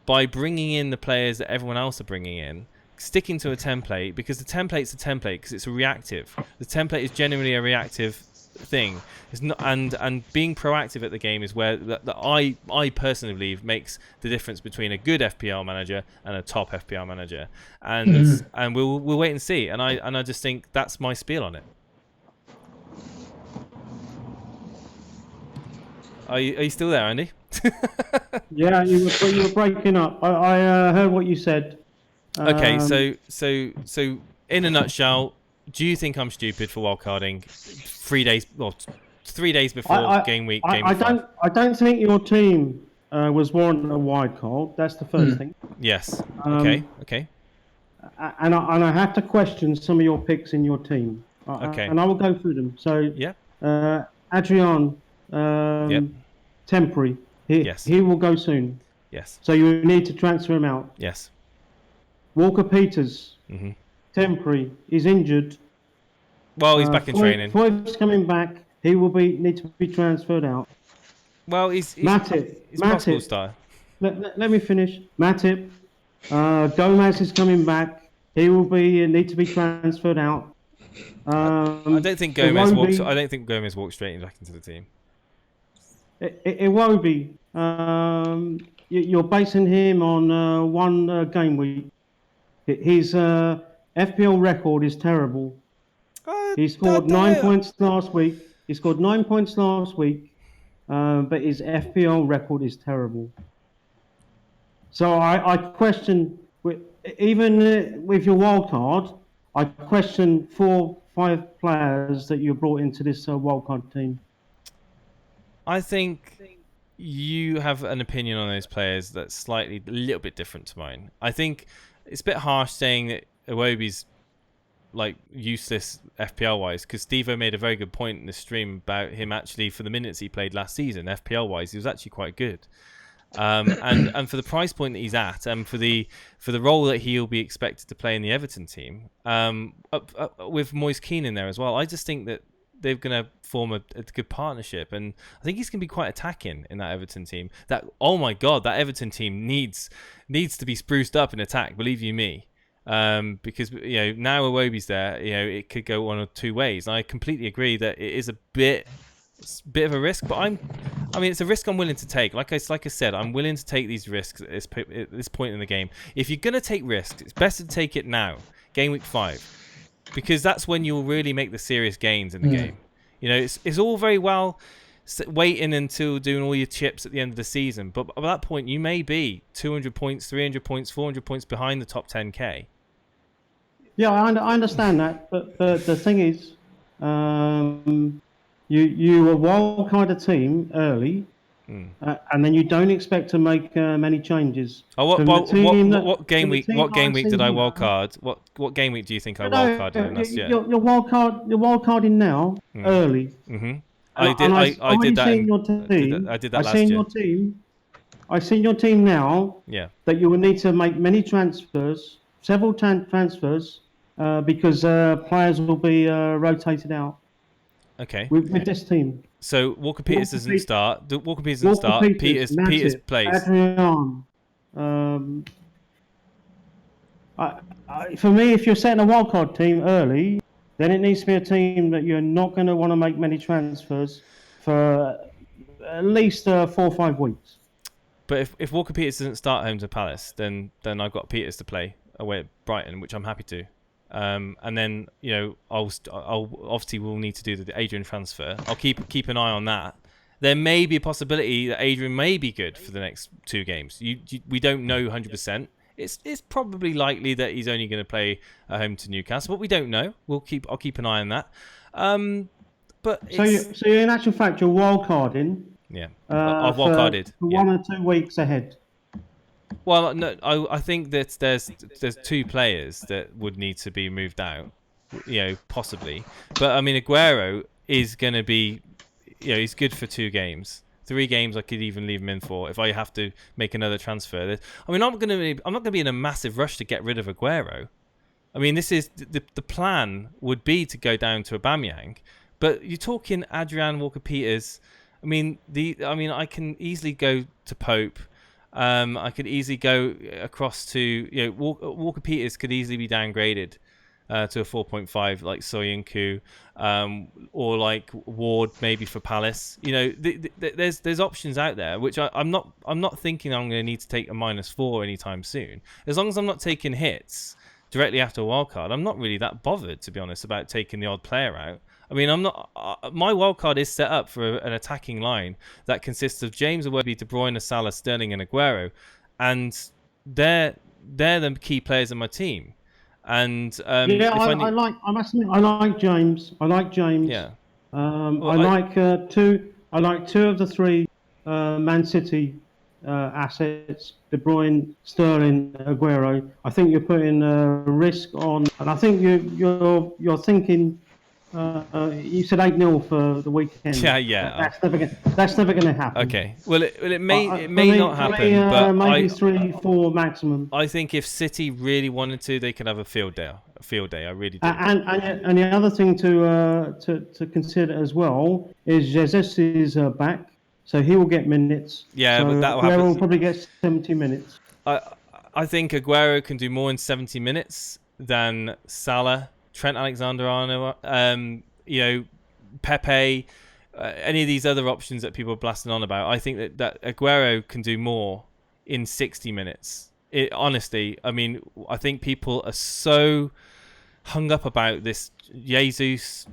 S3: by bringing in the players that everyone else are bringing in, sticking to a template, because the template's a template because it's a reactive. The template is generally a reactive thing. It's not, and being proactive at the game is where that I personally believe makes the difference between a good FPL manager and a top FPL manager. And we'll wait and see. And I just think that's my spiel on it. Are you still there, Andy?
S12: Yeah, you were breaking up. I heard what you said.
S3: Okay, so in a nutshell, do you think I'm stupid for wildcarding 3 days before game week?
S12: I don't think your team was warranted a wildcard. That's the first thing.
S3: Yes. Okay.
S12: And I have to question some of your picks in your team.
S3: Okay.
S12: And I will go through them. So
S3: yeah.
S12: Adrian, temporary. He will go soon.
S3: Yes.
S12: So you need to transfer him out.
S3: Yes.
S12: Walker Peters, temporary. He's injured.
S3: Well, he's back in training.
S12: Foy's coming back. He will need to be transferred out.
S3: Well, he's
S12: Matip.
S3: Star.
S12: Let me finish. Matip. Gomez is coming back. He will need to be transferred out.
S3: I don't think Gomez walks. I don't think Gomez walks straight back into the team.
S12: It won't be. You're basing him on one game week. His FPL record is terrible. He scored 9 points last week. But his FPL record is terrible. So I question, even with your wild card, I question 4-5 players that you brought into this wild card team.
S3: I think you have an opinion on those players that's a little bit different to mine. I think it's a bit harsh saying that Iwobi's like useless FPL wise, because Steve-O made a very good point in the stream about him actually for the minutes he played last season. FPL wise, he was actually quite good. And for the price point that he's at, and for the role that he'll be expected to play in the Everton team, with Moise Keane in there as well, I just think that they're going to form a good partnership, and I think he's going to be quite attacking in that Everton team. Oh my God, that Everton team needs to be spruced up in attack. Believe you me, because now Iwobi's there, it could go one or two ways. And I completely agree that it is a bit of a risk, but it's a risk I'm willing to take. Like I said, I'm willing to take these risks at this point in the game. If you're going to take risks, it's best to take it now, game week 5. Because that's when you'll really make the serious gains in the game. It's all very well waiting until doing all your chips at the end of the season, but at that point you may be 200 points, 300 points, 400 points behind the top 10k.
S12: Yeah, I understand that, but the thing is, you were wild card a team early, and then you don't expect to make many changes.
S3: What game week did I wild card? What game week do you think I wild carded in last year?
S12: You're wild carding now early.
S3: I did that. I did that last year.
S12: I've seen your team now.
S3: Yeah.
S12: That you will need to make many transfers, several transfers, because players will be rotated out.
S3: Okay.
S12: With this team.
S3: So Walker Peters doesn't start. Walker Peters doesn't start. Peters plays.
S12: Adrian. For me, if you're setting a wildcard team early, then it needs to be a team that you're not going to want to make many transfers for at least 4 or 5 weeks.
S3: But if Walker Peters doesn't start home to Palace, then I've got Peters to play away at Brighton, which I'm happy to. And then I'll obviously we'll need to do the Adrian transfer. I'll keep an eye on that. There may be a possibility that Adrian may be good for the next 2 games. We don't know 100%. It's probably likely that he's only going to play at home to Newcastle, but we don't know. I'll keep an eye on that. But
S12: so in actual fact, you're wildcarding.
S3: Yeah, I've wildcarded
S12: for 1 or 2 weeks ahead.
S3: Well, no, I think that there's 2 players that would need to be moved out, possibly. But I mean, Aguero is going to be, he's good for 2 games. 3 games I could even leave him in for if I have to make another transfer. I mean, I'm not going to be in a massive rush to get rid of Aguero. I mean, this is the plan would be to go down to Aubameyang, but you're talking Adrian, Walker Peters. I mean, I can easily go to Pope. I could easily go across to Walker Peters could easily be downgraded to a 4.5 like Soyuncu, or like Ward maybe for Palace. There's options out there which I'm not thinking I'm going to need to take a -4 anytime soon. As long as I'm not taking hits directly after a wildcard, I'm not really that bothered, to be honest, about taking the odd player out. I mean, I'm not. My wildcard is set up for an attacking line that consists of James, Iwobi, De Bruyne, Salah, Sterling, and Aguero, and they're the key players in my team. And I like James.
S12: Yeah. I like 2 of the 3 Man City assets: De Bruyne, Sterling, Aguero. I think you're putting a risk on, and I think you're thinking. You said 8-0 for the weekend.
S3: Yeah.
S12: That's never going to happen.
S3: Okay. Well, it may not happen, but
S12: maybe 3-4 maximum.
S3: I think if City really wanted to, they could have a field day. I really do.
S12: And the other thing to consider as well is Jesus is back, so he will get minutes.
S3: Yeah,
S12: so
S3: but that will happen.
S12: Aguero will probably get 70 minutes.
S3: I think Aguero can do more in 70 minutes than Salah, Trent Alexander-Arnold, Pepe, any of these other options that people are blasting on about. I think that Aguero can do more in 60 minutes. Honestly, I mean, I think people are so hung up about this Jesus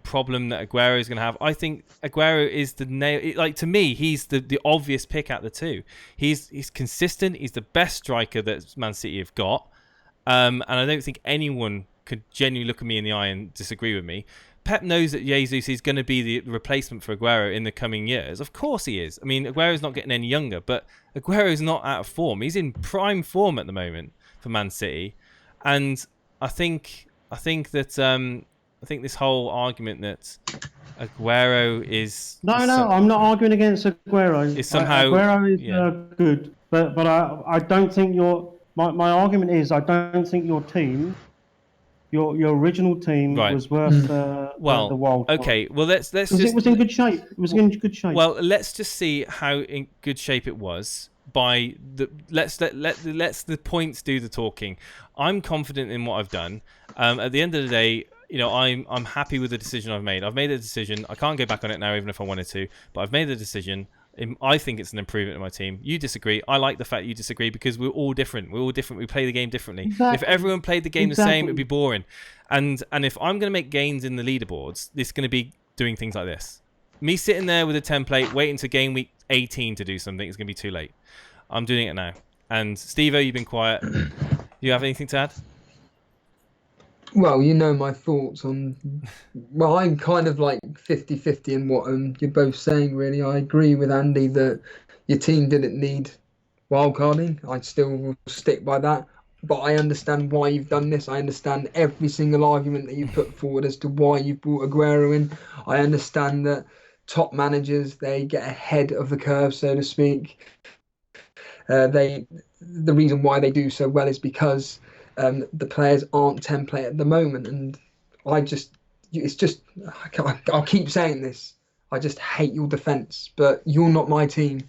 S3: problem that Aguero is going to have. I think Aguero is the nail. Like, to me, he's the obvious pick out the 2. He's consistent. He's the best striker that Man City have got, and I don't think anyone could genuinely look at me in the eye and disagree with me. Pep knows that Jesus is going to be the replacement for Aguero in the coming years. Of course he is. I mean, Aguero's not getting any younger, but Aguero's not out of form. He's in prime form at the moment for Man City, and I think this whole argument that Aguero is
S12: I'm not arguing against Aguero. Aguero is good, but I don't think my argument is I don't think your team. Your original team was worth the wild card.
S3: Okay, well let's just.
S12: It was in good shape. It was in good shape.
S3: Well, let's just see how in good shape it was by the. Let's the points do the talking. I'm confident in what I've done. At the end of the day, I'm happy with the decision I've made. I've made a decision. I can't go back on it now, even if I wanted to. But I've made the decision. I think it's an improvement in my team. You disagree. I like the fact you disagree because we're all different. We play the game differently. Exactly. If everyone played the game the same, it'd be boring. And if I'm going to make gains in the leaderboards, it's going to be doing things like this. Me sitting there with a template, waiting to game week 18 to do something is going to be too late. I'm doing it now. And Steve-O, you've been quiet. You have anything to add?
S2: Well, my thoughts on... Well, I'm kind of like 50-50 in what you're both saying, really. I agree with Andy that your team didn't need wildcarding. I still will stick by that. But I understand why you've done this. I understand every single argument that you put forward as to why you've brought Aguero in. I understand that top managers, they get ahead of the curve, so to speak. The reason why they do so well is because... the players aren't template at the moment, and I'll keep saying this. I just hate your defence, but you're not my team.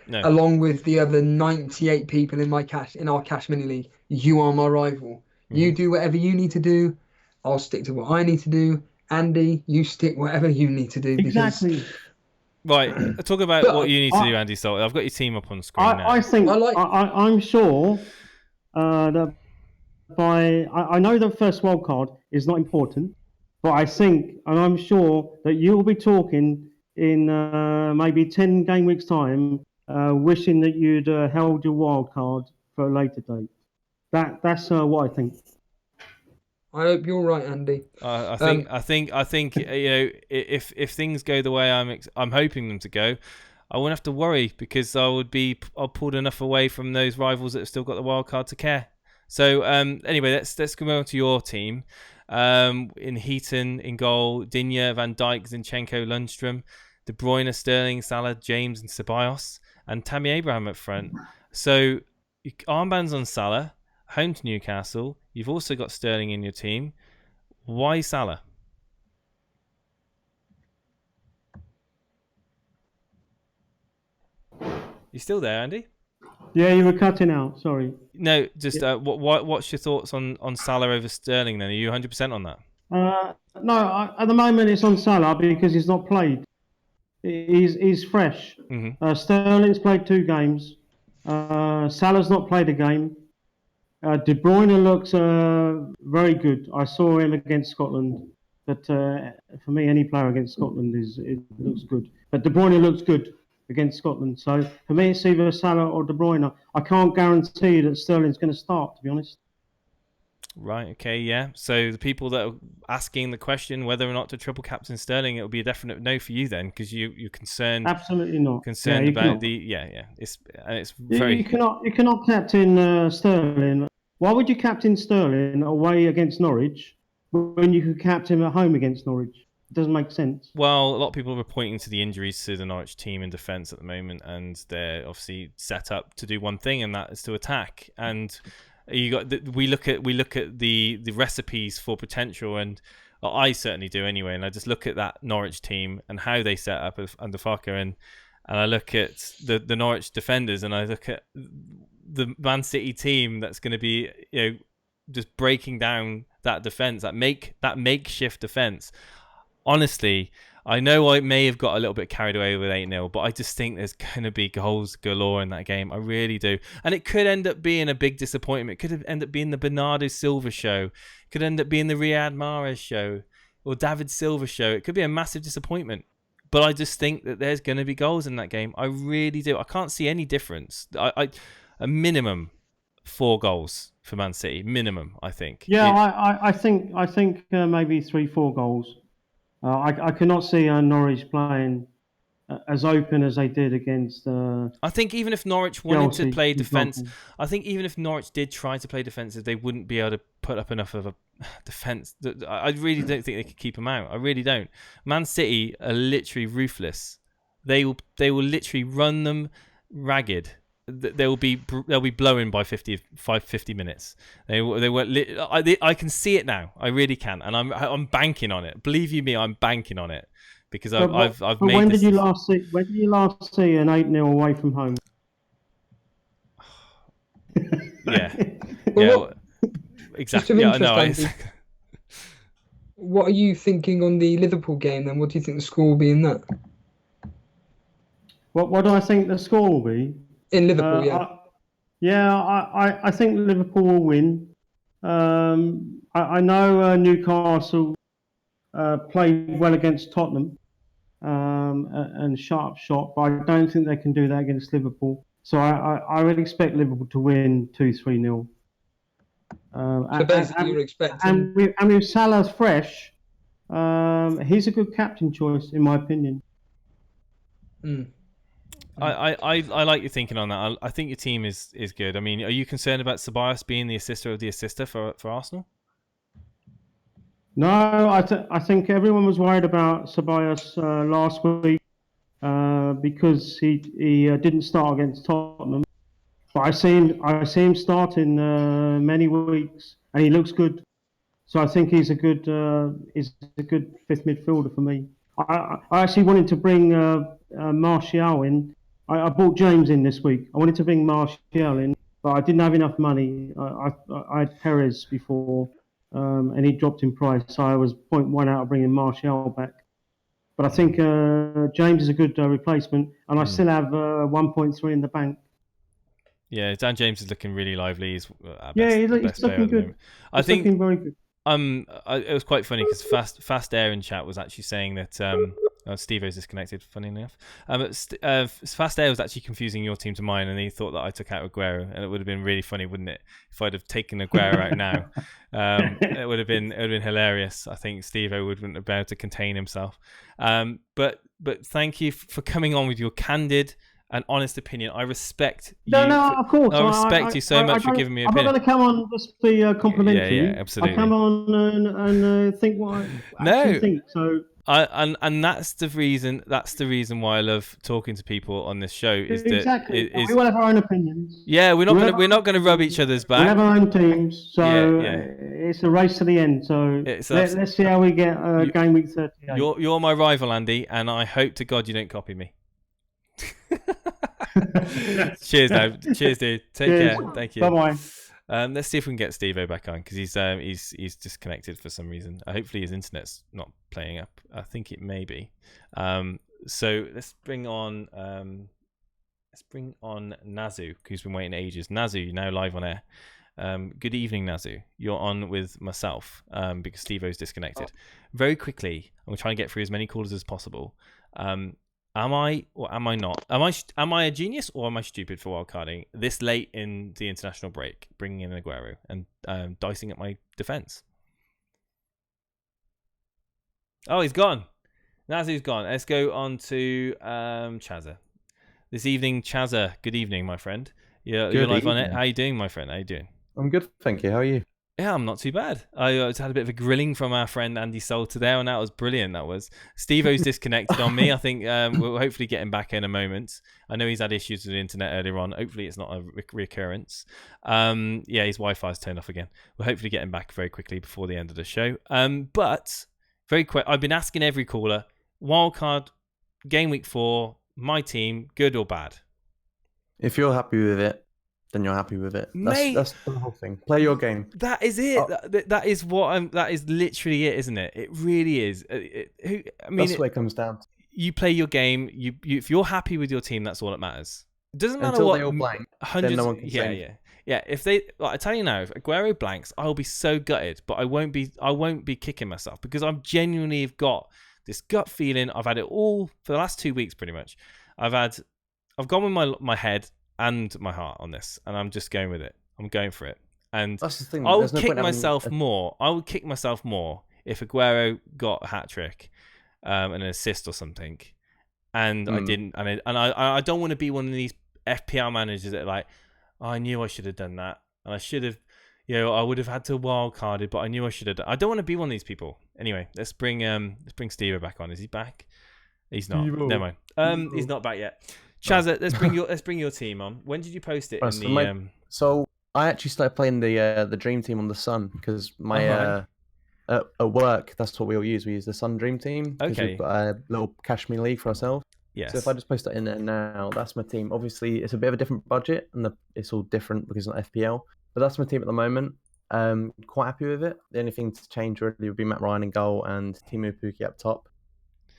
S2: No. Along with the other 98 people in our cash mini league, you are my rival. You do whatever you need to do. I'll stick to what I need to do. Andy, you stick whatever you need to do.
S12: Exactly.
S3: Right, talk about what you need to do, Andy Salt. I've got your team up on the screen now.
S12: I think I'm sure that I know the first wild card is not important, but I think, and I'm sure that you'll be talking in maybe 10 game weeks time, wishing that you'd held your wild card for a later date. That's what I think.
S2: I hope you're right, Andy.
S3: I think you know, if things go the way I'm hoping them to go, I won't have to worry because I'll pulled enough away from those rivals that have still got the wild card to care. So anyway, let's go on to your team. In Heaton in goal, Digne, Van Dijk, Zinchenko, Lundstrom, De Bruyne, Sterling, Salah, James, and Ceballos, and Tammy Abraham up front. So armbands on Salah. Home to Newcastle. You've also got Sterling in your team. Why Salah? You still there, Andy?
S12: Yeah, you were cutting out. Sorry.
S3: No, just what's your thoughts on Salah over Sterling? Then are you 100% on that?
S12: No, at the moment it's on Salah because he's not played. He's fresh.
S3: Mm-hmm.
S12: Sterling's played 2 games. Salah's not played a game. De Bruyne looks very good. I saw him against Scotland, but for me, any player against Scotland looks good. But De Bruyne looks good against Scotland. So for me, it's either Salah or De Bruyne. I can't guarantee that Sterling's going to start, to be honest.
S3: Right. Okay. Yeah. So the people that are asking the question whether or not to triple captain Sterling, it will be a definite no for you then, because you're concerned.
S12: Absolutely not.
S3: Concerned about It's very.
S12: You cannot captain Sterling. Why would you captain Sterling away against Norwich when you could captain him at home against Norwich? It doesn't make sense.
S3: Well, a lot of people are pointing to the injuries to the Norwich team in defence at the moment, and they're obviously set up to do one thing, and that is to attack. And we look at the recipes for potential, and I certainly do anyway. And I just look at that Norwich team and how they set up under Farker, and I look at the Norwich defenders, and I look at the Man City team that's going to be, you know, just breaking down that defence, that makeshift defence. Honestly, I know I may have got a little bit carried away with 8-0, but I just think there's going to be goals galore in that game. I really do. And it could end up being a big disappointment. It could end up being the Bernardo Silva show. It could end up being the Riyad Mahrez show or David Silva show. It could be a massive disappointment. But I just think that there's going to be goals in that game. I really do. I can't see any difference. A minimum 4 goals for Man City. Minimum, I think.
S12: Yeah, I think maybe 3-4 goals. I cannot see Norwich playing as open as they did against.
S3: I think even if Norwich wanted
S12: Chelsea,
S3: to play defence, I think even if Norwich did try to play defensive, they wouldn't be able to put up enough of a defence. I really don't think they could keep them out. I really don't. Man City are literally ruthless. They will literally run them ragged. They'll be blowing by 50 minutes. They won't. I can see it now. I really can, and I'm banking on it. Believe you me, I'm banking on it because I've made.
S12: When did you last see an 8-0 away from home?
S3: Yeah.
S2: Well,
S3: exactly. Yeah, I know.
S2: What are you thinking on the Liverpool game then? What do you think the score will be in that?
S12: What do I think the score will be?
S2: In Liverpool,
S12: I think Liverpool will win. I know Newcastle played well against Tottenham and sharp shot, but I don't think they can do that against Liverpool. So I would expect Liverpool to win 2-3-0.
S2: So basically, you're expecting.
S12: And with Salah's fresh, he's a good captain choice, in my opinion.
S3: I like your thinking on that. I think your team is good. I mean, are you concerned about Ceballos being the assister of the assister for Arsenal?
S12: No, I think everyone was worried about Ceballos last week because he didn't start against Tottenham. But I see him start in many weeks, and he looks good. So I think he's a good fifth midfielder for me. I actually wanted to bring Martial in. I bought James in this week. I wanted to bring Martial in, but I didn't have enough money. I had Perez before, and he dropped in price, so I was 0.1 out of bringing Martial back. But But I think James is a good replacement, and I still have 1.3 in the bank.
S3: Yeah, Dan James is looking really lively. He's
S12: he's looking good.
S3: I think
S12: looking very good.
S3: It was quite funny because Fast Air in chat was actually saying that Steve-O's disconnected, funny enough. Fast Air was actually confusing your team to mine, and he thought that I took out Aguero, and it would have been really funny, wouldn't it, if I'd have taken Aguero out now? It would have been hilarious. I think Steve-O wouldn't have been able to contain himself. But thank you for coming on with your candid and honest opinion. I respect you.
S12: No, of course.
S3: I respect you so much for giving me an opinion.
S12: I'm not going to come on just be complimentary.
S3: Yeah, absolutely.
S12: I come on and think what I actually think. So.
S3: And that's the reason. That's the reason why I love talking to people on this show. Is
S12: exactly. We all have our own opinions.
S3: Yeah, we're not gonna rub each other's back.
S12: We have our own teams, so it's a race to the end. So let's see how we get game week 38.
S3: You're my rival, Andy, and I hope to God you don't copy me. Cheers, Dave. Cheers, dude. Take care. Thank you.
S12: Bye bye.
S3: Let's see if we can get Steve-O back on because he's disconnected for some reason. Hopefully his internet's not playing up. I think it may be. So let's bring on Nazu, who's been waiting ages. Nazu, you're now live on air. Good evening, Nazu. You're on with myself because Steve-O's disconnected. Very quickly, I'm gonna try and get through as many callers as possible. Am I or am I not? Am I a genius or am I stupid for wildcarding this late in the international break, bringing in Aguero and dicing at my defence? Oh, he's gone. Nazu's gone. Let's go on to Chazza. This evening, Chazza. Good evening, my friend. You're live on it. How you doing, my friend? How you doing?
S13: I'm good, thank you. How are you?
S3: Yeah, I'm not too bad. I had a bit of a grilling from our friend Andy Salter there, and that was brilliant. That was. Steve-O's disconnected on me. I think we'll hopefully get him back in a moment. I know he's had issues with the internet earlier on. Hopefully it's not a recurrence. Yeah, his Wi-Fi's turned off again. We'll hopefully get him back very quickly before the end of the show. But very quick, I've been asking every caller, wildcard, game week 4, my team, good or bad?
S13: If you're happy with it, then you're happy with it. That's the whole thing. Play your game.
S3: That is it. That is what that is literally it, isn't it? It really is.
S13: That's what it comes down to.
S3: You play your game. You if you're happy with your team, that's all that matters. It doesn't matter
S13: Until
S3: what.
S13: they all blank,
S3: hundreds,
S13: then no one can say.
S3: Yeah. If they, I tell you now, if Aguero blanks, I'll be so gutted. But I won't be kicking myself because I've genuinely got this gut feeling. I've had it all for the last 2 weeks, pretty much. I've gone with my head and my heart on this, and I'm just going with it. I'm going for it, and
S13: that's the thing.
S3: I would kick myself more. I would kick myself more if Aguero got a hat trick, and an assist or something, and I didn't. And I don't want to be one of these FPL managers that are like, oh, I knew I should have done that, and I should have, I would have had to wild carded, but I knew I should have. I don't want to be one of these people. Anyway, let's bring Steve back on. Is he back? He's not. Never mind. He's not back yet. Chazza, let's bring your team on. When did you post it?
S13: So I actually started playing the Dream Team on the Sun because my at work that's what we all use. We use the Sun Dream Team.
S3: Okay.
S13: We've got a little Cashmere League for ourselves.
S3: Yes.
S13: So if I just post that in there now, that's my team. Obviously, it's a bit of a different budget and it's all different because it's not FPL. But that's my team at the moment. Quite happy with it. The only thing to change really would be Matt Ryan in goal and Timu Pukki up top.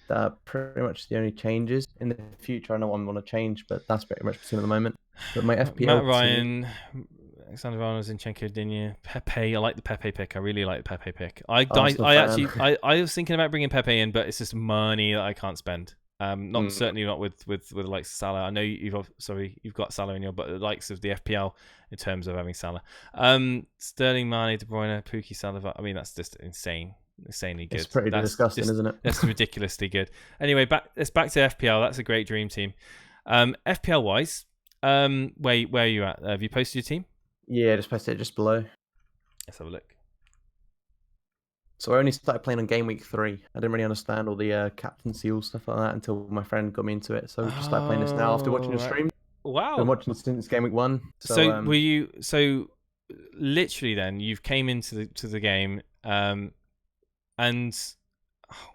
S13: That are pretty much the only changes. In the future, I know what I want to change, but that's pretty much the team at the moment. But my FPL
S3: Matt Ryan, Alexander Arnold, Zinchenko, Digne, Pepe. I like the Pepe pick. I really like the Pepe pick. I was thinking about bringing Pepe in, but it's just money that I can't spend. Certainly not with the likes of Salah. I know you've got Salah in your, but the likes of the FPL in terms of having Salah. Sterling, Mane, De Bruyne, Pukki, Salah. I mean, that's just insanely good.
S13: It's pretty disgusting, isn't it?
S3: That's ridiculously good. Anyway, back to FPL. That's a great dream team. FPL wise, where are you at? Have you posted your team?
S13: Yeah, just posted it just below.
S3: Let's have a look.
S13: So I only started playing on game week 3. I didn't really understand all the captaincy all stuff like that until my friend got me into it. So I just started playing this now after watching your stream.
S3: Wow.
S13: I've been watching since game week 1.
S3: So were you? So literally, then you've came into the game. And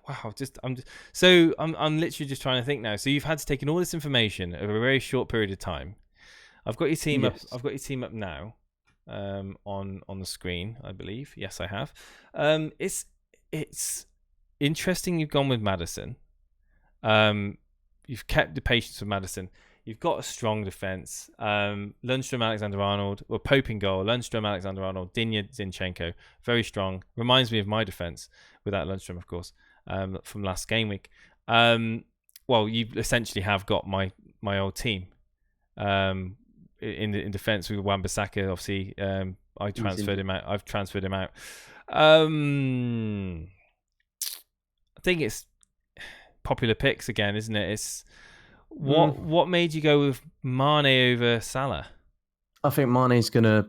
S3: wow, I'm literally just trying to think now. So you've had to take in all this information over a very short period of time. I've got your team up. I've got your team up now, on the screen, I believe. Yes, I have. It's interesting. You've gone with Maddison. You've kept the patience with Maddison. You've got a strong defence. Lundstrom, Alexander-Arnold, or Pope in goal. Lundstrom, Alexander-Arnold, Digne, Zinchenko. Very strong. Reminds me of my defence without Lundstrom, of course, from last game week. Well, you essentially have got my old team in defence with Wan-Bissaka. Obviously, I transferred him out. I've transferred him out. I think it's popular picks again, isn't it? It's what made you go with Mane over Salah?
S13: I think Mane's gonna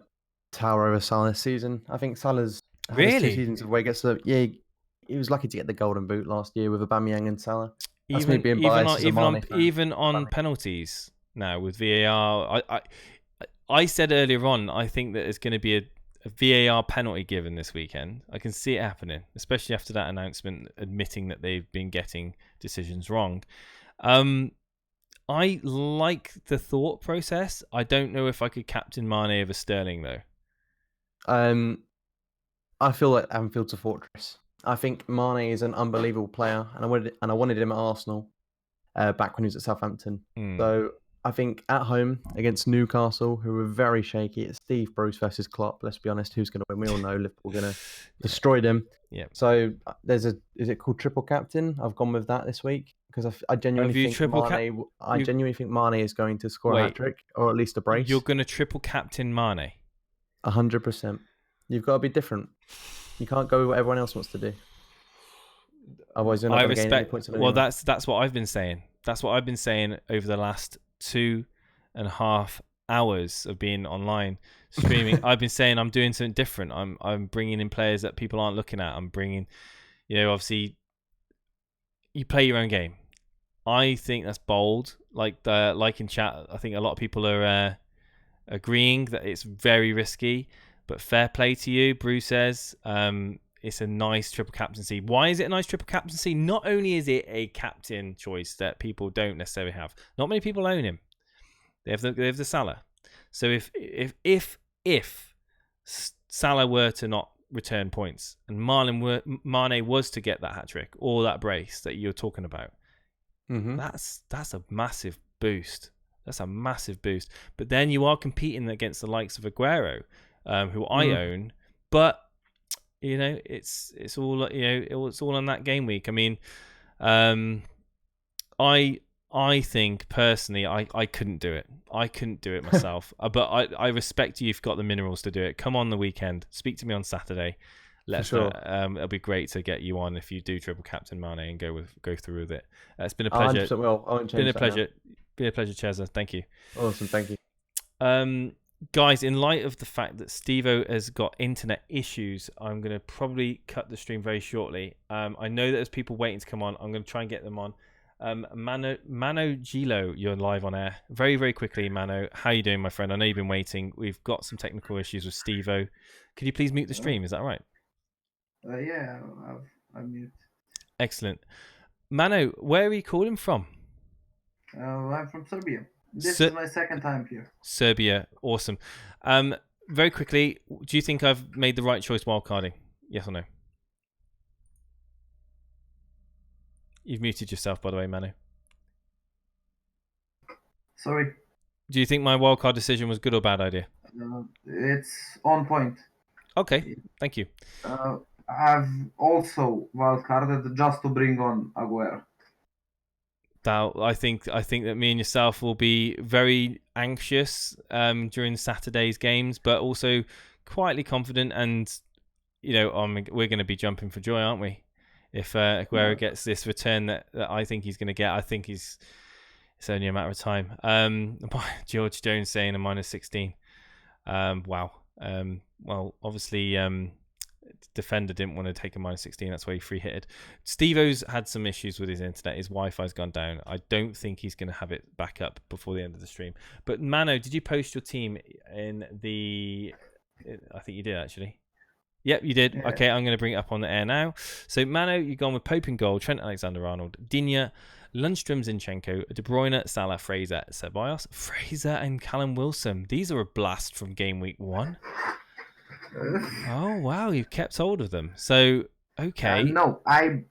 S13: tower over Salah this season. I think Salah's had his 2 seasons of where he gets the he was lucky to get the golden boot last year with Aubameyang and Salah. That's me being biased
S3: even on penalties now with VAR. I said earlier on, I think that there's going to be a VAR penalty given this weekend. I can see it happening, especially after that announcement admitting that they've been getting decisions wrong. I like the thought process. I don't know if I could captain Mane over Sterling though.
S13: I feel like Anfield's a fortress. I think Mane is an unbelievable player, and I wanted him at Arsenal back when he was at Southampton. So I think at home against Newcastle, who were very shaky, it's Steve Bruce versus Klopp. Let's be honest, who's going to win? We all know Liverpool going to destroy them.
S3: Yeah.
S13: So is it called triple captain? I've gone with that this week because I genuinely think Mane. I genuinely think Mane is going to score a hat trick or at least a brace.
S3: You're going to triple captain Mane.
S13: 100%. You've got to be different. You can't go with what everyone else wants to do. Otherwise, you're not going to gain any points.
S3: Well, that's what I've been saying. That's what I've been saying over the last 2.5 hours of being online streaming. I've been saying I'm doing something different. I'm bringing in players that people aren't looking at. I'm bringing, obviously, you play your own game. I think that's bold. Like in chat, I think a lot of people are agreeing that it's very risky. But fair play to you, Bruce says. It's a nice triple captaincy. Why is it a nice triple captaincy? Not only is it a captain choice that people don't necessarily have. Not many people own him. They have the Salah. So if Salah were to not return points and Mane was to get that hat trick or that brace that you're talking about, that's a massive boost. That's a massive boost. But then you are competing against the likes of Aguero, who I own, but it's all it's all on that game week. I mean, I think personally I couldn't do it. I couldn't do it myself. But I respect you've got the minerals to do it. Come on the weekend. Speak to me on Saturday. Let's it'll be great to get you on if you do triple captain Mane and go through with it. It's been a pleasure. Been a pleasure, Cheza. Thank you.
S13: Awesome, thank you.
S3: Guys, in light of the fact that Steve-O has got internet issues, I'm going to probably cut the stream very shortly. I know that there's people waiting to come on. I'm going to try and get them on. Mano Gilo, you're live on air. Very, very quickly, Mano. How are you doing, my friend? I know you've been waiting. We've got some technical issues with Steve-O. Could you please mute the stream? Is that right?
S14: Yeah, I'm mute.
S3: Excellent. Mano, where are you calling from?
S14: I'm from Serbia. This is my second time here.
S3: Serbia, awesome. Very quickly, do you think I've made the right choice wildcarding? Yes or no? You've muted yourself, by the way, Manu.
S14: Sorry.
S3: Do you think my wildcard decision was good or bad idea?
S14: It's on point.
S3: Okay, thank you.
S14: I've also wildcarded just to bring on Aguero.
S3: I think that me and yourself will be very anxious during Saturday's games, but also quietly confident, and we're going to be jumping for joy, aren't we? If Aguero gets this return that I think he's going to get, I think it's only a matter of time. George Jones saying a -16. Wow. Well, obviously, defender didn't want to take a -16. That's why he free hitted. Steve-O's had some issues with his internet. His Wi-Fi's gone down. I don't think he's going to have it back up before the end of the stream. But Mano, did you post your team in the? I think you did actually. Yep, you did. Yeah. Okay, I'm going to bring it up on the air now. So Mano, you've gone with Pope in goal, Trent Alexander-Arnold, Digne, Lundstrom, Zinchenko, De Bruyne, Salah, Fraser, Ceballos, Fraser, and Callum Wilson. These are a blast from game week 1. Oh wow, you've kept hold of them. So okay.
S14: No, I've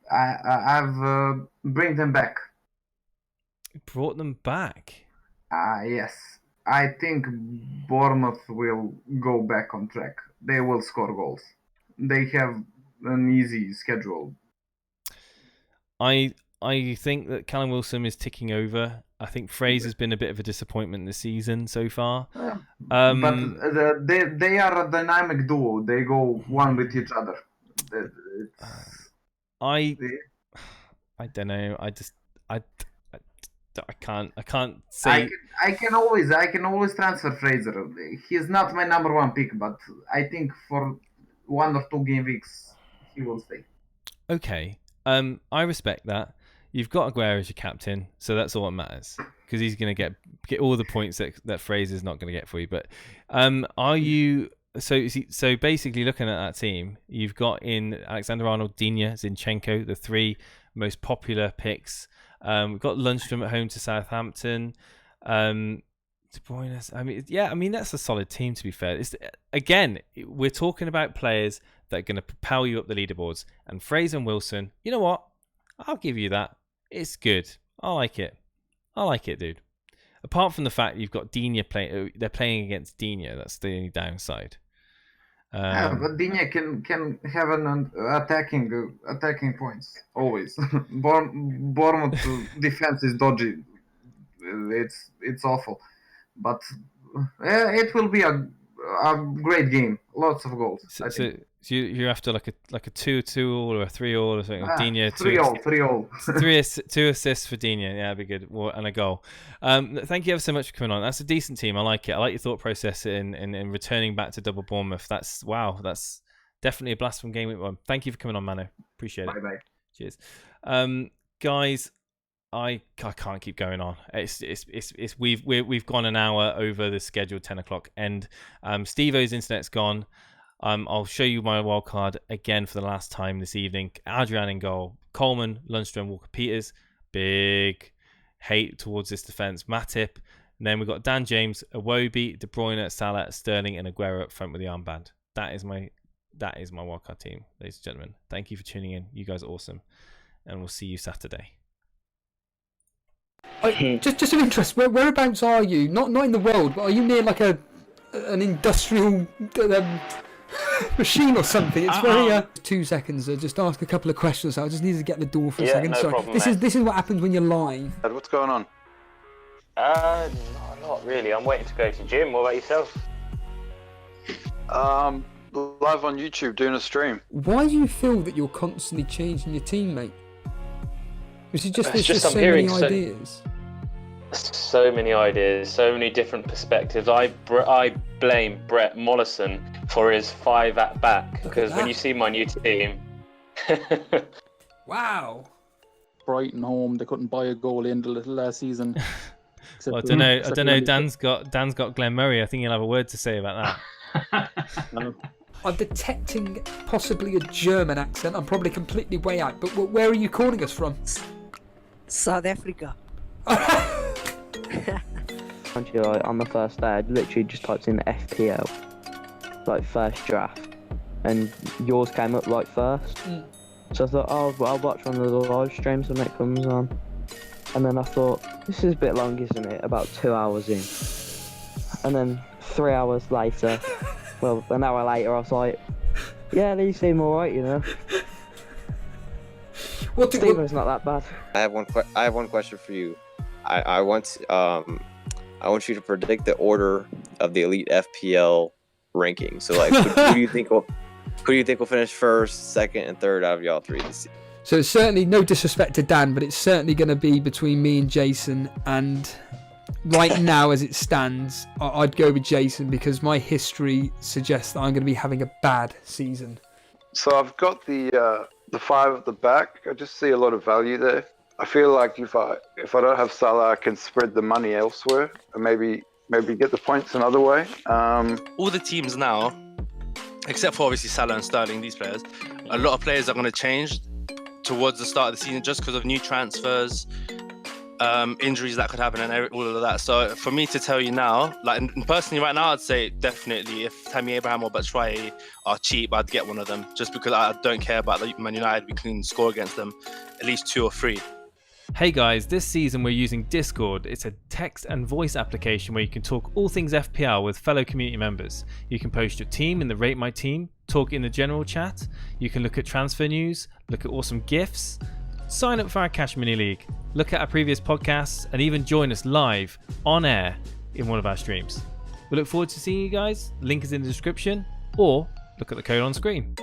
S14: bring them back.
S3: brought them back.
S14: Yes. I think Bournemouth will go back on track. They will score goals. They have an easy schedule.
S3: I think that Callum Wilson is ticking over. I think Fraser's been a bit of a disappointment this season so far.
S14: But they are a dynamic duo. They go one with each other.
S3: I don't know. I can't say.
S14: I can always transfer Fraser. He's not my number one pick, but I think for 1 or 2 game weeks he will stay.
S3: Okay. I respect that. You've got Aguero as your captain, so that's all that matters, because he's going to get all the points that Fraser's not going to get for you. But are you so basically looking at that team, you've got in Alexander-Arnold, Digne, Zinchenko, the 3 most popular picks. We've got Lundstram at home to Southampton. De Bruyne. I mean that's a solid team, to be fair. Again, we're talking about players that are going to propel you up the leaderboards. And Fraser and Wilson, you know what? I'll give you that. It's good. I like it, dude. Apart from the fact you've got Digne playing, they're playing against Digne. That's the only downside.
S14: But Digne can have an attacking points always. Bournemouth defense is dodgy. It's awful, but it will be a great game. Lots of goals.
S3: So you're after like a 2-2 or a 3-3 or something. Digne
S14: 3-3.
S3: 2 assists for Digne. Yeah, that'd be good. And a goal. Thank you ever so much for coming on. That's a decent team. I like it. I like your thought process in returning back to double Bournemouth. That's definitely a blast from Gameweek 1. Thank you for coming on, Mano. Appreciate it.
S14: Bye.
S3: Cheers, guys. I can't keep going on. We've gone an hour over the scheduled 10 o'clock, and Steve-O's internet's gone. I'll show you my wild card again for the last time this evening. Adrian in goal, Coleman, Lundstram, Walker-Peters. Big hate towards this defense. Matip, and then we've got Dan James, Iwobi, De Bruyne, Salah, Sterling, and Aguero up front with the armband. That is my wildcard team, ladies and gentlemen. Thank you for tuning in. You guys are awesome, and we'll see you Saturday.
S2: Just of interest, whereabouts are you? Not in the world, but are you near like an industrial machine or something? It's very 2 seconds. Just ask a couple of questions. I just needed to get the door for a second.
S15: No problem,
S2: this is what happens when you're live.
S15: What's going on? Not really. I'm waiting to go to gym. What about yourself? Live on YouTube doing a stream.
S2: Why do you feel that you're constantly changing your teammate? Is it just there's just so many ideas?
S15: So many ideas, so many different perspectives. I blame Brett Mollison for his 5 at back, because when you see my new team,
S2: wow.
S16: Brighton home, they couldn't buy a goal in the last season.
S3: Well, I don't know. Dan's got Glenn Murray. I think he'll have a word to say about that.
S2: I'm detecting possibly a German accent. I'm probably completely way out. But where are you calling us from?
S17: South Africa.
S18: On the first day, I literally just typed in FPL, like first draft, and yours came up like first. So I thought, I'll watch one of the live streams when it comes on. And then I thought, this is a bit long, isn't it? About 2 hours in. And then 3 hours later, well, an hour later, I was like, yeah, these seem alright, you know. Steven's not that bad.
S19: I have one question for you. I want you to predict the order of the Elite FPL ranking. So, like, who do you think will finish first, second, and third out of y'all 3 this season?
S2: So it's certainly no disrespect to Dan, but it's certainly going to be between me and Jason. And right now, as it stands, I'd go with Jason because my history suggests that I'm going to be having a bad season.
S15: So I've got the 5 at the back. I just see a lot of value there. I feel like if I don't have Salah, I can spread the money elsewhere and maybe get the points another way.
S20: All the teams now, except for obviously Salah and Sterling, these players, a lot of players are going to change towards the start of the season just because of new transfers, injuries that could happen, and all of that. So for me to tell you now, like personally right now, I'd say definitely if Tammy Abraham or Batshuayi are cheap, I'd get one of them just because I don't care about Man United. We can score against them at least 2 or 3.
S3: Hey guys, this season we're using Discord. It's a text and voice application where you can talk all things FPL with fellow community members. You can post your team in the Rate My Team, talk in the general chat, you can look at transfer news, look at awesome GIFs, sign up for our Cash Mini League, look at our previous podcasts, and even join us live on air in one of our streams. We look forward to seeing you guys. Link is in the description, or look at the code on screen.